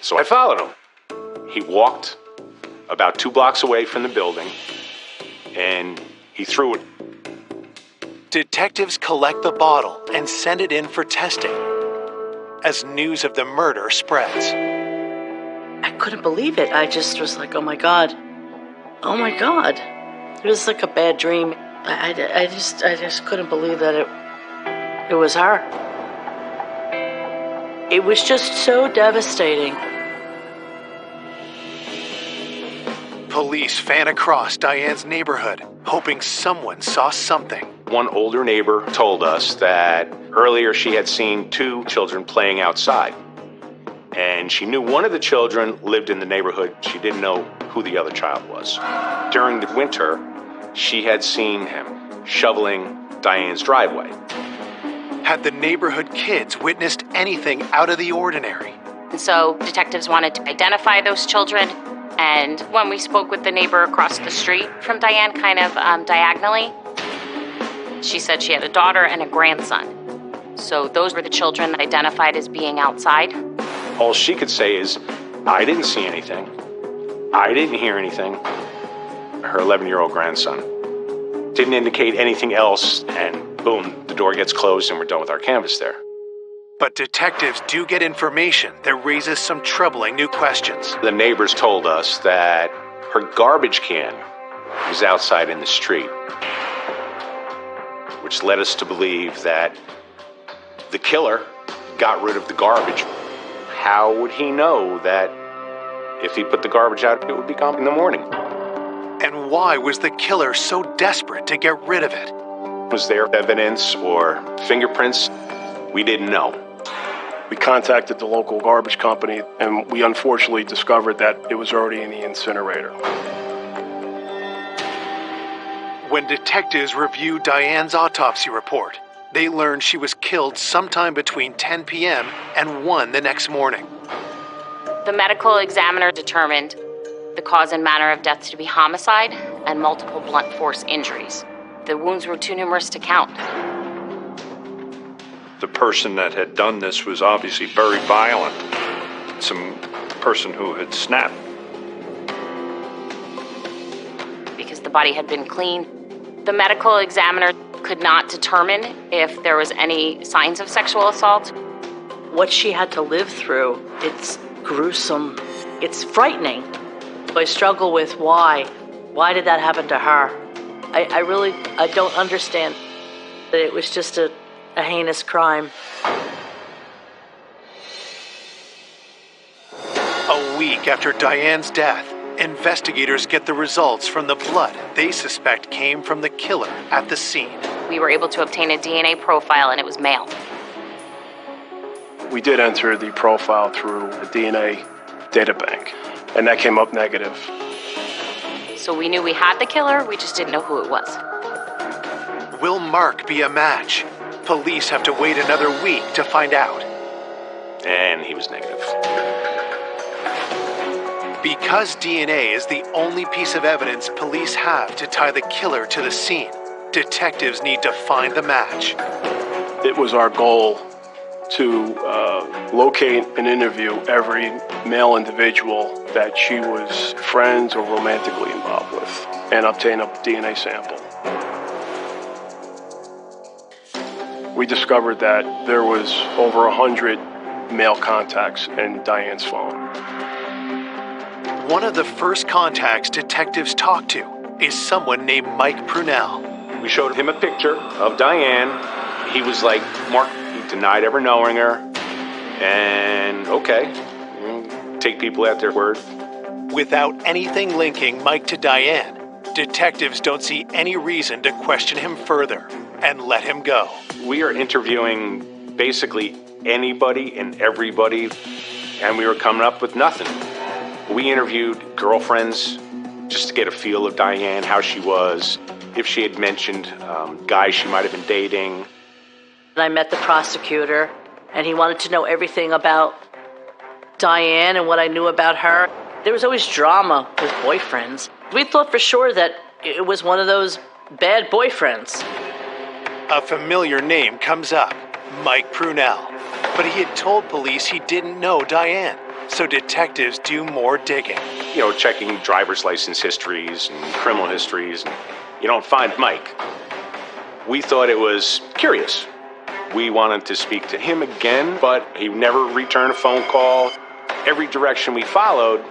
So I followed him. He walked about 2 blocks away from the building, and he threw it. Detectives collect the bottle and send it in for testing. As news of the murder spreads. I couldn't believe it. I just was like, oh my God. Oh my God. It was like a bad dream. I just couldn't believe that it was her. It was just so devastating. Police fan across Diane's neighborhood, hoping someone saw something. One older neighbor told us that earlier she had seen 2 children playing outside. And she knew one of the children lived in the neighborhood. She didn't know who the other child was. During the winter, she had seen him shoveling Diane's driveway. Had the neighborhood kids witnessed anything out of the ordinary? And so detectives wanted to identify those children. And when we spoke with the neighbor across the street from Diane, kind of diagonally, she said she had a daughter and a grandson. So those were the children that identified as being outside. All she could say is, I didn't see anything. I didn't hear anything. Her 11-year-old grandson didn't indicate anything else, and boom, the door gets closed and we're done with our canvas there. But detectives do get information that raises some troubling new questions. The neighbors told us that her garbage can was outside in the street, which led us to believe that the killer got rid of the garbage. How would he know that if he put the garbage out, it would be gone in the morning? And why was the killer so desperate to get rid of it? Was there evidence or fingerprints? We didn't know. We contacted the local garbage company, and we unfortunately discovered that it was already in the incinerator. When detectives reviewed Diane's autopsy report, they learned she was killed sometime between 10 p.m. and 1 the next morning. The medical examiner determined the cause and manner of death to be homicide and multiple blunt force injuries. The wounds were too numerous to count. The person that had done this was obviously very violent. Some person who had snapped. Because the body had been clean, the medical examiner could not determine if there was any signs of sexual assault. What she had to live through, it's gruesome. It's frightening. I struggle with why. Why did that happen to her? I don't understand that it was just a heinous crime. A week after Diane's death, investigators get the results from the blood they suspect came from the killer at the scene. We were able to obtain a DNA profile, and it was male. We did enter the profile through the DNA data bank, and that came up negative. So we knew we had the killer, we just didn't know who it was. Will Mark be a match? Police have to wait another week to find out. And he was negative. Because DNA is the only piece of evidence police have to tie the killer to the scene, detectives need to find the match. It was our goal to locate and interview every male individual that she was friends or romantically involved with and obtain a DNA sample. We discovered that there was over 100 male contacts in Diane's phone. One of the first contacts detectives talked to is someone named Mike Prunell. We showed him a picture of Diane. He was like, Mark, he denied ever knowing her. And okay, take people at their word. Without anything linking Mike to Diane, detectives don't see any reason to question him further and let him go. We are interviewing basically anybody and everybody, and we were coming up with nothing. We interviewed girlfriends just to get a feel of Diane, how she was, if she had mentioned guys she might have been dating. I met the prosecutor, and he wanted to know everything about Diane and what I knew about her. There was always drama with boyfriends. We thought for sure that it was one of those bad boyfriends. A familiar name comes up, Mike Prunell. But he had told police he didn't know Diane, so detectives do more digging. You know, checking driver's license histories and criminal histories, and you don't find Mike. We thought it was curious. We wanted to speak to him again, but he never returned a phone call. Every direction we followed,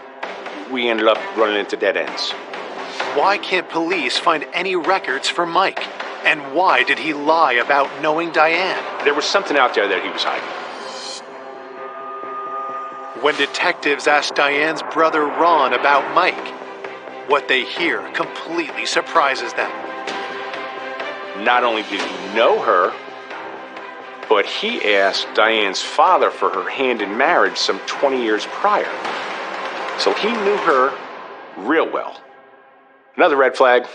we ended up running into dead ends. Why can't police find any records for Mike? And why did he lie about knowing Diane? There was something out there that he was hiding. When detectives asked Diane's brother Ron about Mike, what they hear completely surprises them. Not only did he know her, but he asked Diane's father for her hand in marriage some 20 years prior. So he knew her real well. Another red flag.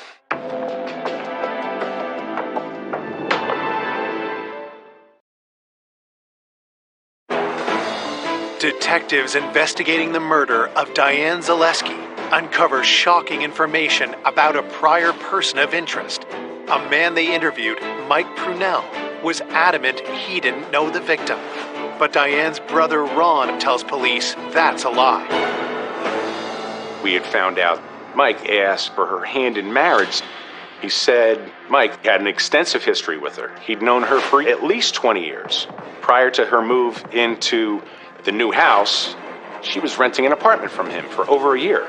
Detectives investigating the murder of Diane Zaleski uncover shocking information about a prior person of interest. A man they interviewed, Mike Prunell, was adamant he didn't know the victim. But Diane's brother Ron tells police that's a lie. We had found out Mike asked for her hand in marriage. He said Mike had an extensive history with her. He'd known her for at least 20 years. Prior to her move into the new house, she was renting an apartment from him for over a year.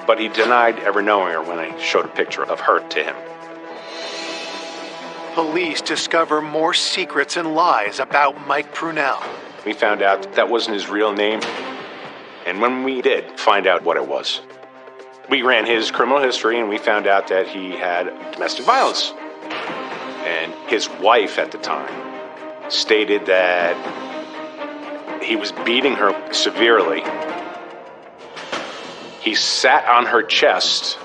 But he denied ever knowing her when I showed a picture of her to him. Police discover more secrets and lies about Mike Prunell. We found out that wasn't his real name. And when we did find out what it was, we ran his criminal history and we found out that he had domestic violence. his wife at the time, stated that he was beating her severely. He sat on her chest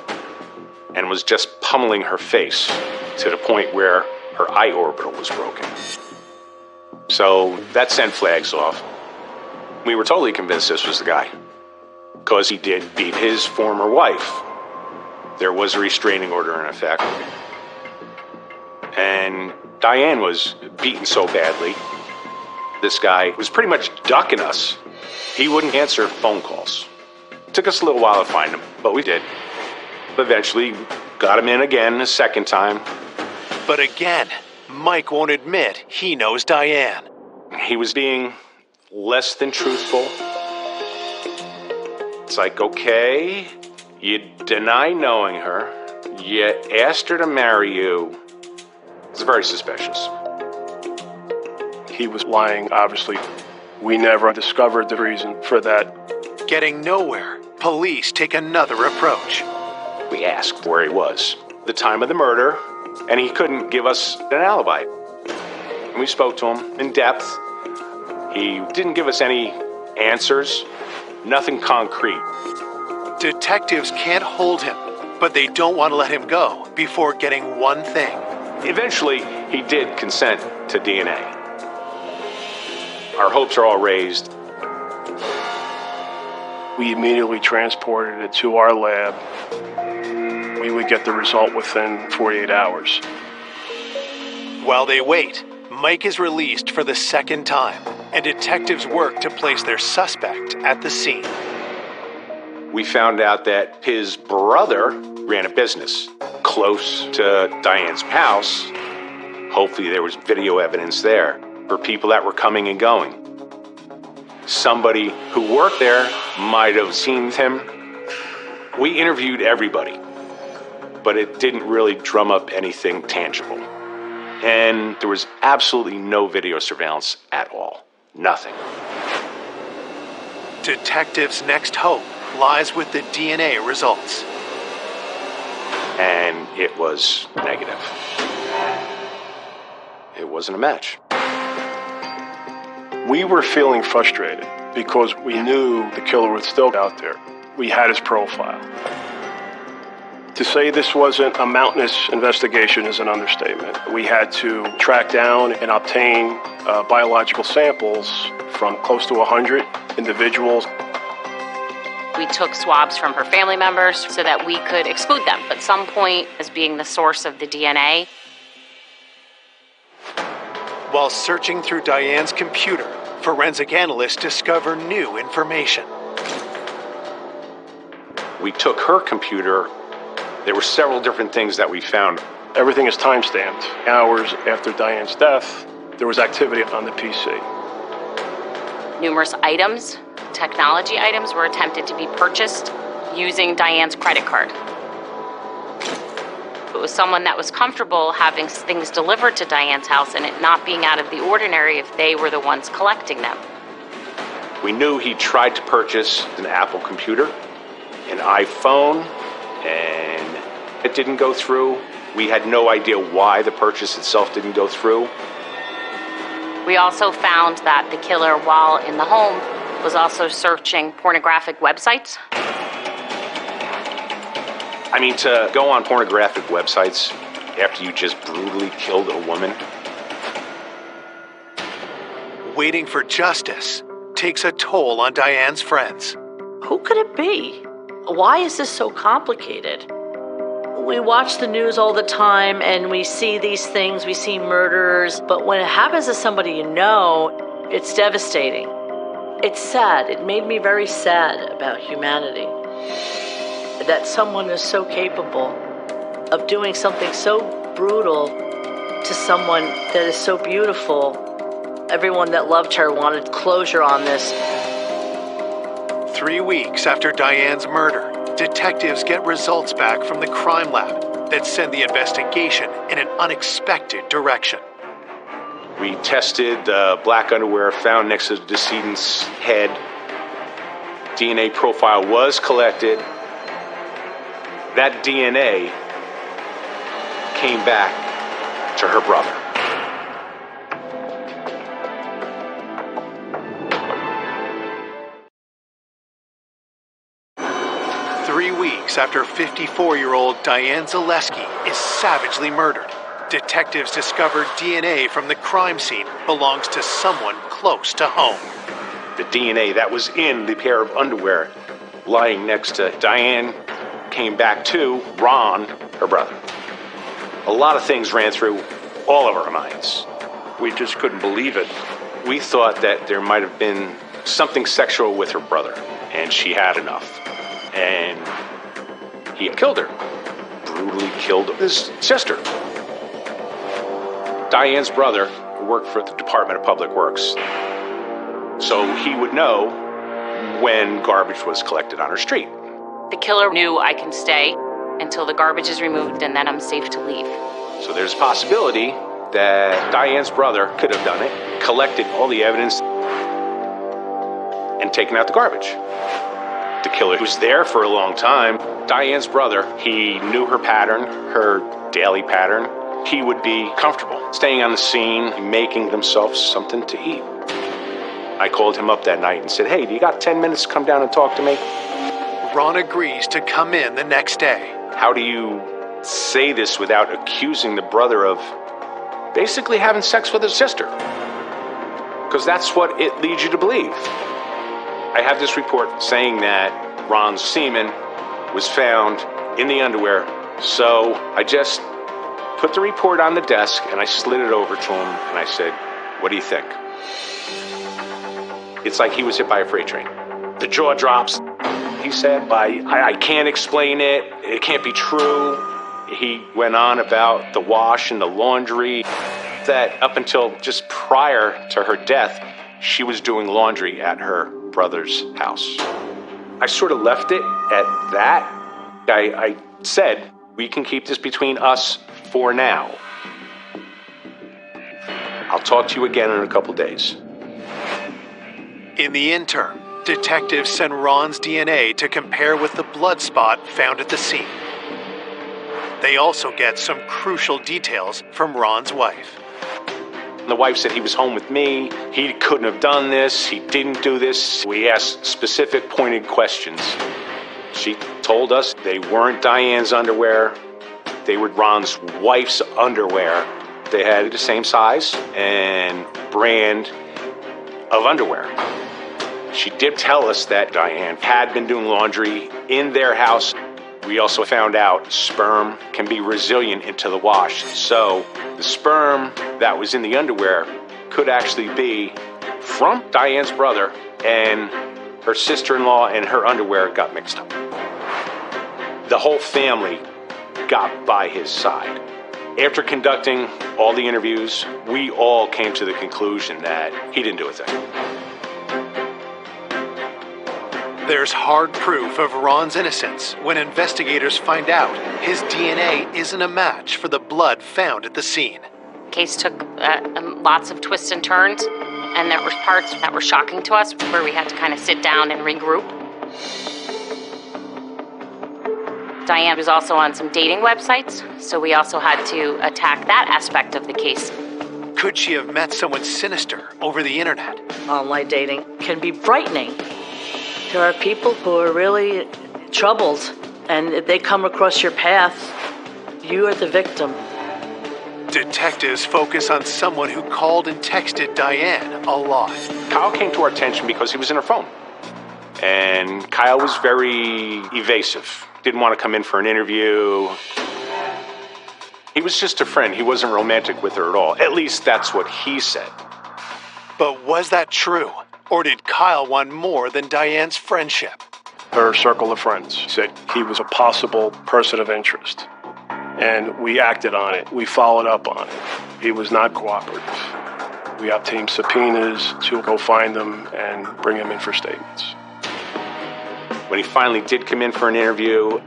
and was just pummeling her face to the point where her eye orbital was broken. So that sent flags off. We were totally convinced this was the guy, because he did beat his former wife. There was a restraining order in effect. And Diane was beaten so badly, this guy was pretty much ducking us. He wouldn't answer phone calls. It took us a little while to find him, but we did. Eventually, got him in again a second time. But again, Mike won't admit he knows Diane. He was being less than truthful. It's like, okay, you deny knowing her, you asked her to marry you. It's very suspicious. He was lying, obviously. We never discovered the reason for that. Getting nowhere, police take another approach. We asked where he was, the time of the murder, and he couldn't give us an alibi. We spoke to him in depth. He didn't give us any answers, nothing concrete. Detectives can't hold him, but they don't want to let him go before getting one thing. Eventually, he did consent to DNA. Our hopes are all raised. We immediately transported it to our lab. We would get the result within 48 hours. While they wait, Mike is released for the second time, and detectives work to place their suspect at the scene. We found out that his brother ran a business close to Diane's house. Hopefully there was video evidence there for people that were coming and going. Somebody who worked there might have seen him. We interviewed everybody, but it didn't really drum up anything tangible. And there was absolutely no video surveillance at all. Nothing. Detectives' next hope lies with the DNA results. And it was negative. It wasn't a match. We were feeling frustrated because we knew the killer was still out there. We had his profile. To say this wasn't a mountainous investigation is an understatement. We had to track down and obtain biological samples from close to 100 individuals. We took swabs from her family members so that we could exclude them at some point as being the source of the DNA. While searching through Diane's computer, forensic analysts discover new information. We took her computer. There were several different things that we found. Everything is timestamped. Hours after Diane's death, there was activity on the PC. Numerous items, technology items, were attempted to be purchased using Diane's credit card. It was someone that was comfortable having things delivered to Diane's house and it not being out of the ordinary if they were the ones collecting them. We knew he tried to purchase an Apple computer, an iPhone, and it didn't go through. We had no idea why the purchase itself didn't go through. We also found that the killer, while in the home, was also searching pornographic websites. I mean, to go on pornographic websites after you just brutally killed a woman. Waiting for justice takes a toll on Diane's friends. Who could it be? Why is this so complicated? We watch the news all the time and we see these things, we see murders, but when it happens to somebody you know, it's devastating. It's sad. It made me very sad about humanity. That someone is so capable of doing something so brutal to someone that is so beautiful. Everyone that loved her wanted closure on this. 3 weeks after Diane's murder, detectives get results back from the crime lab that send the investigation in an unexpected direction. We tested the black underwear found next to the decedent's head. DNA profile was collected. That DNA came back to her brother. weeks after 54-year-old Diane Zaleski is savagely murdered, detectives discovered DNA from the crime scene belongs to someone close to home. The DNA that was in the pair of underwear lying next to Diane came back to Ron, her brother. A lot of things ran through all of our minds. We just couldn't believe it. We thought that there might have been something sexual with her brother, and she had enough. And he killed her. Brutally killed his sister. Diane's brother worked for the Department of Public Works, so he would know when garbage was collected on her street. The killer knew I can stay until the garbage is removed and then I'm safe to leave. So there's a possibility that Diane's brother could have done it, collected all the evidence, and taken out the garbage. The killer was there for a long time. Diane's brother, he knew her pattern, her daily pattern. He would be comfortable staying on the scene, making themselves something to eat. I called him up that night and said, "Hey, do you got 10 minutes to come down and talk to me?" Ron agrees to come in the next day. How do you say this without accusing the brother of basically having sex with his sister? Because that's what it leads you to believe. I have this report saying that Ron's semen was found in the underwear, so I just put the report on the desk and I slid it over to him and I said, "What do you think?" It's like he was hit by a freight train. The jaw drops. He said, I can't explain it. It can't be true. He went on about the wash and the laundry, that up until just prior to her death, she was doing laundry at her brother's house. I sort of left it at that. I said, we can keep this between us for now. I'll talk to you again in a couple days. In the interim, detectives send Ron's DNA to compare with the blood spot found at the scene. They also get some crucial details from Ron's wife. The wife said he was home with me, he couldn't have done this, he didn't do this. We asked specific pointed questions. She told us they weren't Diane's underwear, they were Ron's wife's underwear. They had the same size and brand of underwear. She did tell us that Diane had been doing laundry in their house. We also found out sperm can be resilient into the wash. So the sperm that was in the underwear could actually be from Diane's brother, and her sister-in-law and her underwear got mixed up. The whole family got by his side. After conducting all the interviews, we all came to the conclusion that he didn't do a thing. There's hard proof of Ron's innocence when investigators find out his DNA isn't a match for the blood found at the scene. The case took lots of twists and turns, and there were parts that were shocking to us where we had to kind of sit down and regroup. Diane was also on some dating websites, so we also had to attack that aspect of the case. Could she have met someone sinister over the internet? Online dating can be frightening. There are people who are really troubled, and if they come across your path, you are the victim. Detectives focus on someone who called and texted Diane a lot. Kyle came to our attention because he was in her phone. And Kyle was very evasive. Didn't want to come in for an interview. He was just a friend. He wasn't romantic with her at all. At least that's what he said. But was that true? Or did Kyle want more than Diane's friendship? Her circle of friends said he was a possible person of interest. And we acted on it. We followed up on it. He was not cooperative. We obtained subpoenas to go find him and bring him in for statements. When he finally did come in for an interview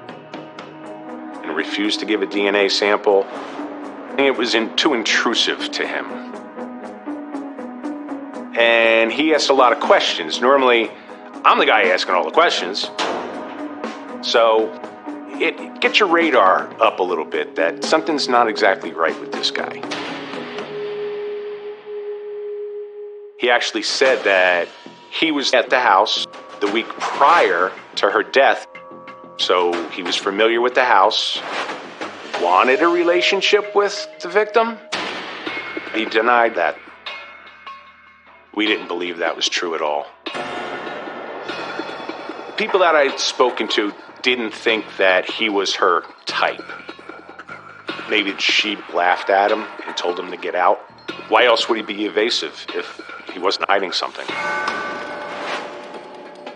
and refused to give a DNA sample, it was too intrusive to him. And he asked a lot of questions. Normally, I'm the guy asking all the questions. So it gets your radar up a little bit that something's not exactly right with this guy. He actually said that he was at the house the week prior to her death So he was familiar with the house, wanted a relationship with the victim. He denied that. We didn't believe that was true at all. People that I'd spoken to didn't think that he was her type. Maybe she laughed at him and told him to get out. Why else would he be evasive if he wasn't hiding something?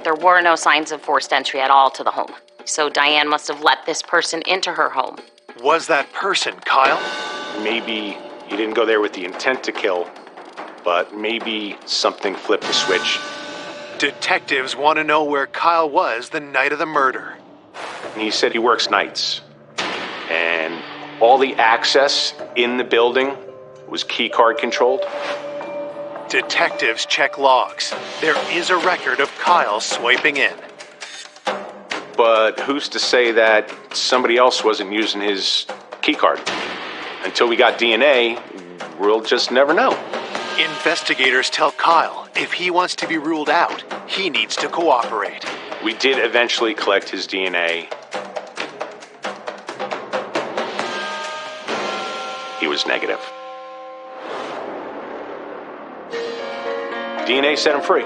There were no signs of forced entry at all to the home. So Diane must have let this person into her home. Was that person Kyle? Maybe he didn't go there with the intent to kill, but maybe something flipped the switch. Detectives want to know where Kyle was the night of the murder. And he said he works nights. And all the access in the building was key card controlled. Detectives check logs. There is a record of Kyle swiping in. But who's to say that somebody else wasn't using his key card? Until we got DNA, we'll just never know. Investigators tell Kyle if he wants to be ruled out, he needs to cooperate. We did eventually collect his DNA. He was negative. DNA set him free.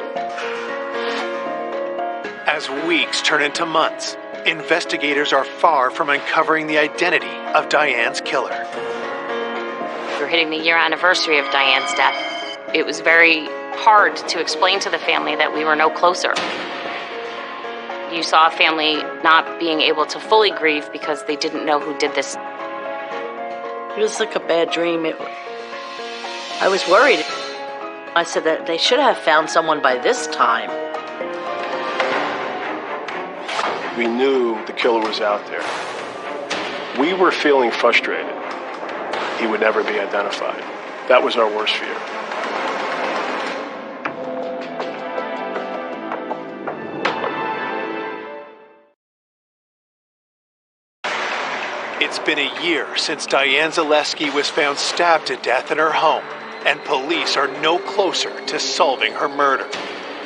As weeks turn into months, investigators are far from uncovering the identity of Diane's killer. We were hitting the year anniversary of Diane's death. It was very hard to explain to the family that we were no closer. You saw a family not being able to fully grieve because they didn't know who did this. It was like a bad dream. I was worried. I said that they should have found someone by this time. We knew the killer was out there. We were feeling frustrated. He would never be identified. That was our worst fear. It's been a year since Diane Zaleski was found stabbed to death in her home, and police are no closer to solving her murder.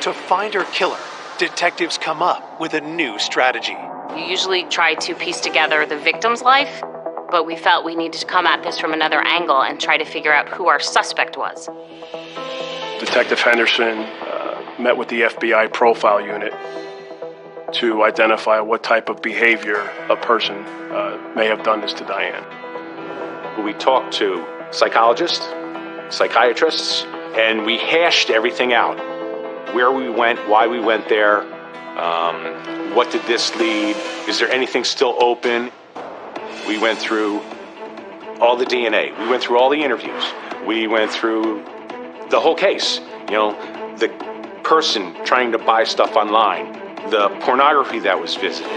To find her killer, detectives come up with a new strategy. You usually try to piece together the victim's life, but we felt we needed to come at this from another angle and try to figure out who our suspect was. Detective Henderson met with the FBI profile unit to identify what type of behavior a person may have done this to Diane. We talked to psychologists, psychiatrists, and we hashed everything out. Where we went, why we went there, what did this lead, is there anything still open? We went through all the DNA, we went through all the interviews, we went through the whole case. You know, the person trying to buy stuff online, the pornography that was visited,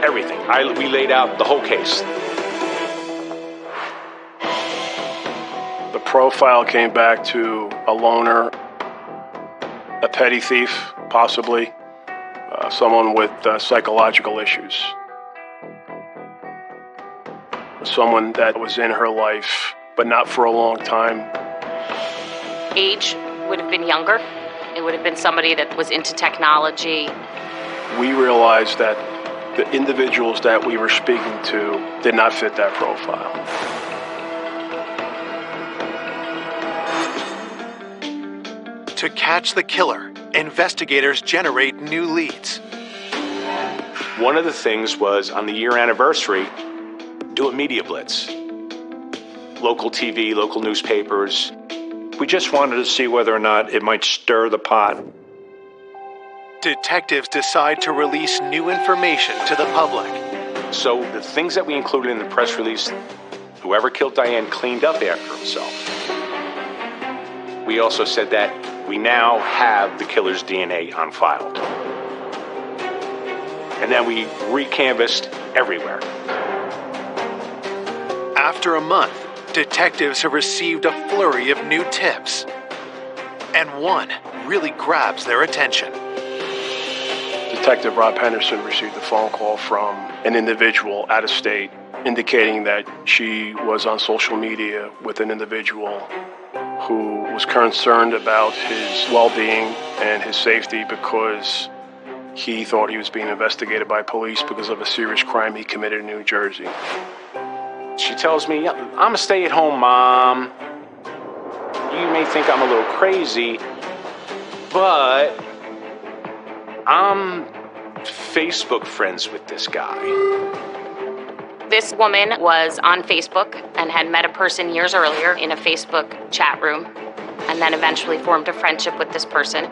everything. We laid out the whole case. The profile came back to a loner, a petty thief, possibly, someone with psychological issues, someone that was in her life, but not for a long time. Age would have been younger. It would have been somebody that was into technology. We realized that the individuals that we were speaking to did not fit that profile. To catch the killer, investigators generate new leads. One of the things was, on the year anniversary, do a media blitz. Local TV, local newspapers. We just wanted to see whether or not it might stir the pot. Detectives decide to release new information to the public. So the things that we included in the press release, whoever killed Diane cleaned up after himself. We also said that we now have the killer's DNA on file. And then we recanvassed everywhere. After a month, detectives have received a flurry of new tips. And one really grabs their attention. Detective Rob Henderson received a phone call from an individual out of state indicating that she was on social media with an individual who was concerned about his well-being and his safety because he thought he was being investigated by police because of a serious crime he committed in New Jersey. She tells me, I'm a stay-at-home mom. You may think I'm a little crazy, but I'm Facebook friends with this guy. This woman was on Facebook and had met a person years earlier in a Facebook chat room, and then eventually formed a friendship with this person.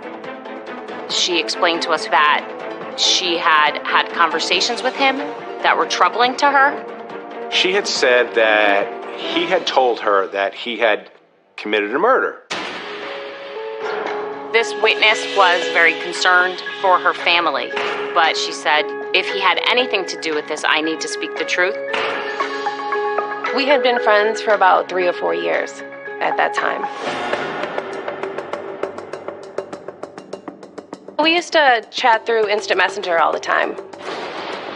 She explained to us that she had had conversations with him that were troubling to her. She had said that he had told her that he had committed a murder. This witness was very concerned for her family, but she said, if he had anything to do with this, I need to speak the truth. We had been friends for about 3 or 4 years at that time. We used to chat through Instant Messenger all the time.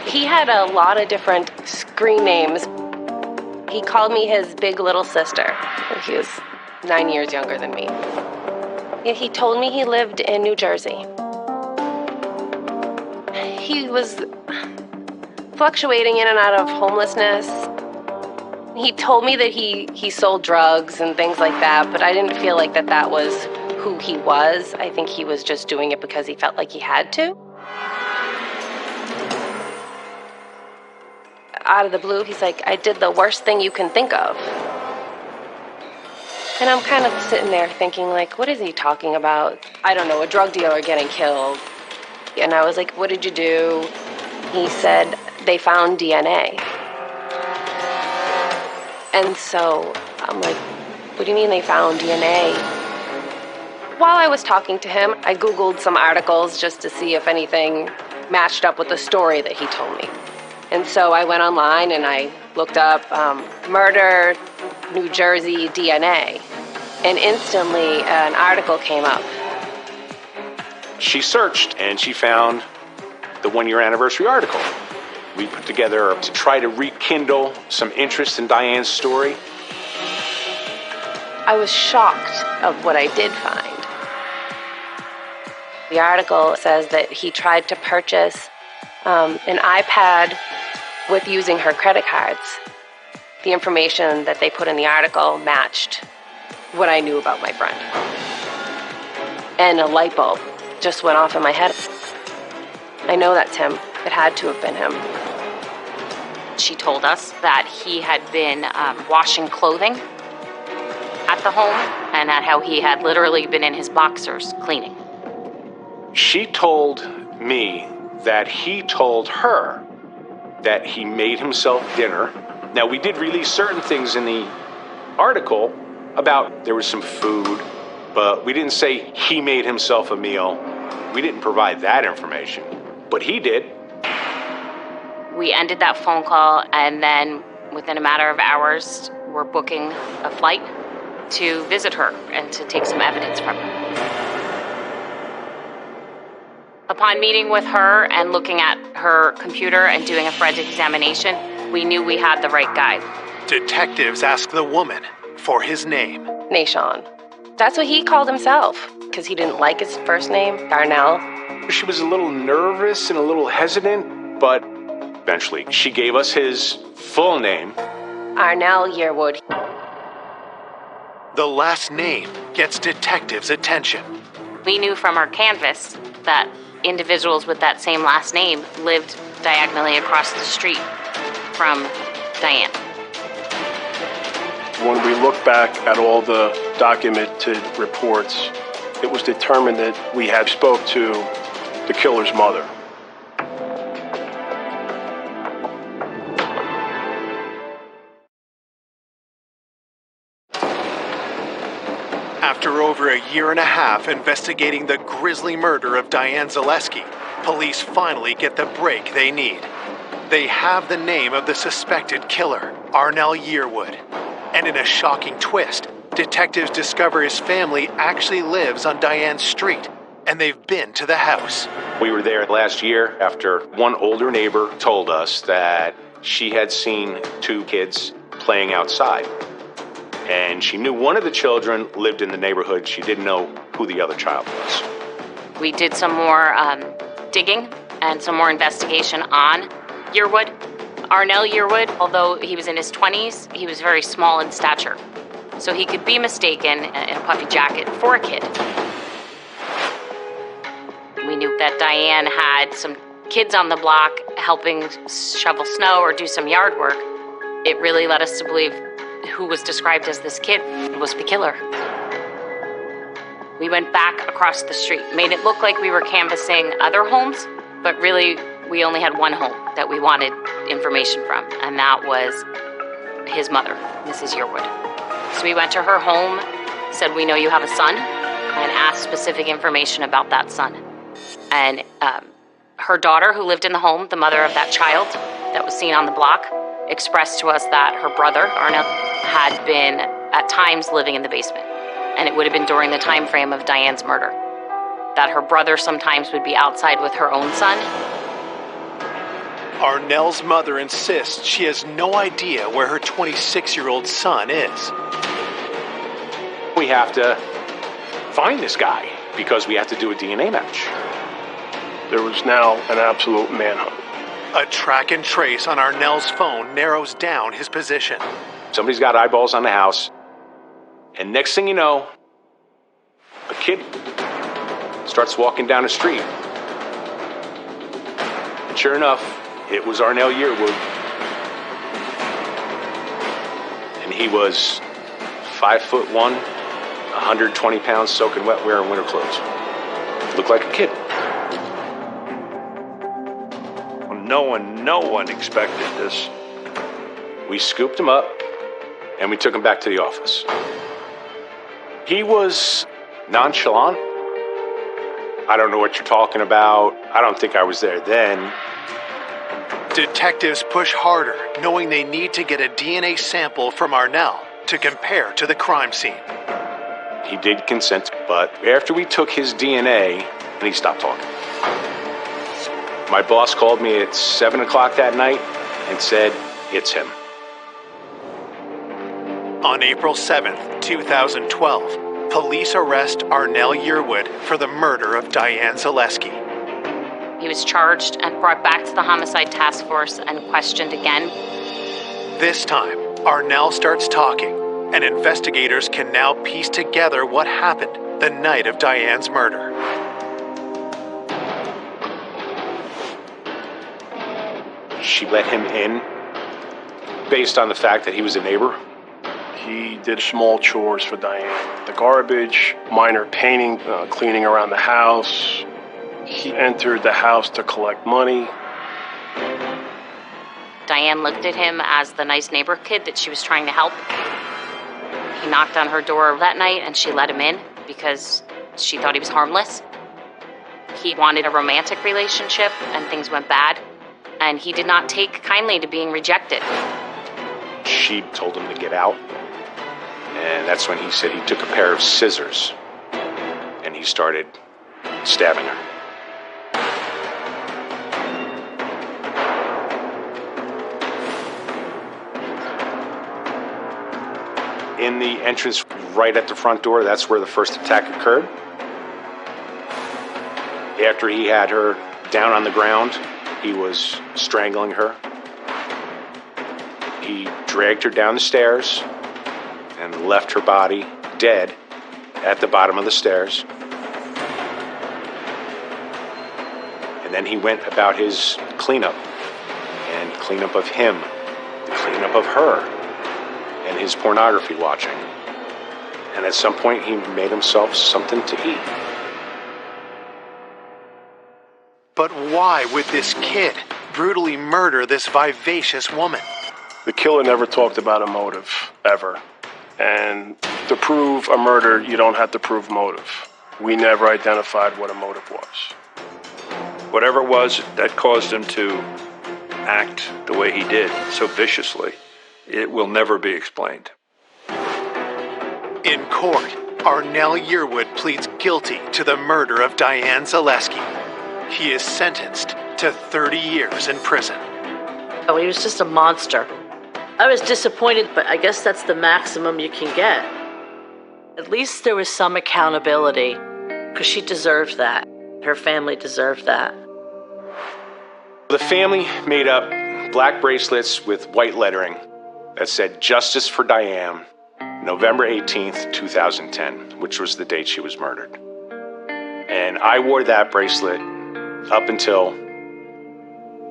He had a lot of different screen names. He called me his big little sister. He was 9 years younger than me. He told me he lived in New Jersey. He was fluctuating in and out of homelessness. He told me that he sold drugs and things like that, but I didn't feel like that was who he was. I think he was just doing it because he felt like he had to. Out of the blue, he's like, I did the worst thing you can think of. And I'm kind of sitting there thinking, like, what is he talking about? I don't know, a drug dealer getting killed. And I was like, what did you do? He said, they found DNA. And so I'm like, what do you mean they found DNA? While I was talking to him, I Googled some articles just to see if anything matched up with the story that he told me. And so I went online and I looked up murder, New Jersey DNA. And instantly an article came up. She searched and she found the 1-year anniversary article. We put together to try to rekindle some interest in Diane's story. I was shocked of what I did find. The article says that he tried to purchase an iPad with using her credit cards. The information that they put in the article matched what I knew about my friend. And a light bulb just went off in my head. I know that's him. It had to have been him. She told us that he had been washing clothing at the home and that how he had literally been in his boxers cleaning. She told me that he told her that he made himself dinner. Now, we did release certain things in the article about there was some food, but we didn't say he made himself a meal. We didn't provide that information, but he did. We ended that phone call, and then within a matter of hours, we're booking a flight to visit her and to take some evidence from her. Upon meeting with her and looking at her computer and doing a forensic examination, we knew we had the right guy. Detectives asked the woman for his name. Nashon. That's what he called himself, because he didn't like his first name, Darnell. She was a little nervous and a little hesitant, but eventually she gave us his full name. Arnell Yearwood. The last name gets detectives' attention. We knew from our canvas that individuals with that same last name lived diagonally across the street from Diane. When we look back at all the documented reports, it was determined that we had spoke to the killer's mother. After over a year and a half investigating the grisly murder of Diane Zaleski, police finally get the break they need. They have the name of the suspected killer, Arnell Yearwood. And in a shocking twist, detectives discover his family actually lives on Diane's street, and they've been to the house. We were there last year after one older neighbor told us that she had seen 2 kids playing outside. And she knew one of the children lived in the neighborhood. She didn't know who the other child was. We did some more digging and some more investigation on Yearwood. Arnell Yearwood, although he was in his 20s, he was very small in stature. So he could be mistaken in a puffy jacket for a kid. We knew that Diane had some kids on the block helping shovel snow or do some yard work. It really led us to believe who was described as this kid was the killer. We went back across the street, made it look like we were canvassing other homes, but really we only had one home that we wanted information from, and that was his mother, Mrs. Yearwood. So we went to her home, said, "We know you have a son," and asked specific information about that son. And her daughter, who lived in the home, the mother of that child that was seen on the block, expressed to us that her brother, Arnell, had been at times living in the basement. And it would have been during the time frame of Diane's murder. That her brother sometimes would be outside with her own son. Arnell's mother insists she has no idea where her 26-year-old son is. We have to find this guy because we have to do a DNA match. There was now an absolute manhunt. A track and trace on Arnell's phone narrows down his position. Somebody's got eyeballs on the house, and next thing you know, a kid starts walking down the street. And sure enough, it was Arnell Yearwood. And he was 5'1", 120 pounds, soaking wet, wearing winter clothes. Looked like a kid. No one expected this. We scooped him up, and we took him back to the office. He was nonchalant. I don't know what you're talking about. I don't think I was there then. Detectives push harder, knowing they need to get a DNA sample from Arnell to compare to the crime scene. He did consent, but after we took his DNA, he stopped talking. My boss called me at 7 o'clock that night and said, "It's him." On April 7th, 2012, police arrest Arnell Yearwood for the murder of Diane Zaleski. He was charged and brought back to the homicide task force and questioned again. This time, Arnell starts talking, and investigators can now piece together what happened the night of Diane's murder. She let him in based on the fact that he was a neighbor. He did small chores for Diane. The garbage, minor painting, cleaning around the house. He entered the house to collect money. Diane looked at him as the nice neighbor kid that she was trying to help. He knocked on her door that night and she let him in because she thought he was harmless. He wanted a romantic relationship and things went bad, and he did not take kindly to being rejected. She told him to get out, and that's when he said he took a pair of scissors and he started stabbing her. In the entrance right at the front door, that's where the first attack occurred. After he had her down on the ground, he was strangling her. He dragged her down the stairs and left her body dead at the bottom of the stairs. And then he went about his cleanup of him, the cleanup of her, and his pornography watching. And at some point, he made himself something to eat. But why would this kid brutally murder this vivacious woman? The killer never talked about a motive, ever. And to prove a murder, you don't have to prove motive. We never identified what a motive was. Whatever it was that caused him to act the way he did, so viciously, it will never be explained. In court, Arnell Yearwood pleads guilty to the murder of Diane Zaleski. He is sentenced to 30 years in prison. Oh, he was just a monster. I was disappointed, but I guess that's the maximum you can get. At least there was some accountability, because she deserved that. Her family deserved that. The family made up black bracelets with white lettering that said "Justice for Diane, November 18th, 2010, which was the date she was murdered. And I wore that bracelet up until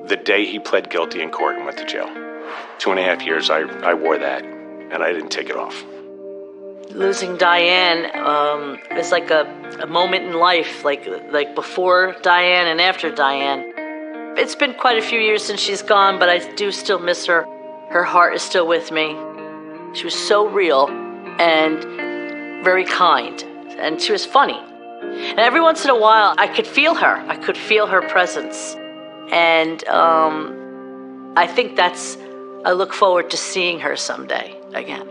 the day he pled guilty in court and went to jail. 2.5 years I wore that, and I didn't take it off. Losing Diane is like a moment in life, like before Diane and after Diane. It's been quite a few years since she's gone, but I do still miss her. Her heart is still with me. She was so real and very kind, and she was funny. And every once in a while, I could feel her. I could feel her presence. And I think I look forward to seeing her someday again.